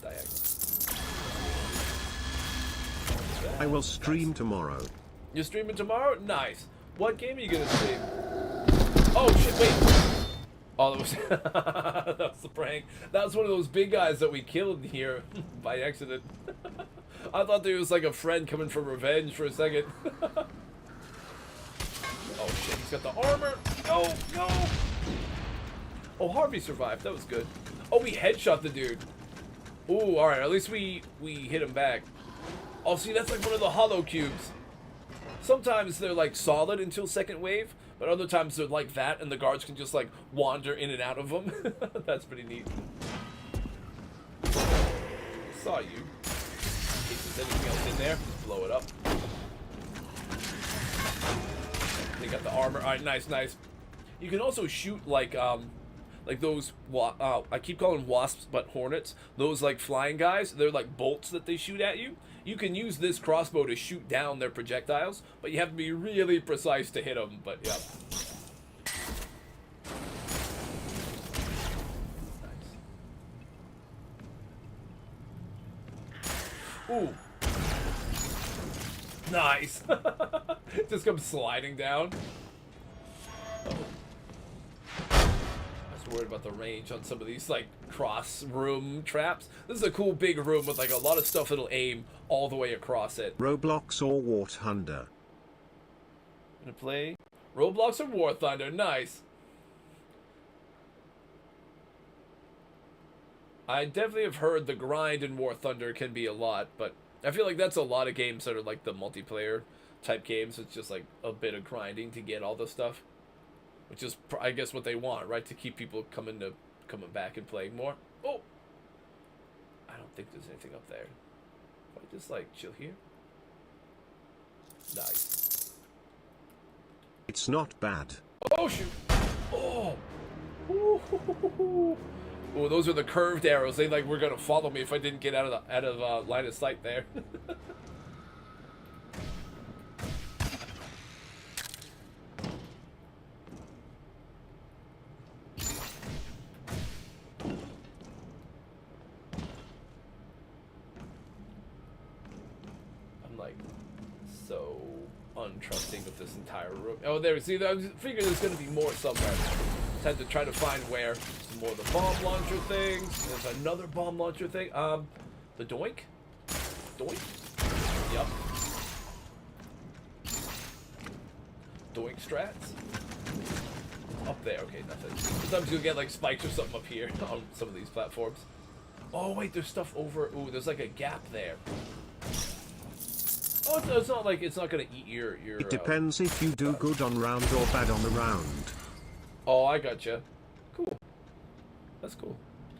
diagonal. I will stream tomorrow. You're streaming tomorrow? Nice. What game are you gonna stream? Oh shit! Wait. Oh, that was that was the prank. That was one of those big guys that we killed here by accident. I thought there was like a friend coming for revenge for a second. Oh shit, he's got the armor. No, no. Oh, Harvey survived. That was good. Oh, we headshot the dude. Ooh, all right. At least we hit him back. Oh, see, that's like one of the hollow cubes. Sometimes they're like solid until second wave, but other times they're like that, and the guards can just like wander in and out of them. That's pretty neat. I saw you. In case there's anything else in there, just blow it up. They got the armor. All right, nice, nice. You can also shoot like those. I keep calling wasps, but hornets. Those like flying guys. They're like bolts that they shoot at you. You can use this crossbow to shoot down their projectiles, but you have to be really precise to hit them. But yeah. Nice. Ooh. Nice. Just comes sliding down. Oh. I was worried about the range on some of these like cross room traps. This is a cool big room with like a lot of stuff that'll aim all the way across it. Roblox or War Thunder? Gonna play Roblox or War Thunder. Nice. I definitely have heard the grind in War Thunder can be a lot, but I feel like that's a lot of games that are like the multiplayer type games. It's just like a bit of grinding to get all the stuff, which is, I guess, what they want, right? To keep people coming back and playing more. Oh, I don't think there's anything up there. If I just like chill here. Nice. It's not bad. Oh shoot! Oh. Ooh. Oh, those are the curved arrows. They like were gonna follow me if I didn't get out of line of sight there. I'm like so untrusting with this entire room. Oh, there. See, I figured there's gonna be more somewhere. Just had to try to find where. Some more of the bomb launcher things. There's another bomb launcher thing. The doink. Doink. Yep. Doink strats. Up there, okay, nothing. Sometimes you'll get like spikes or something up here on some of these platforms. Oh wait, there's stuff over. Ooh, there's like a gap there. Oh, it's not like it's not gonna eat your. It depends if you do good on round or bad on the round. Oh, I gotcha. Cool. That's cool.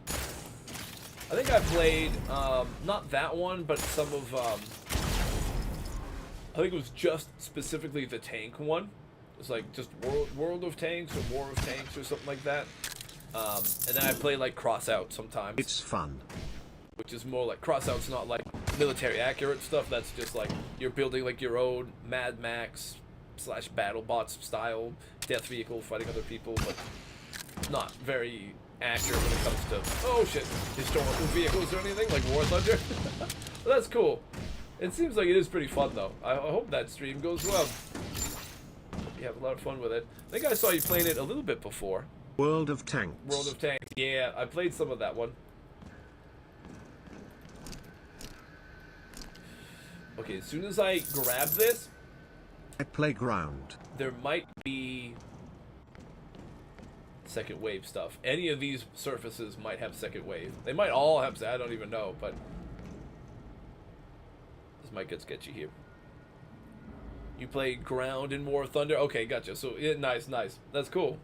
I think I played not that one, but some of I think it was just specifically the tank one. It's like just World of Tanks or War of Tanks or something like that. And then I play like Crossout sometimes. It's fun. Which is more like Crossout's not like military accurate stuff. That's just like you're building like your own Mad Max / BattleBots style death vehicle fighting other people, but not very accurate when it comes to historical vehicles or anything like War Thunder. But that's cool. It seems like it is pretty fun though. I hope that stream goes well. You have a lot of fun with it. I think I saw you playing it a little bit before. World of Tanks. World of Tanks. Yeah, I played some of that one. Okay, as soon as I grab this, At Playground. there might be second wave stuff. Any of these surfaces might have second wave. They might all have, I don't even know, but this might get sketchy here. You play ground in War Thunder? Okay, gotcha. So, yeah, nice. That's cool.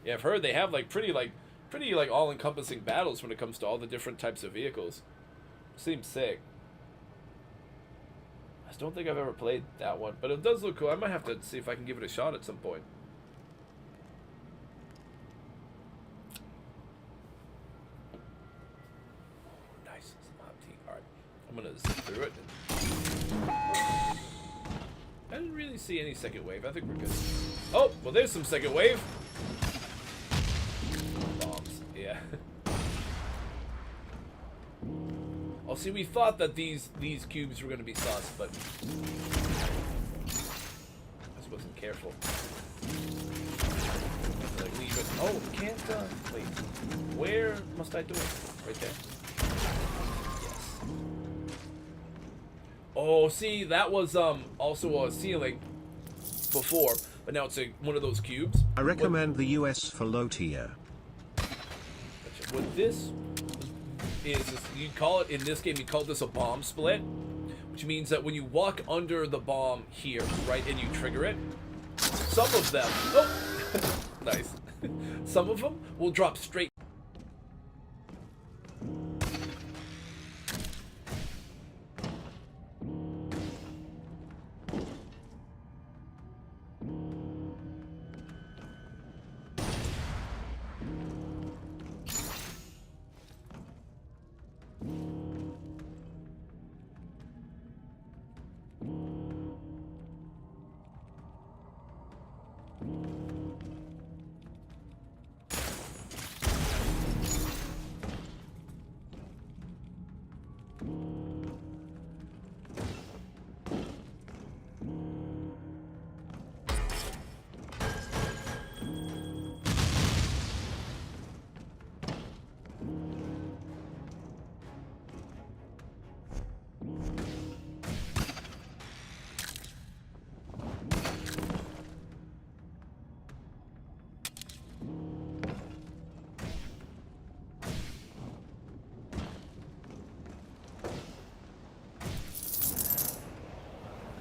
Yeah, I've heard they have like pretty all-encompassing battles when it comes to all the different types of vehicles. Seems sick. I just don't think I've ever played that one, but it does look cool. I might have to see if I can give it a shot at some point. Nice. Some hot tea. Alright. I'm gonna zip through it. I didn't really see any second wave. I think we're good. Oh, well there's some second wave. Bombs. Yeah. Oh, see, we thought that these cubes were going to be sus, but I just wasn't careful. Like, leave it. Oh, can't, wait. Where must I do it? Right there. Yes. Oh, see, that was, also a ceiling before, but now it's one of those cubes. I recommend the US for low tier. What this is you call it in this game, you call this a bomb split, which means that when you walk under the bomb here, right, and you trigger it, some of them, oh, nice, some of them will drop straight.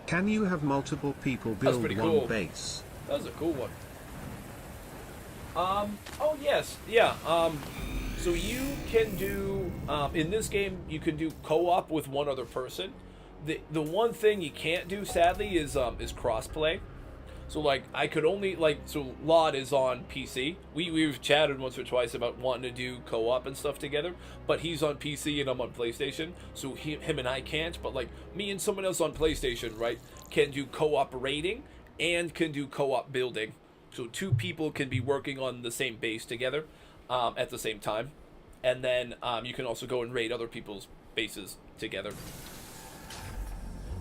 Can you have multiple people build one cool. base? That was a cool one. Oh yes, yeah. So you can do, in this game, you can do co-op with one other person. The one thing you can't do, sadly, is crossplay. So like, I could only, like, so Laud is on PC. We've chatted once or twice about wanting to do co-op and stuff together, but he's on PC and I'm on PlayStation, so him and I can't, but like, me and someone else on PlayStation, right, can do co-op raiding and can do co-op building. So two people can be working on the same base together at the same time. And then you can also go and raid other people's bases together.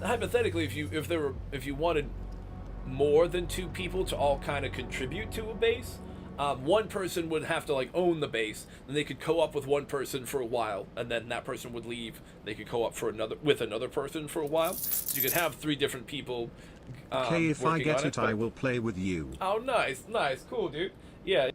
Now, hypothetically, if you wanted more than two people to all kind of contribute to a base, one person would have to like own the base, and they could co-op with one person for a while, and then that person would leave. They could co-op for another person for a while. So you could have 3 different people. Okay, if I get it, but... I will play with you. Oh, nice, cool, dude. Yeah.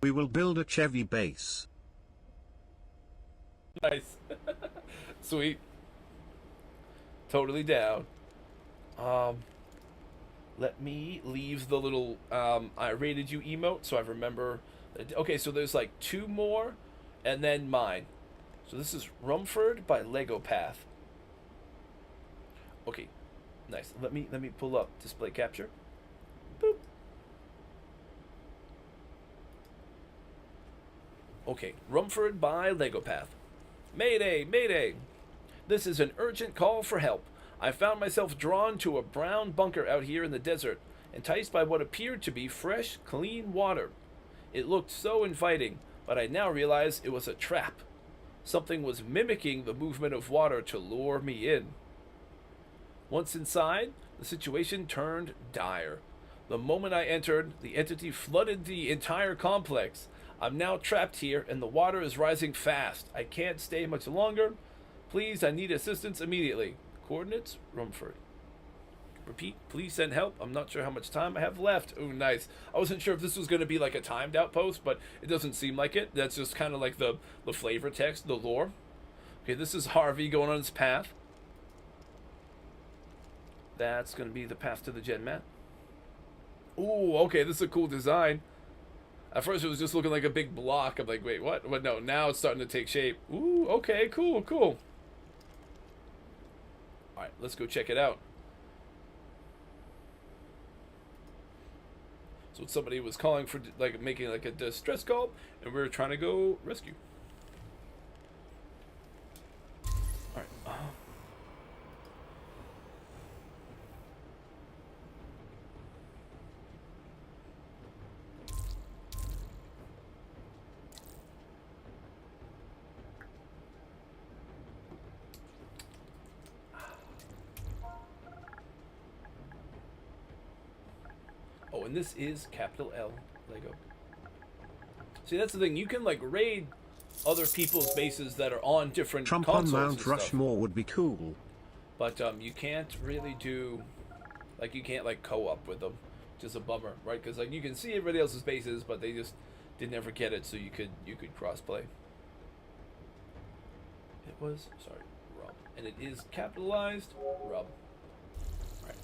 We will build a Chevy base. Nice. Sweet. Totally down. Let me leave the little I rated you emote so I remember. Okay, so there's like 2 more and then mine. So this is Rumford by Lego Path. Okay. Nice. Let me pull up display capture. Boop. Okay, Rumford by Lego Path. Mayday, mayday. This is an urgent call for help. I found myself drawn to a brown bunker out here in the desert, enticed by what appeared to be fresh, clean water. It looked so inviting, but I now realize it was a trap. Something was mimicking the movement of water to lure me in. Once inside, the situation turned dire. The moment I entered, the entity flooded the entire complex. I'm now trapped here, and the water is rising fast. I can't stay much longer. Please, I need assistance immediately. Coordinates, Rumford. Repeat, please send help. I'm not sure how much time I have left. Oh, nice. I wasn't sure if this was going to be like a timed outpost, but it doesn't seem like it. That's just kind of like the flavor text, the lore. Okay, this is Harvey going on his path. That's going to be the path to the gen mat. Ooh, okay, this is a cool design. At first it was just looking like a big block. I'm like, wait, what? But no, now it's starting to take shape. Ooh, okay, cool, cool. Alright, let's go check it out. So somebody was calling for, like, making like a distress call, and we were trying to go rescue. Alright. Oh, and this is capital L Lego. See, that's the thing. You can like raid other people's bases that are on different Trump consoles on and Mount stuff. Rushmore would be cool. But you can't really do, like, you can't like co-op with them, which is a bummer, right? Because like you can see everybody else's bases, but they just didn't ever get it, so you could cross-play. It was Rub, and it is capitalized Rub. All right.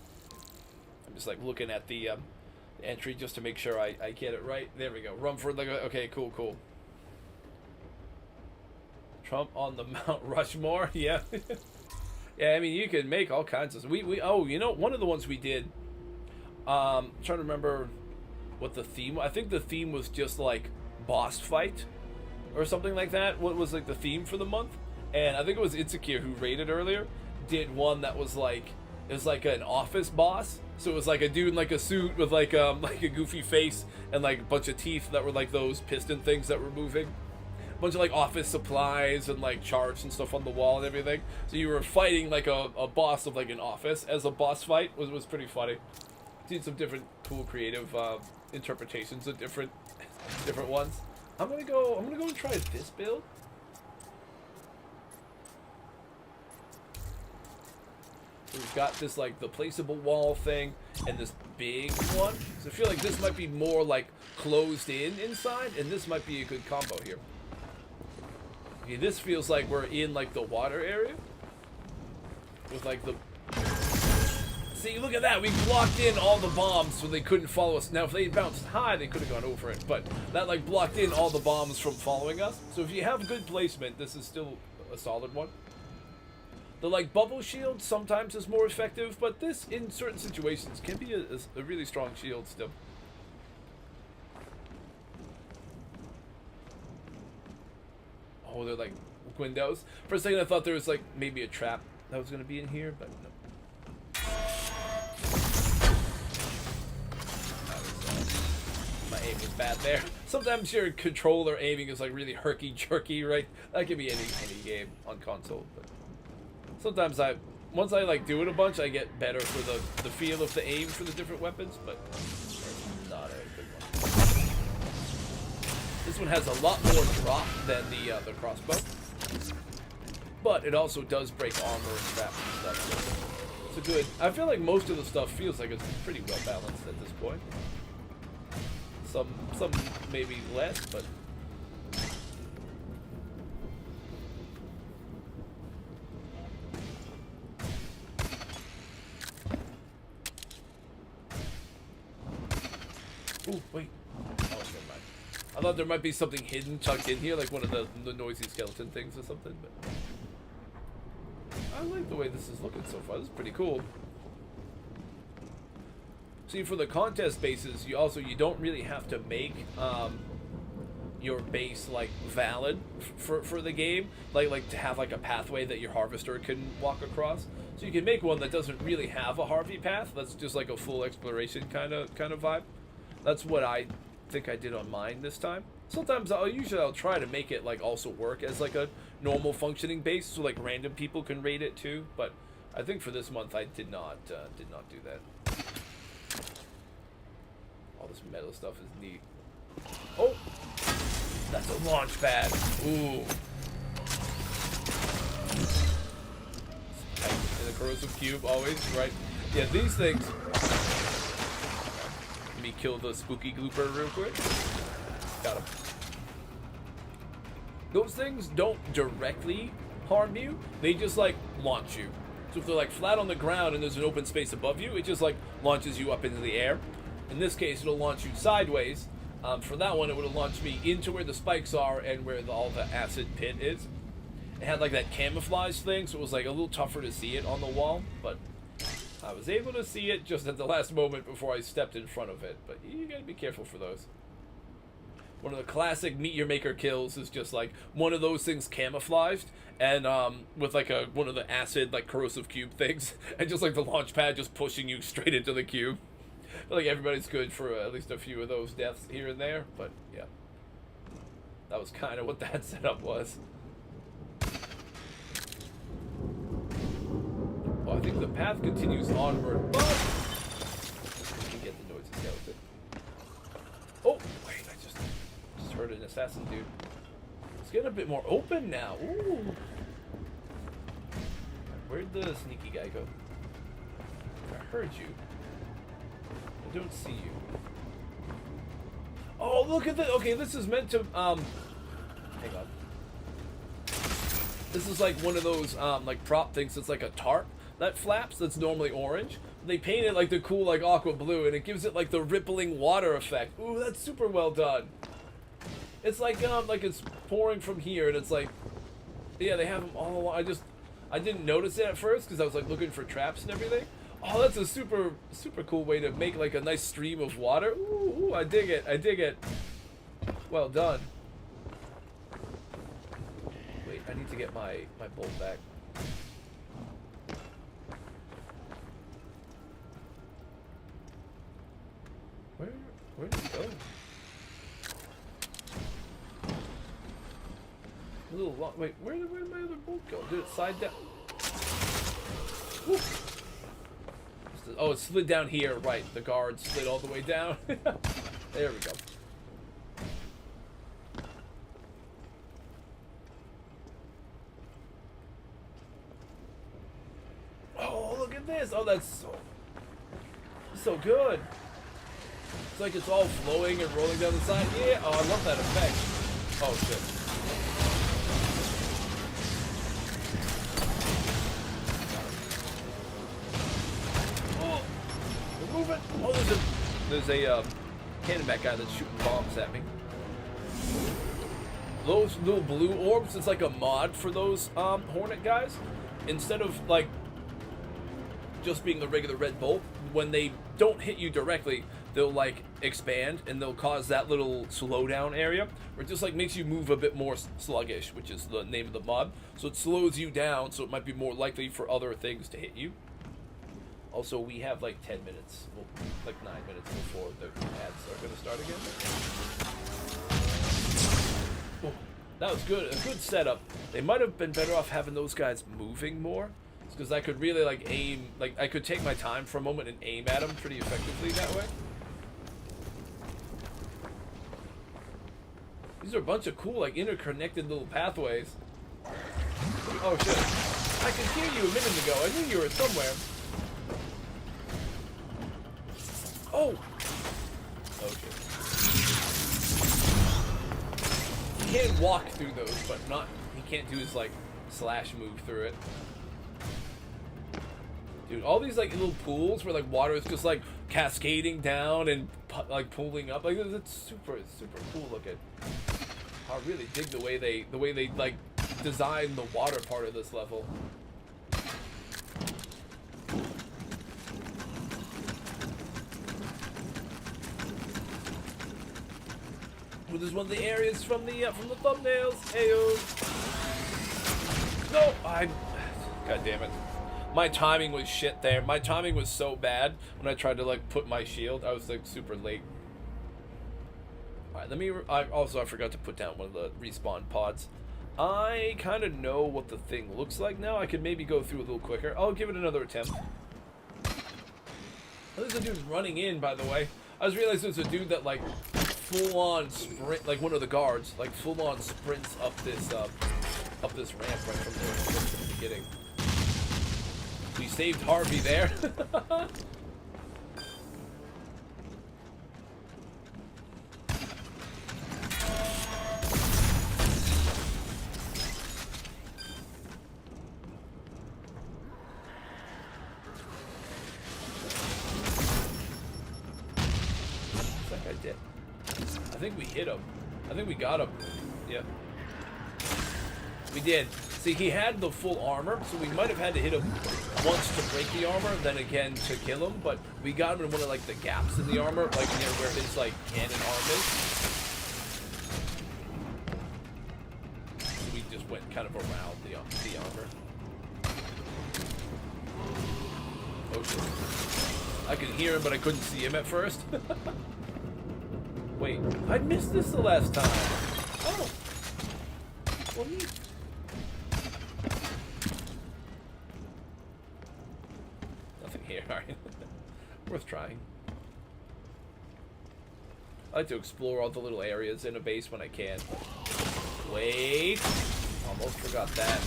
I'm just like looking at the entry just to make sure I get it right. There we go. Rumford, like, okay, cool, cool. Trump on the Mount Rushmore, yeah. Yeah, I mean, you can make all kinds of... Oh, you know, one of the ones we did... I'm trying to remember what the theme... I think the theme was just, like, boss fight or something like that. What was, like, the theme for the month? And I think it was Insecure who raided earlier. Did one that was, like... It was, like, an office boss. So it was, like, a dude in, like, a suit with, like a goofy face and, like, a bunch of teeth that were, like, those piston things that were moving. Bunch of like office supplies and like charts and stuff on the wall and everything. So you were fighting like a boss of like an office as a boss fight. Was pretty funny. Seen some different cool creative interpretations of different ones. I'm gonna go and try this build. So we've got this like the placeable wall thing and this big one. So I feel like this might be more like closed in inside, and this might be a good combo here. Okay, this feels like we're in like the water area with like the... See, look at that. We blocked in all the bombs so they couldn't follow us. Now, if they bounced high, they could have gone over it. But that like blocked in all the bombs from following us. So if you have good placement, this is still a solid one. The like bubble shield sometimes is more effective, but this in certain situations can be a really strong shield still. Oh, they're like windows. For a second I thought there was like maybe a trap that was gonna be in here, but no. My aim was bad there. Sometimes your controller aiming is like really herky-jerky, right? That can be any game on console, but sometimes once I like do it a bunch, I get better for the feel of the aim for the different weapons, but it's not a good one. This one has a lot more drop than the crossbow, but it also does break armor and traps and stuff. So it's a good. I feel like most of the stuff feels like it's pretty well balanced at this point. Some maybe less, but. Ooh, wait. Oh, never mind. I thought there might be something hidden, tucked in here, like one of the noisy skeleton things or something, but I like the way this is looking so far. This is pretty cool. See, for the contest bases, you don't really have to make your base like valid for the game, like to have like a pathway that your harvester can walk across. So you can make one that doesn't really have a Harvey path. That's just like a full exploration kind of vibe. That's what I think I did on mine this time. Sometimes I'll try to make it like also work as like a normal functioning base, so like random people can raid it too. But I think for this month I did not do that. All this metal stuff is neat. Oh, that's a launch pad. Ooh. And the corrosive cube always right. Yeah, these things. Let me kill the spooky glooper real quick. Got him. Those things don't directly harm you. They just like launch you. So if they're like flat on the ground and there's an open space above you, it just like launches you up into the air. In this case, it'll launch you sideways. For that one, it would have launched me into where the spikes are and where all the acid pit is. It had like that camouflage thing, so it was like a little tougher to see it on the wall, but I was able to see it just at the last moment before I stepped in front of it. But you gotta be careful for those. One of the classic Meteor Maker kills is just like one of those things camouflaged and with like one of the acid like corrosive cube things, and just like the launch pad just pushing you straight into the cube. I feel like everybody's good for at least a few of those deaths here and there, but yeah, that was kind of what that setup was. Well, I think the path continues onward, but we can get the noisy skeleton. Oh wait, I just heard an assassin dude. It's getting a bit more open now. Ooh. Where'd the sneaky guy go? I heard you. I don't see you. Oh, look at this. Okay, this is meant to, hang on. This is like one of those, like prop things that's like a tarp that flaps that's normally orange. They paint it like the cool, like aqua blue, and it gives it like the rippling water effect. Ooh, that's super well done. It's like it's pouring from here, and it's like, yeah, they have them all along. I didn't notice it at first because I was like looking for traps and everything. Oh, that's a super cool way to make like a nice stream of water. Ooh, I dig it. I dig it. Well done. Wait, I need to get my bolt back. Where did it go? A little long. Wait, where did my other bolt go? Did it slide down? Woo. Oh, it slid down here, right. The guard slid all the way down. There we go. Oh, look at this. Oh, that's so good. It's like it's all flowing and rolling down the side. Yeah. Oh, I love that effect. Oh, shit. Oh, there's a cannonback guy that's shooting bombs at me. Those little blue orbs, it's like a mod for those Hornet guys. Instead of like just being the regular red bolt, when they don't hit you directly, they'll like expand and they'll cause that little slowdown area where it just like makes you move a bit more sluggish, which is the name of the mod. So it slows you down, so it might be more likely for other things to hit you. Also, we have like 10 minutes, well, like 9 minutes before the ads are going to start again. Oh, that was good, a good setup. They might have been better off having those guys moving more, because I could really like aim, like I could take my time for a moment and aim at them pretty effectively that way. These are a bunch of cool, like interconnected little pathways. Oh shit! I could hear you a minute ago. I knew you were somewhere. Oh! Oh shit. He can walk through those, but not. He can't do his like slash move through it. Dude, all these like little pools where like water is just like cascading down and like pulling up, like it's super cool looking. I really dig the way they like design the water part of this level. Well, this is one of the areas from the thumbnails. Heyo. No, God damn it. My timing was shit there. My timing was so bad when I tried to like put my shield. I was like super late. Alright, let me... I forgot to put down one of the respawn pods. I kind of know what the thing looks like now. I could maybe go through a little quicker. I'll give it another attempt. Oh, there's a dude running in, by the way. I just realized there's a dude that like full-on sprint, like one of the guards, like full-on sprints up this ramp right from the beginning. We saved Harvey there. I did. I think we hit him. I think we got him. Yep. We did. See, he had the full armor, so we might have had to hit him once to break the armor, then again to kill him, but we got him in one of like the gaps in the armor, like near where his like cannon arm is. So we just went kind of around the armor. Oh shit. I could hear him, but I couldn't see him at first. Wait, I missed this the last time. Oh. Well, neat. Nothing here, alright. Worth trying. I like to explore all the little areas in a base when I can. Wait. Almost forgot that.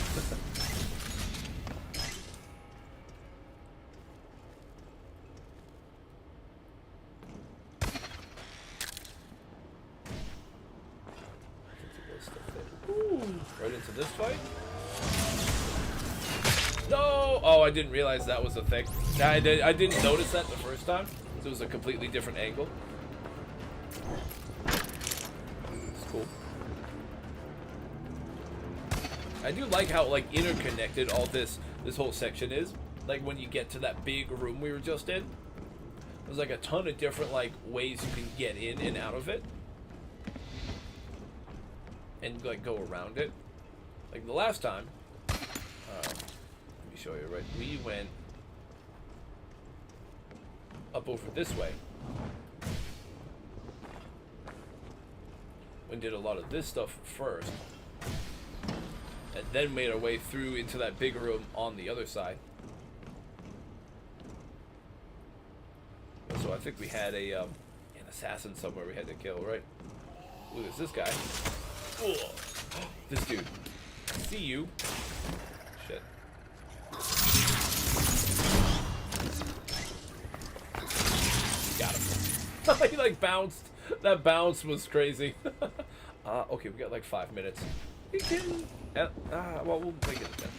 Right into this fight? No! Oh, I didn't realize that was a thing. I didn't notice that the first time. So it was a completely different angle. It's cool. I do like how like interconnected all this whole section is. Like when you get to that big room we were just in. There's like a ton of different like ways you can get in and out of it. And like go around it. Like the last time, let me show you, right? We went up over this way. We did a lot of this stuff first. And then made our way through into that big room on the other side. So I think we had an assassin somewhere we had to kill, right? Ooh, there's this guy. Ugh. This dude. I see you. Shit. Got him. He like bounced. That bounce was crazy. Okay, we got like 5 minutes. We can... well, we'll make it then.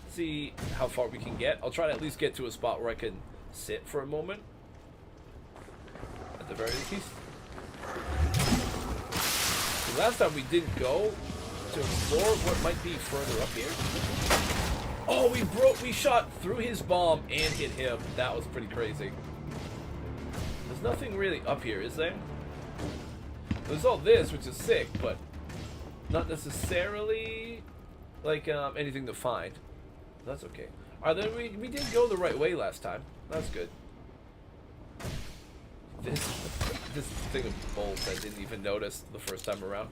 See how far we can get. I'll try to at least get to a spot where I can sit for a moment. At the very least. Last time we didn't go to explore what might be further up here. Oh, we shot through his bomb and hit him. That was pretty crazy. There's nothing really up here, is there? There's all this, which is sick, but not necessarily like anything to find. That's okay. Alright, then we did go the right way last time. That's good. This thing of bolts I didn't even notice the first time around.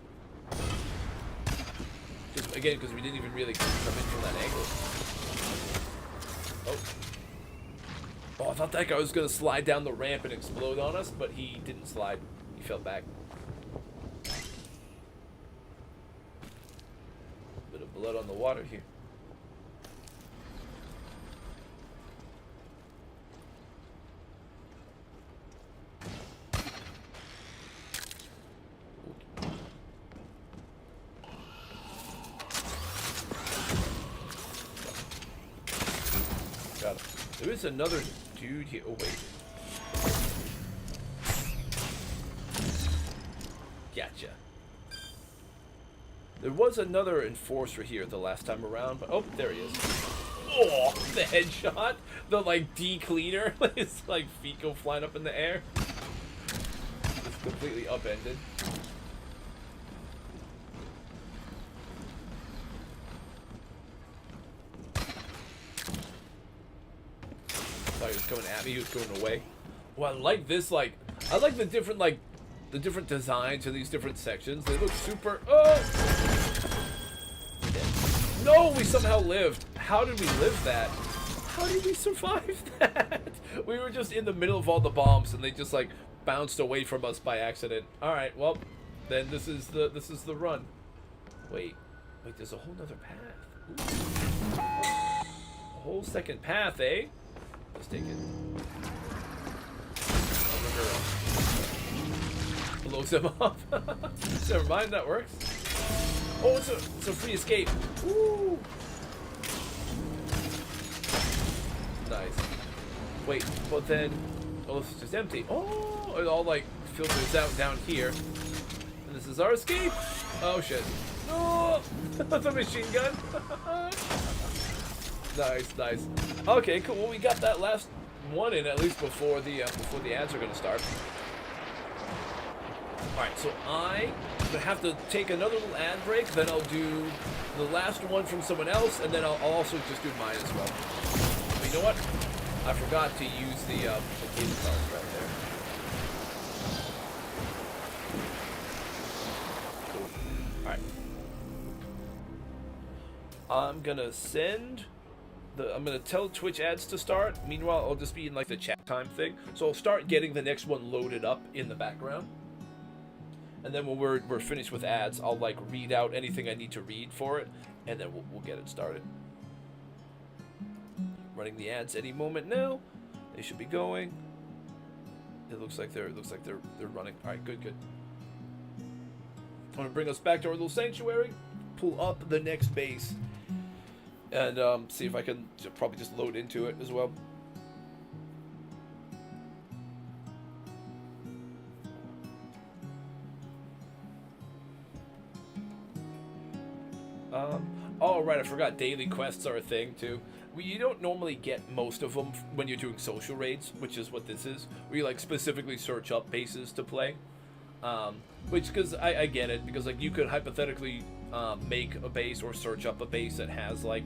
Just again because we didn't even really come in from that angle. Oh. Oh, I thought that guy was gonna slide down the ramp and explode on us, but he didn't slide. He fell back. Bit of blood on the water here. Got him. There is another dude here. Oh, wait. Gotcha. There was another enforcer here the last time around, but oh, there he is. Oh, the headshot. The, like, D-cleaner. His, like, feet go flying up in the air. It's completely upended. Thought he was coming at me, he was going away. Well, I like this, like, I like the different, like, the different designs of these different sections. They look super, oh! No, we somehow lived. How did we live that? How did we survive that? We were just in the middle of all the bombs and they just, like, bounced away from us by accident. Alright, well, then this is the run. Wait, there's a whole nother path. Ooh. A whole second path, eh? Let's take it. Blows him up. Never mind, that works. Oh, it's a free escape. Woo! Nice. Wait, but then, oh, this is just empty. Oh, it all like filters out down here, and this is our escape. Oh shit! No, that's a machine gun. Nice, nice. Okay, cool. Well, we got that last one in at least before the ads are gonna start. All right, so I'm gonna have to take another little ad break. Then I'll do the last one from someone else, and then I'll also just do mine as well. But you know what? I forgot to use the cable cards right there. Cool. All right. I'm gonna send. I'm gonna tell Twitch ads to start. Meanwhile, I'll just be in like the chat time thing. So I'll start getting the next one loaded up in the background. And then when we're finished with ads, I'll like read out anything I need to read for it, and then we'll get it started. Running the ads any moment now. They should be going. It looks like they're running. All right, good. I'm gonna bring us back to our little sanctuary. Pull up the next base. And see if I can probably just load into it as well. Oh, right, I forgot daily quests are a thing, too. You don't normally get most of them when you're doing social raids, which is what this is, where you, like, specifically search up bases to play. Which, because I get it, because, like, you could hypothetically make a base or search up a base that has, like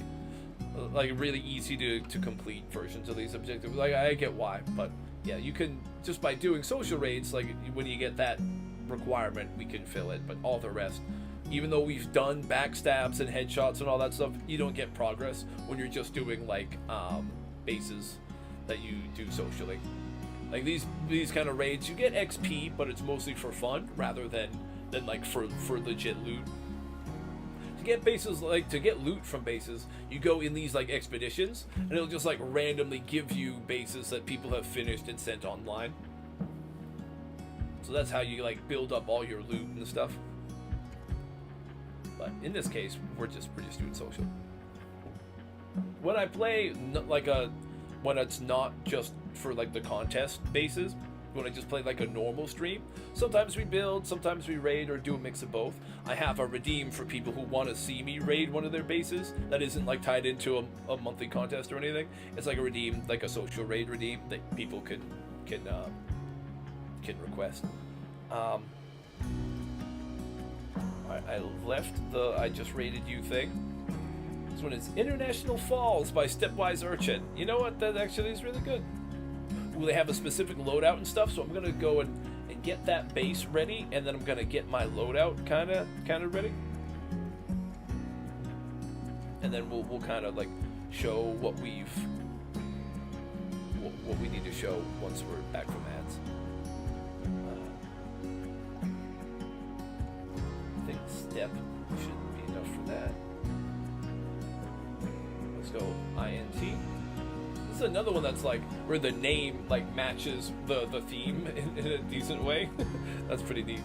really easy to complete versions of these objectives. Like, I get why, but, yeah, you can, just by doing social raids, like, when you get that requirement, we can fill it, but all the rest... Even though we've done backstabs and headshots and all that stuff, you don't get progress when you're just doing, like, bases that you do socially. Like, these kind of raids, you get XP, but it's mostly for fun, rather than like, for legit loot. To get bases, like, to get loot from bases, you go in these, like, expeditions, and it'll just, like, randomly give you bases that people have finished and sent online. So that's how you, like, build up all your loot and stuff. But in this case, we're just doing social. When I play when it's not just for like the contest bases, when I just play like a normal stream, sometimes we build, sometimes we raid, or do a mix of both. I have a redeem for people who want to see me raid one of their bases that isn't like tied into a monthly contest or anything. It's like a redeem, like a social raid redeem that people can can request. Alright, I left the I just rated you thing. This one is International Falls by Stepwise Urchin. You know what? That actually is really good. Ooh, they have a specific loadout and stuff, so I'm gonna go and get that base ready, and then I'm gonna get my loadout kind of ready, and then we'll kind of like show what we need to show once we're back from ads. I think step shouldn't be enough for that. Let's go INT. This is another one that's like where the name like matches the theme in a decent way. That's pretty neat.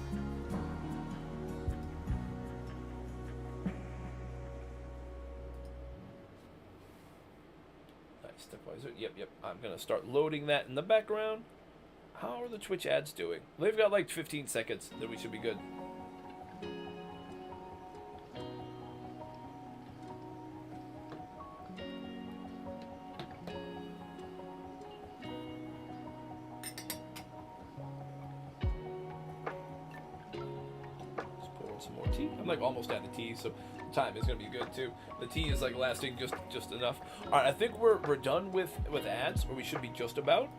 Nice, stepwise. Yep. I'm gonna start loading that in the background. How are the Twitch ads doing? They've got like 15 seconds, then we should be good. I'm like almost out of tea, so time is gonna be good too. The tea is like lasting just enough. All right, I think we're done with ads, or we should be just about.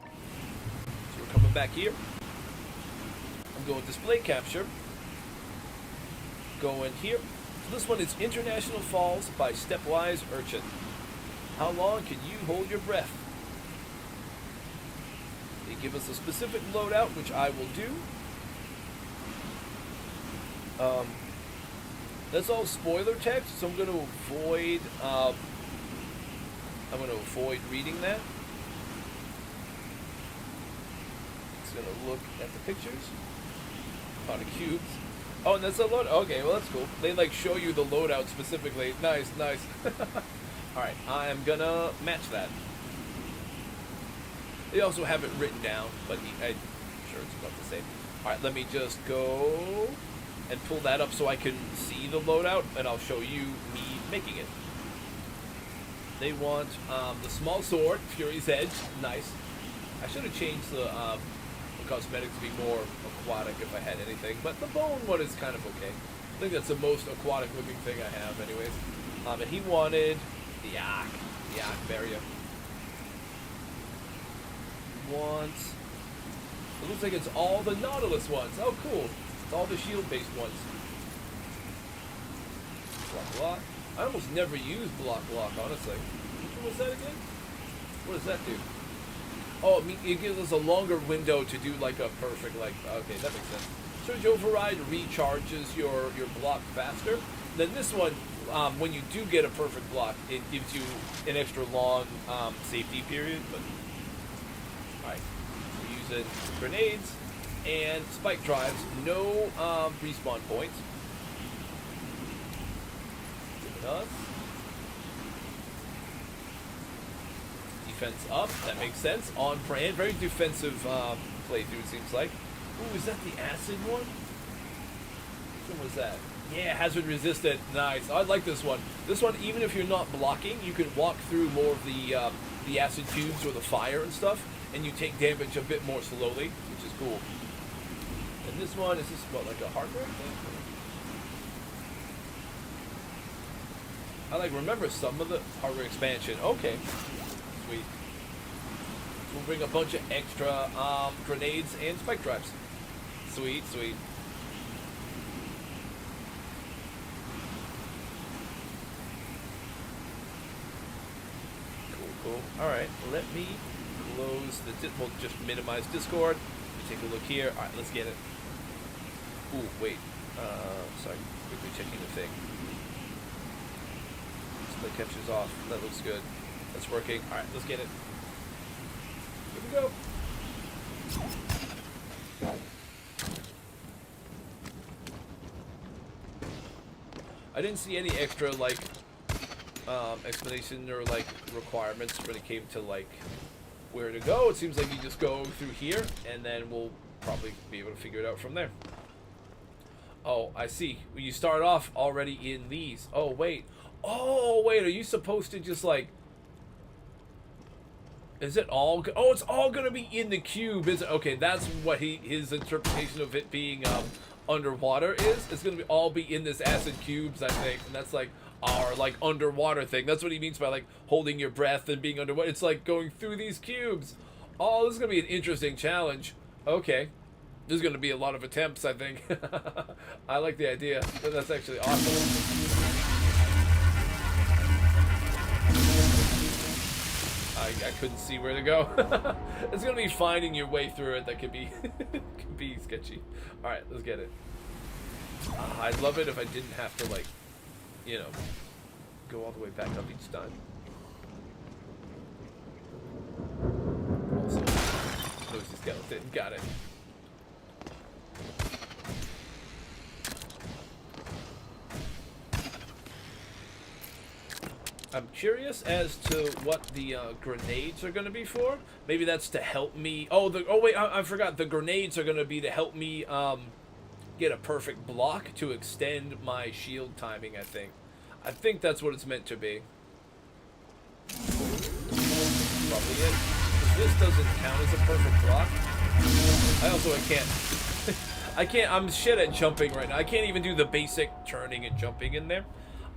So we're coming back here. I'm going display capture. Going here. So this one is International Falls by Stepwise Urchin. How long can you hold your breath? They give us a specific loadout, which I will do. That's all spoiler text, so I'm going to avoid reading that. Just going to look at the pictures. A lot of cubes. Oh, and that's a load. Okay, well that's cool. They like show you the loadout specifically. Nice. All right, I'm gonna match that. They also have it written down, but I'm sure it's about the same. All right, let me just go and pull that up so I can see the loadout, and I'll show you me making it. They want the small sword, Fury's Edge, nice. I should have changed the cosmetics to be more aquatic if I had anything, but the bone one is kind of okay. I think that's the most aquatic looking thing I have anyways. And he wanted the Yak barrier. Wants, it looks like it's all the Nautilus ones. Oh cool. All the shield-based ones. Block. I almost never use block, honestly. Which one was that again? What does that do? Oh, it gives us a longer window to do like a perfect, like, okay, that makes sense. Surge Override recharges your block faster. Then this one, when you do get a perfect block, it gives you an extra long safety period. But alright, we're using grenades. And spike drives, no respawn points. Giving us defense up, that makes sense. On brand, very defensive playthrough it seems like. Ooh, is that the acid one? Which one was that? Yeah, hazard resistant, nice. I like this one. This one, even if you're not blocking, you can walk through more of the acid cubes or the fire and stuff, and you take damage a bit more slowly, which is cool. And this one, is this what, like a hardware thing? I like remember some of the hardware expansion. Okay. Sweet. We'll bring a bunch of extra grenades and spike drives. Sweet. Cool. Alright, let me close we'll just minimize Discord. Take a look here. Alright, let's get it. Ooh, wait. Sorry, quickly checking the thing. Display capture's off. That looks good. That's working. Alright, let's get it. Here we go. I didn't see any extra, like, explanation or, like, requirements when it came to, like, where to go. It seems like you just go through here, and then we'll probably be able to figure it out from there. Oh, I see. You start off already in these. Oh, wait. Are you supposed to just, like... Is it all? Oh, it's all gonna be in the cube. Is it? Okay, that's what his interpretation of it being underwater is. It's gonna be all be in this acid cubes, I think, and that's like our like underwater thing. That's what he means by like holding your breath and being underwater. It's like going through these cubes. Oh, this is gonna be an interesting challenge. Okay, there's gonna be a lot of attempts, I think. I like the idea. That's actually awesome. I couldn't see where to go. It's gonna be finding your way through it that could be could be sketchy. All right, let's get it. I'd love it if I didn't have to like, you know, go all the way back up each time. Also, nosy skeleton, got it. I'm curious as to what the grenades are going to be for. Maybe that's to help me. Oh, wait, I forgot. The grenades are going to be to help me get a perfect block to extend my shield timing, I think. I think that's what it's meant to be. Probably it. This doesn't count as a perfect block. I can't. I'm shit at jumping right now. I can't even do the basic turning and jumping in there.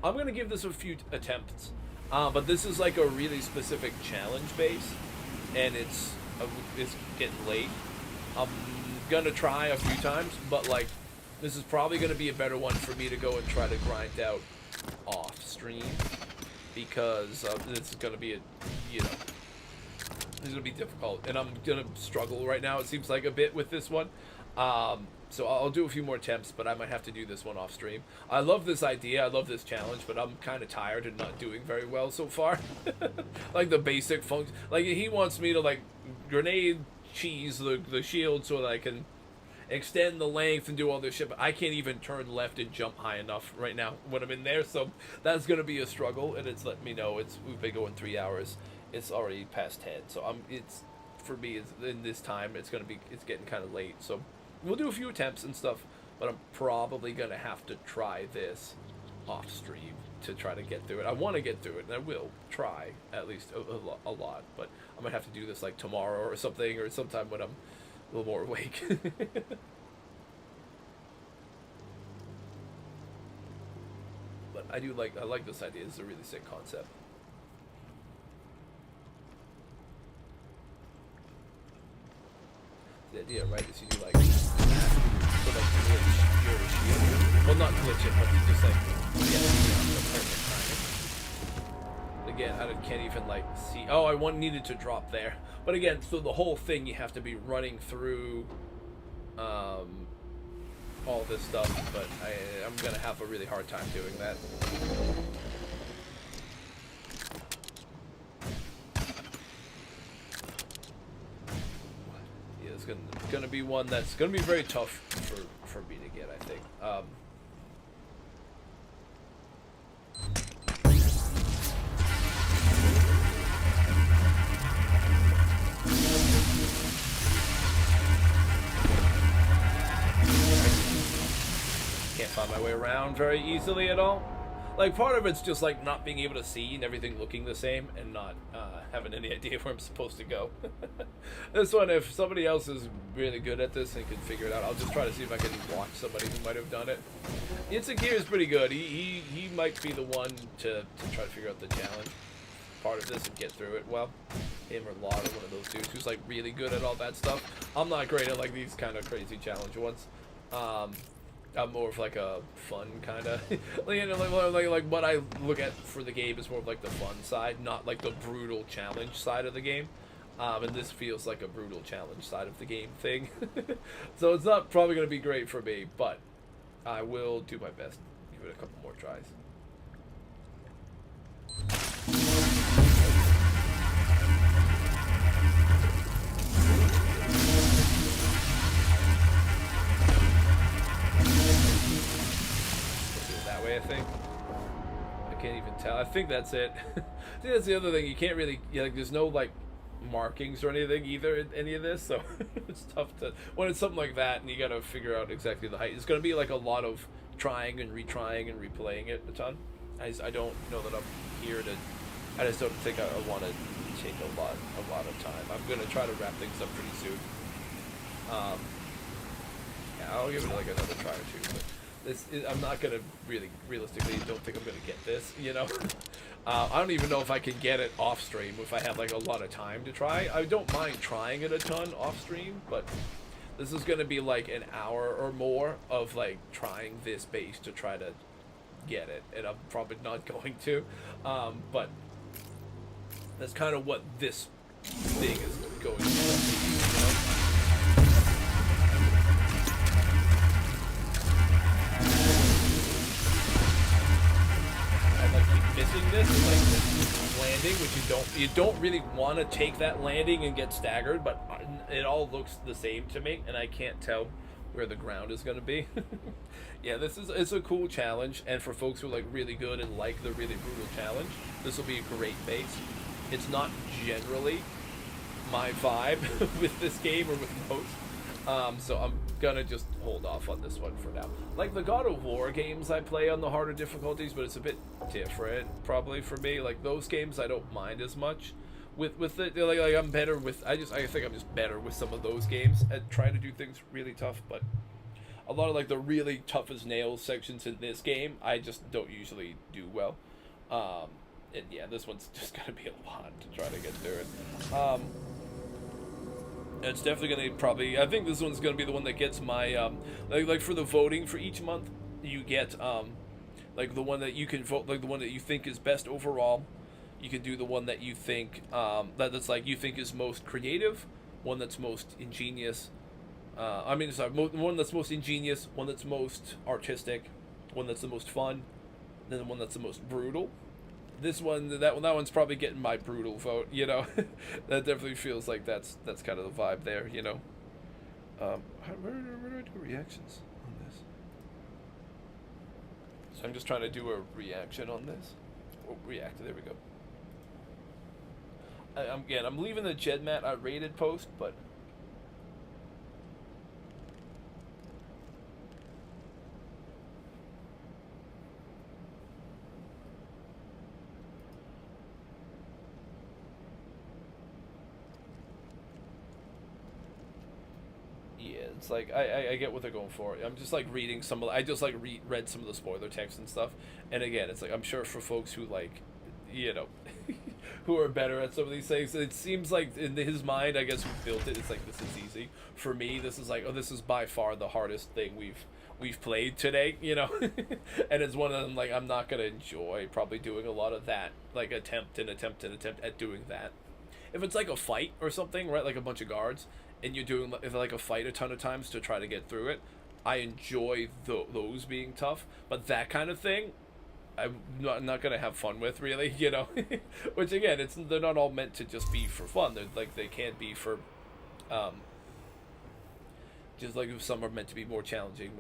I'm going to give this a few attempts. But this is like a really specific challenge base, and it's getting late. I'm gonna try a few times, but like this is probably gonna be a better one for me to go and try to grind out off stream, because it's gonna be it's gonna be difficult, and I'm gonna struggle right now. It seems like a bit with this one. So I'll do a few more attempts, but I might have to do this one off stream. I love this idea, I love this challenge, but I'm kind of tired and not doing very well so far. Like the basic function, like he wants me to like grenade cheese the shield so that I can extend the length and do all this shit, but I can't even turn left and jump high enough right now when I'm in there, so that's gonna be a struggle, and it's letting me know we've been going 3 hours. It's already past 10, so for me, in this time, it's getting kind of late, so we'll do a few attempts and stuff, but I'm probably going to have to try this off stream to try to get through it. I want to get through it, and I will try at least a lot, but I might have to do this like tomorrow or something, or sometime when I'm a little more awake. But I like this idea. It's a really sick concept. The idea, right, is you do like glitch your shield. Well, not glitch it, but you just like get the perfect timing. Again, I can't even like see. Oh, I needed to drop there. But again, so the whole thing you have to be running through all this stuff, but I'm gonna have a really hard time doing that. It's gonna be one that's gonna be very tough for me to get, I think. Can't find my way around very easily at all. Like, part of it's just like not being able to see and everything looking the same and not having any idea where I'm supposed to go. This one, if somebody else is really good at this and can figure it out, I'll just try to see if I can watch somebody who might have done it. Insecure is pretty good. He might be the one to try to figure out the challenge part of this and get through it well. Him or Laura, one of those dudes who's like really good at all that stuff. I'm not great at like these kind of crazy challenge ones. I'm more of like a fun kind of, like what I look at for the game is more of like the fun side, not like the brutal challenge side of the game. And this feels like a brutal challenge side of the game thing. So it's not probably going to be great for me, but I will do my best. Give it a couple more tries. I think I can't even tell. I think that's it. I think that's the other thing. You can't really, like, there's no like markings or anything either in any of this, so it's tough to when it's something like that and you gotta figure out exactly the height. It's gonna be like a lot of trying and retrying and replaying it a ton. I don't know that I'm here to. I just don't think I want to take a lot of time. I'm gonna try to wrap things up pretty soon. Yeah, I'll give it like another try or two. But I'm not gonna realistically don't think I'm gonna get this. You know, I don't even know if I can get it off stream if I have like a lot of time to try. I don't mind trying it a ton off stream, but this is gonna be like an hour or more of like trying this base to try to get it, and I'm probably not going to. But that's kind of what this thing is going to be, you know? I like keep missing this, like this landing, which you don't really want to take that landing and get staggered, but it all looks the same to me, and I can't tell where the ground is going to be. Yeah, it's a cool challenge, and for folks who are like really good and like the really brutal challenge, this will be a great base. It's not generally my vibe with this game or with most, so I'm gonna just hold off on this one for now. Like the God of War games I play on the harder difficulties, but it's a bit different probably for me. Like those games I don't mind as much. With the like I'm better with I think I'm just better with some of those games at trying to do things really tough, but a lot of like the really tough as nails sections in this game I just don't usually do well. And yeah, this one's just gonna be a lot to try to get through it. It's definitely gonna probably. I think this one's gonna be the one that gets my like for the voting for each month. You get like the one that you can vote, like the one that you think is best overall. You can do the one that you think that's like you think is most creative, one that's most ingenious. One that's most ingenious, one that's most artistic, one that's the most fun, then the one that's the most brutal. This one, that one's probably getting my brutal vote, you know. That definitely feels like that's kind of the vibe there, you know. Where do I do reactions on this? So I'm just trying to do a reaction on this. Oh, react, there we go. I'm leaving the Jedmat I rated post, but it's like I get what they're going for. I'm just like reading some of I just like read some of the spoiler text and stuff. And again, it's like I'm sure for folks who like, you know, who are better at some of these things, it seems like in his mind, I guess who built it, it's like this is easy. For me, this is like, oh, this is by far the hardest thing we've played today, you know. And it's one of them like I'm not gonna enjoy probably doing a lot of that, like attempt at doing that. If it's like a fight or something, right, like a bunch of guards, and you're doing like a fight a ton of times to try to get through it, I enjoy those being tough. But that kind of thing, I'm not gonna have fun with, really, you know. Which again, they're not all meant to just be for fun. They're like they can't be for, just like if some are meant to be more challenging.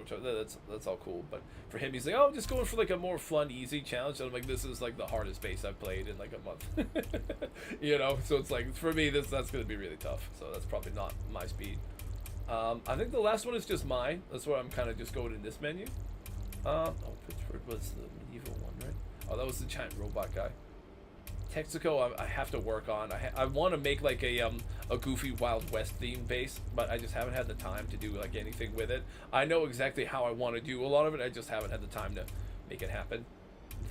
That's all cool. But for him, he's like, oh, I'm just going for like a more fun, easy challenge. And I'm like, this is like the hardest base I've played in like a month. You know, so it's like for me, that's gonna be really tough. So that's probably not my speed. I think the last one is just mine. That's where I'm kind of just going in this menu. Pittsburgh was the medieval one, right? Oh, that was the giant robot guy. Texaco, I have to work on. I want to make like a goofy Wild West themed base, but I just haven't had the time to do like anything with it. I know exactly how I want to do a lot of it. I just haven't had the time to make it happen.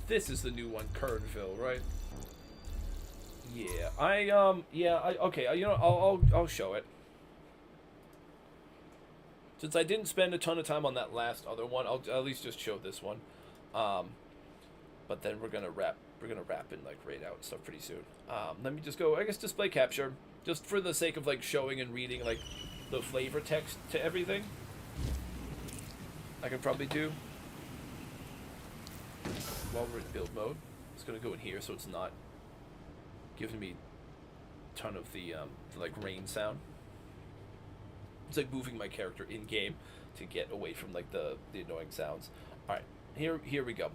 This is the new one, Kernville, right? Yeah, okay. You know, I'll show it. Since I didn't spend a ton of time on that last other one, I'll at least just show this one. But then we're gonna wrap and like rate out stuff pretty soon. Let me just go, I guess, display capture, just for the sake of like showing and reading like the flavor text to everything. I can probably do while we're in build mode. It's gonna go in here so it's not giving me a ton of the like rain sound. It's like moving my character in game to get away from like the annoying sounds. All right, here we go.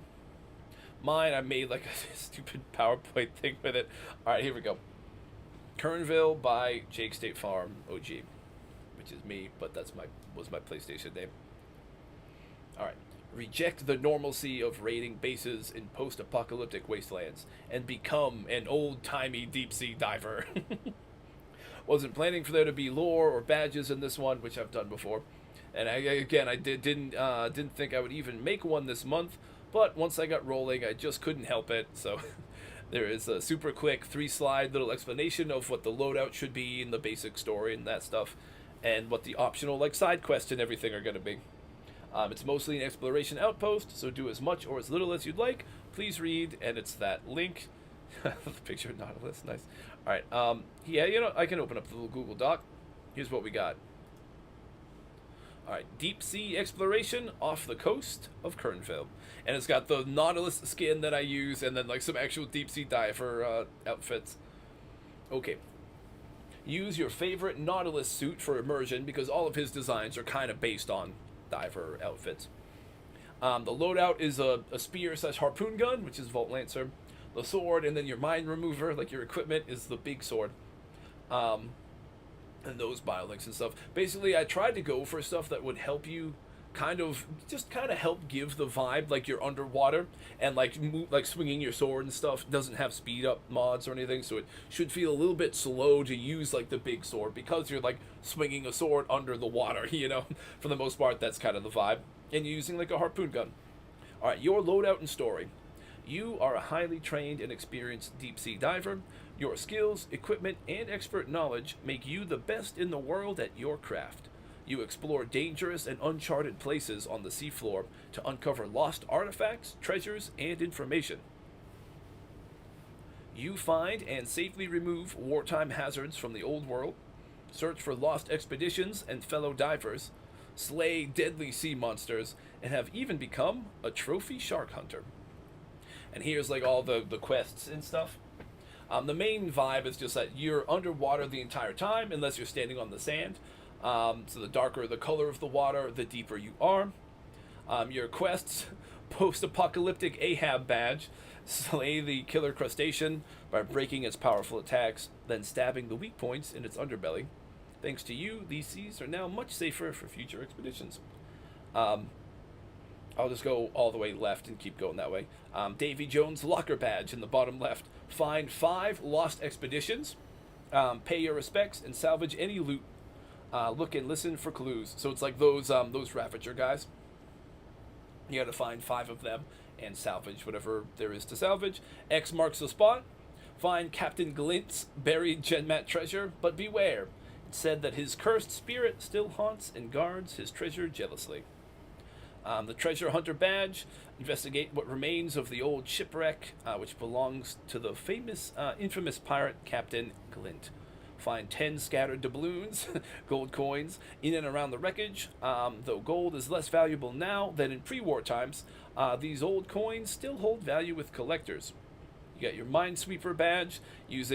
Mine, I made like a stupid PowerPoint thing with it. All right, here we go. Kernville by Jake State Farm OG, which is me, but was my PlayStation name. All right, Reject the normalcy of raiding bases in post-apocalyptic wastelands and become an old-timey deep-sea diver. Wasn't planning for there to be lore or badges in this one, which I've done before. And I didn't think I would even make one this month, but once I got rolling, I just couldn't help it. So there is a super quick 3-slide little explanation of what the loadout should be in the basic story and that stuff, and what the optional like side quests and everything are going to be. It's mostly an exploration outpost, so do as much or as little as you'd like. Please read, and it's that link. The picture of Nautilus, nice. All right, yeah, you know, I can open up the little Google Doc. Here's what we got. All right, deep sea exploration off the coast of Kernville, and it's got the Nautilus skin that I use, and then like some actual deep sea diver outfits. Okay. Use your favorite Nautilus suit for immersion because all of his designs are kind of based on diver outfits. The loadout is a spear / harpoon gun, which is Volt Lancer. The sword, and then your mine remover, like your equipment, is the big sword. And those biolinks and stuff. Basically, I tried to go for stuff that would help you kind of help give the vibe like you're underwater, and like swinging your sword and stuff doesn't have speed up mods or anything, so it should feel a little bit slow to use like the big sword because you're like swinging a sword under the water, you know. For the most part, that's kind of the vibe, and you're using like a harpoon gun. All right, your loadout and story. You are a highly trained and experienced deep-sea diver. Your skills, equipment, and expert knowledge make you the best in the world at your craft. You explore dangerous and uncharted places on the seafloor to uncover lost artifacts, treasures, and information. You find and safely remove wartime hazards from the old world, search for lost expeditions and fellow divers, slay deadly sea monsters, and have even become a trophy shark hunter. And here's like all the quests and stuff. The main vibe is just that you're underwater the entire time unless you're standing on the sand. So the darker the color of the water, the deeper you are. Your quests: post-apocalyptic Ahab badge, slay the killer crustacean by breaking its powerful attacks, then stabbing the weak points in its underbelly. Thanks to you, these seas are now much safer for future expeditions. I'll just go all the way left and keep going that way. Davy Jones locker badge in the bottom left. Find 5 lost expeditions. Pay your respects and salvage any loot. Look and listen for clues. So it's like those Ravager guys. You gotta find 5 of them and salvage whatever there is to salvage. X marks the spot. Find Captain Glint's buried Genmat treasure, but beware. It's said that his cursed spirit still haunts and guards his treasure jealously. The Treasure Hunter badge. Investigate what remains of the old shipwreck, which belongs to the infamous pirate Captain Glint. Find 10 scattered doubloons, gold coins, in and around the wreckage. Though gold is less valuable now than in pre-war times, these old coins still hold value with collectors. You got your Minesweeper badge. You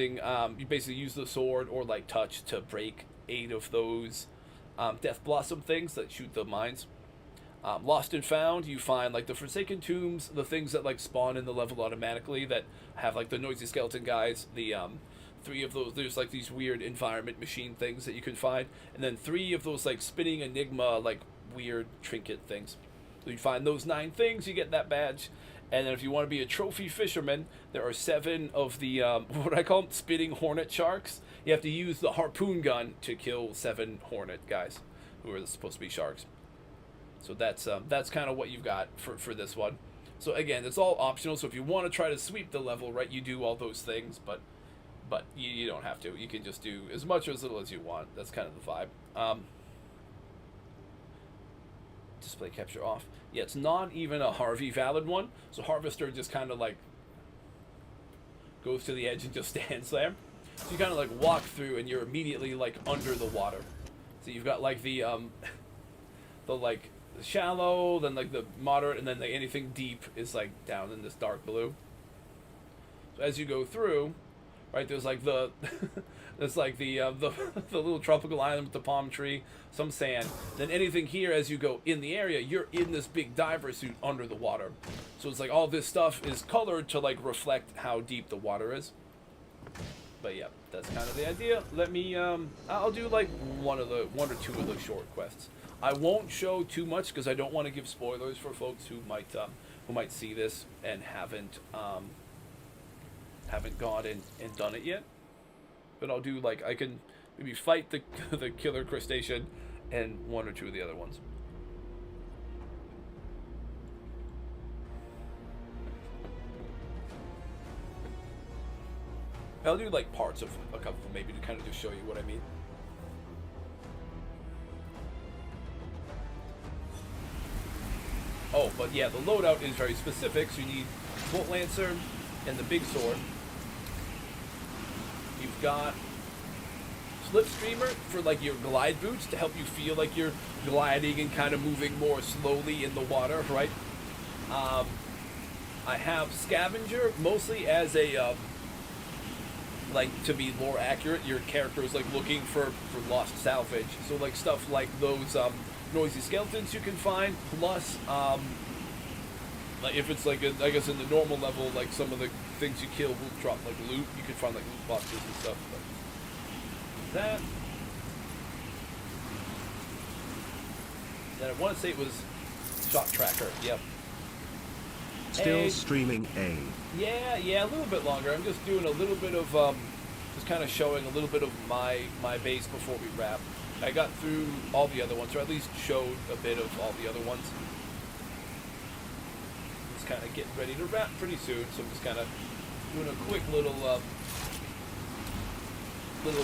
basically use the sword or light touch to break 8 of those Death Blossom things that shoot the mines. Lost and Found, you find like the Forsaken Tombs, the things that like spawn in the level automatically that have like the noisy skeleton guys, the 3 of those, there's like these weird environment machine things that you can find, and then 3 of those like spinning enigma like weird trinket things. So you find those 9 things, you get that badge. And then if you want to be a trophy fisherman, there are 7 of the what I call them, spitting hornet sharks. You have to use the harpoon gun to kill 7 hornet guys who are supposed to be sharks. So that's kind of what you've got for this one. So again, it's all optional. So if you want to try to sweep the level, right, you do all those things, but you don't have to. You can just do as much or as little as you want. That's kind of the vibe. Display capture off. Yeah, it's not even a Harvey valid one. So Harvester just kind of like goes to the edge and just stands there. So you kind of like walk through and you're immediately like under the water. So you've got like the like the shallow, then like the moderate, and then the anything deep is like down in this dark blue. So as you go through, right, there's like the there's like the little tropical island with the palm tree, some sand. Then anything here as you go in the area, you're in this big diver suit under the water. So it's like all this stuff is colored to like reflect how deep the water is. But yeah, that's kind of the idea. Let me I'll do like one or 2 of those short quests. I won't show too much because I don't want to give spoilers for folks who might see this and haven't gone and done it yet. But I'll do like I can maybe fight the the killer crustacean and one or two of the other ones. I'll do like parts of a couple maybe to kind of just show you what I mean. Oh, but yeah, the loadout is very specific, so you need Bolt Lancer and the big sword. You've got Slipstreamer for like your glide boots to help you feel like you're gliding and kind of moving more slowly in the water, right? I have Scavenger mostly as a like to be more accurate. Your character is like looking for lost salvage, so like stuff like those noisy skeletons you can find, plus like if it's like I guess in the normal level, like some of the things you kill will drop like loot. You can find like loot boxes and stuff. But that. Then I want to say it was Shot Tracker. Yep. Still streaming A. Yeah, a little bit longer. I'm just doing a little bit of just kind of showing a little bit of my base before we wrap. I got through all the other ones, or at least showed a bit of all the other ones. Just kind of getting ready to wrap pretty soon, so I'm just kind of doing a quick little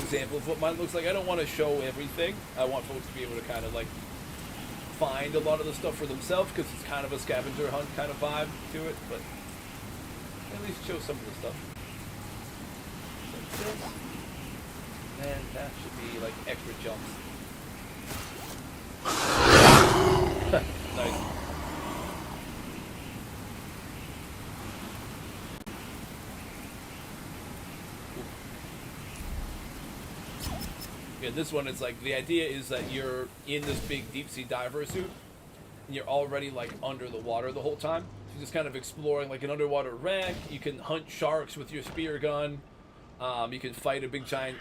example of what mine looks like. I don't want to show everything. I want folks to be able to kind of like find a lot of the stuff for themselves, because it's kind of a scavenger hunt kind of vibe to it, but at least show some of the stuff. Like this. And that should be like extra jumps. Nice. Yeah, this one is like, the idea is that you're in this big deep sea diver suit and you're already like under the water the whole time. So you're just kind of exploring like an underwater wreck. You can hunt sharks with your spear gun. You can fight a big giant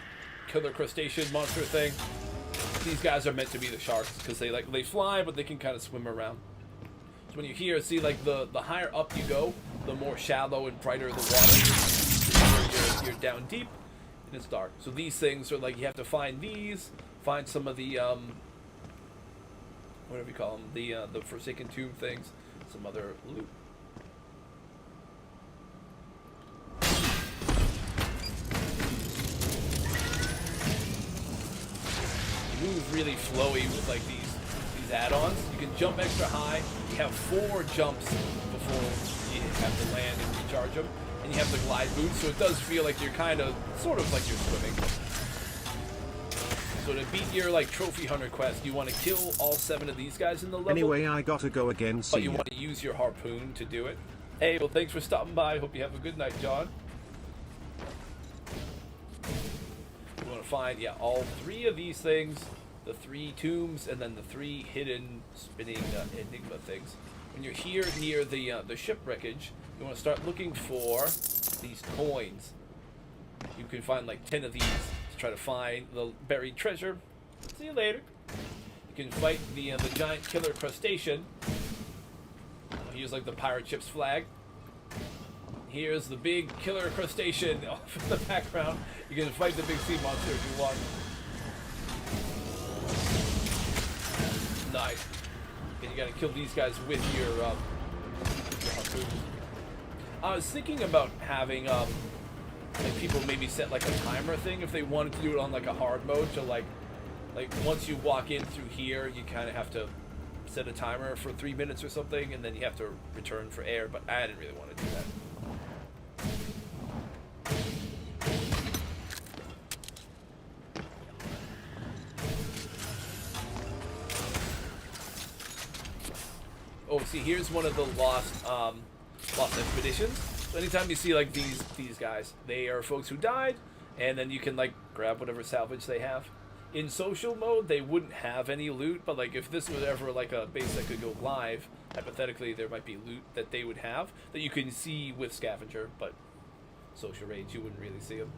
killer crustacean monster thing. These guys are meant to be the sharks because they fly, but they can kind of swim around. So when you see like the higher up you go, the more shallow and brighter the water. You're down deep and it's dark. So these things are like, you have to find some of the whatever you call them, the Forsaken Tomb things, some other loot. Move really flowy with like these add-ons. You can jump extra high. You have 4 jumps before you have to land and recharge them, and you have the glide boots, so it does feel like you're kind of sort of like you're swimming. So to beat your like trophy hunter quest, you want to kill all 7 of these guys in the level. Anyway, I gotta go again. But you want to use your harpoon to do it. Hey, well, thanks for stopping by. Hope you have a good night, John. You want to find, all 3 of these things, the 3 tombs, and then the 3 hidden spinning enigma things. When you're here near the ship wreckage, you want to start looking for these coins. You can find like 10 of these to try to find the buried treasure. See you later. You can fight the giant killer crustacean. Here's like the pirate ship's flag. Here's the big killer crustacean off in the background. You can fight the big sea monster if you want. Nice. And you gotta kill these guys with your harpoon. I was thinking about having like people maybe set like a timer thing if they wanted to do it on like a hard mode. So like once you walk in through here, you kind of have to set a timer for 3 minutes or something, and then you have to return for air. But I didn't really want to do that. Oh, see, here's one of the lost expeditions. So anytime you see like these guys, they are folks who died, and then you can like grab whatever salvage they have. In social mode, they wouldn't have any loot, but like if this was ever like a base that could go live, hypothetically there might be loot that they would have that you can see with Scavenger, but social raids you wouldn't really see them.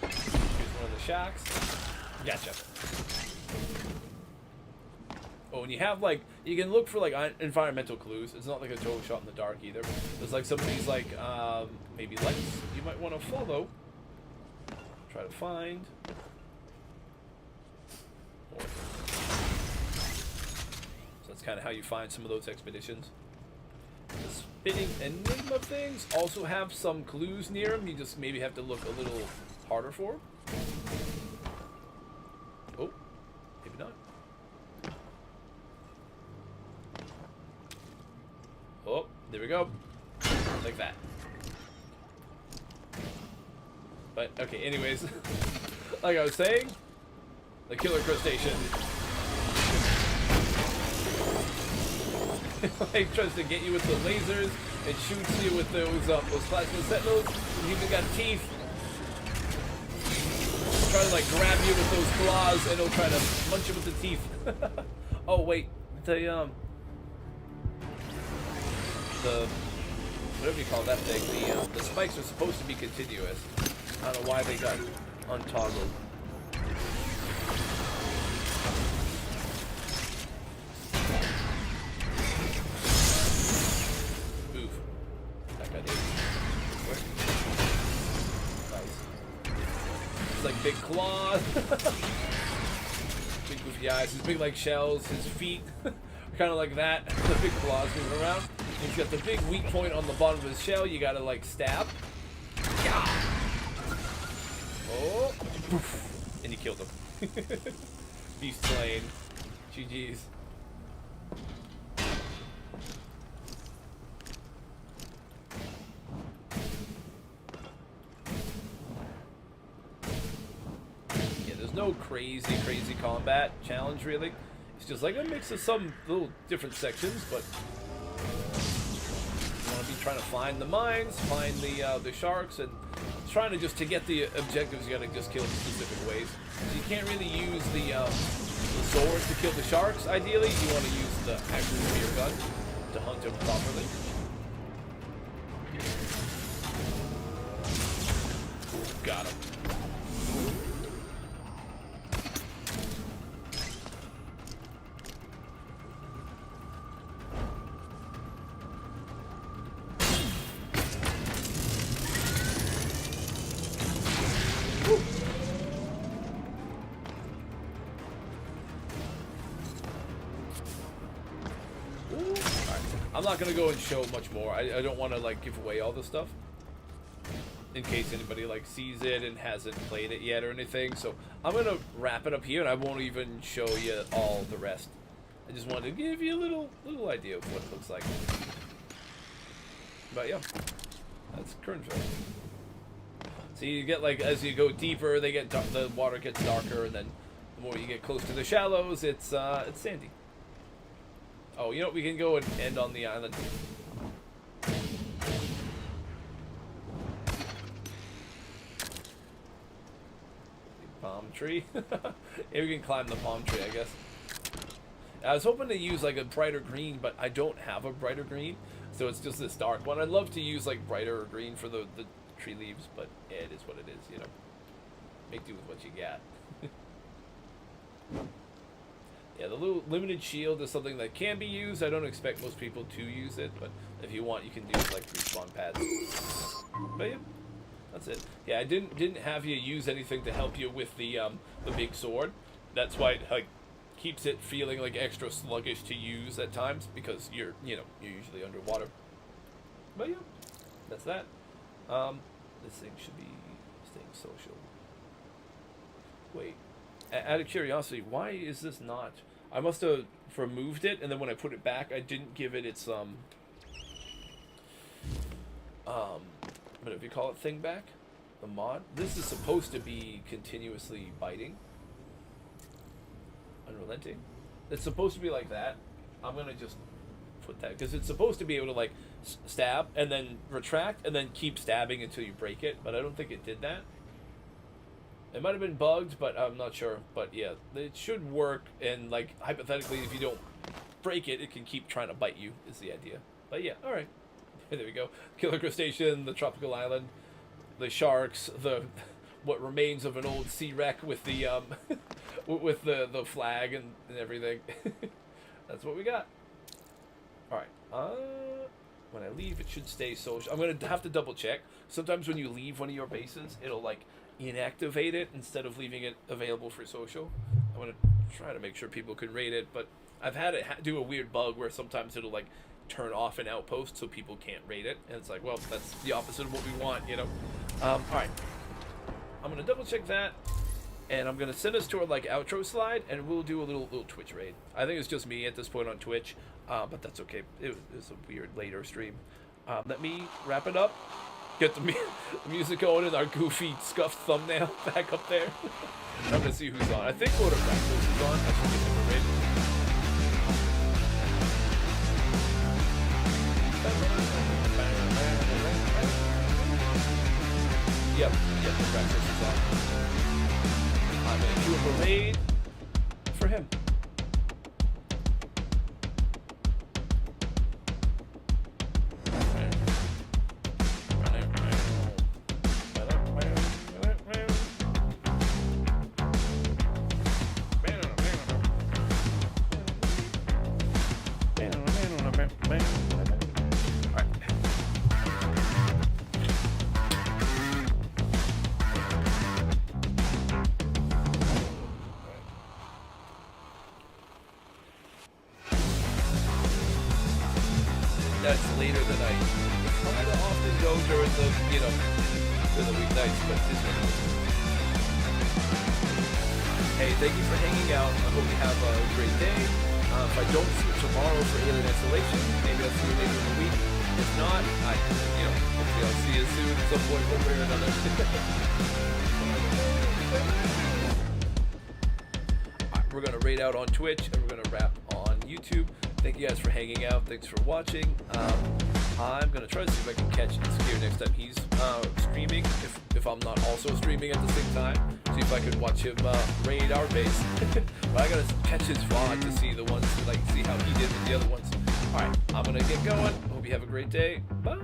Here's one of the shacks. Gotcha. Oh, and you have like, you can look for like environmental clues. It's not like a total shot in the dark either. There's like some of these like maybe lights you might want to follow. Try to find. So that's kind of how you find some of those expeditions. The spinning enigma things also have some clues near them. You just maybe have to look a little harder for them. Oh, maybe not. Oh, there we go. Like that. But, okay, anyways. Like I was saying, the killer crustacean like tries to get you with the lasers. It shoots you with those plasma sentinels. It even got teeth. Try to like grab you with those claws, and it'll try to punch you with the teeth. Oh wait, the whatever you call that thing, the spikes are supposed to be continuous. I don't know why they got untoggled. Oof. That got it. Nice. It's like big claws. Big goofy eyes. His big like shells. His feet. Kind of like that. The big claws moving around. He's got the big weak point on the bottom of his shell. You gotta like stab. Yeah. Oh, poof. And he killed him. Beast slain. GG's. Yeah, there's no crazy combat challenge really. It's just like a mix of some little different sections, but you want to be trying to find the mines, find the sharks, and trying to to get the objectives. You got to just kill in specific ways. So you can't really use the sword to kill the sharks. Ideally, you want to use the actual spear gun to hunt them properly. Got him. I'm not gonna go and show much more. I don't want to like give away all the stuff in case anybody like sees it and hasn't played it yet or anything. So I'm gonna wrap it up here, and I won't even show you all the rest. I just wanted to give you a little idea of what it looks like. But yeah, that's Kernville. So you get like as you go deeper, the water gets darker, and then the more you get close to the shallows, it's sandy. Oh, you know what? We can go and end on the island. Palm tree. Yeah, we can climb the palm tree, I guess. I was hoping to use like a brighter green, but I don't have a brighter green, so it's just this dark one. I'd love to use like brighter green for the tree leaves, but yeah, it is what it is, you know. Make do with what you got. Yeah, the little limited shield is something that can be used. I don't expect most people to use it, but if you want, you can use like respawn pads. But yeah, that's it. Yeah, I didn't have you use anything to help you with the big sword. That's why it like keeps it feeling like extra sluggish to use at times, because you're usually underwater. But yeah, that's that. This thing should be staying social. Wait. Out of curiosity, why is this not? I must have removed it, and then when I put it back, I didn't give it its whatever you call it, thing back, the mod. This is supposed to be continuously biting, unrelenting. It's supposed to be like that. I'm gonna just put that because it's supposed to be able to like stab and then retract and then keep stabbing until you break it. But I don't think it did that. It might have been bugged, but I'm not sure. But yeah, it should work. And like hypothetically, if you don't break it, it can keep trying to bite you. Is the idea? But yeah, all right. There we go. Killer crustacean, the tropical island, the sharks, the what remains of an old sea wreck with the with the flag and everything. That's what we got. All right. When I leave, it should stay social. I'm gonna have to double check. Sometimes when you leave one of your bases, it'll like inactivate it instead of leaving it available for social. I'm gonna try to make sure people can raid it, but I've had it do a weird bug where sometimes it'll like turn off an outpost so people can't raid it, and it's like, well, that's the opposite of what we want, you know. All right. I'm gonna double check that. And I'm gonna send us to our like outro slide, and we'll do a little Twitch raid. I think it's just me at this point on Twitch, but that's okay. It was a weird later stream. Let me wrap it up. Get the music going and our goofy scuffed thumbnail back up there. I'm gonna see who's on. I think Lord of Practice is on. I should give him a raid. Yep, the Practice is on. I'm going to do a raid for him. That's later than I kind of often go during the, you know, during the weeknights, but this one is. Hey, thank you for hanging out. I hope you have a great day. If I don't see you tomorrow for Alien Isolation, maybe I'll see you later in the week. If not, hopefully I'll see you soon at some point, one way or another. Alright, we're gonna raid out on Twitch, and we're gonna wrap on YouTube. Thank you guys for hanging out. Thanks for watching. I'm gonna try to see if I can catch Insecure next time he's streaming. If I'm not also streaming at the same time, see if I can watch him raid our base. But I gotta catch his VOD to see the ones, like see how he did with the other ones. All right, I'm gonna get going. Hope you have a great day. Bye.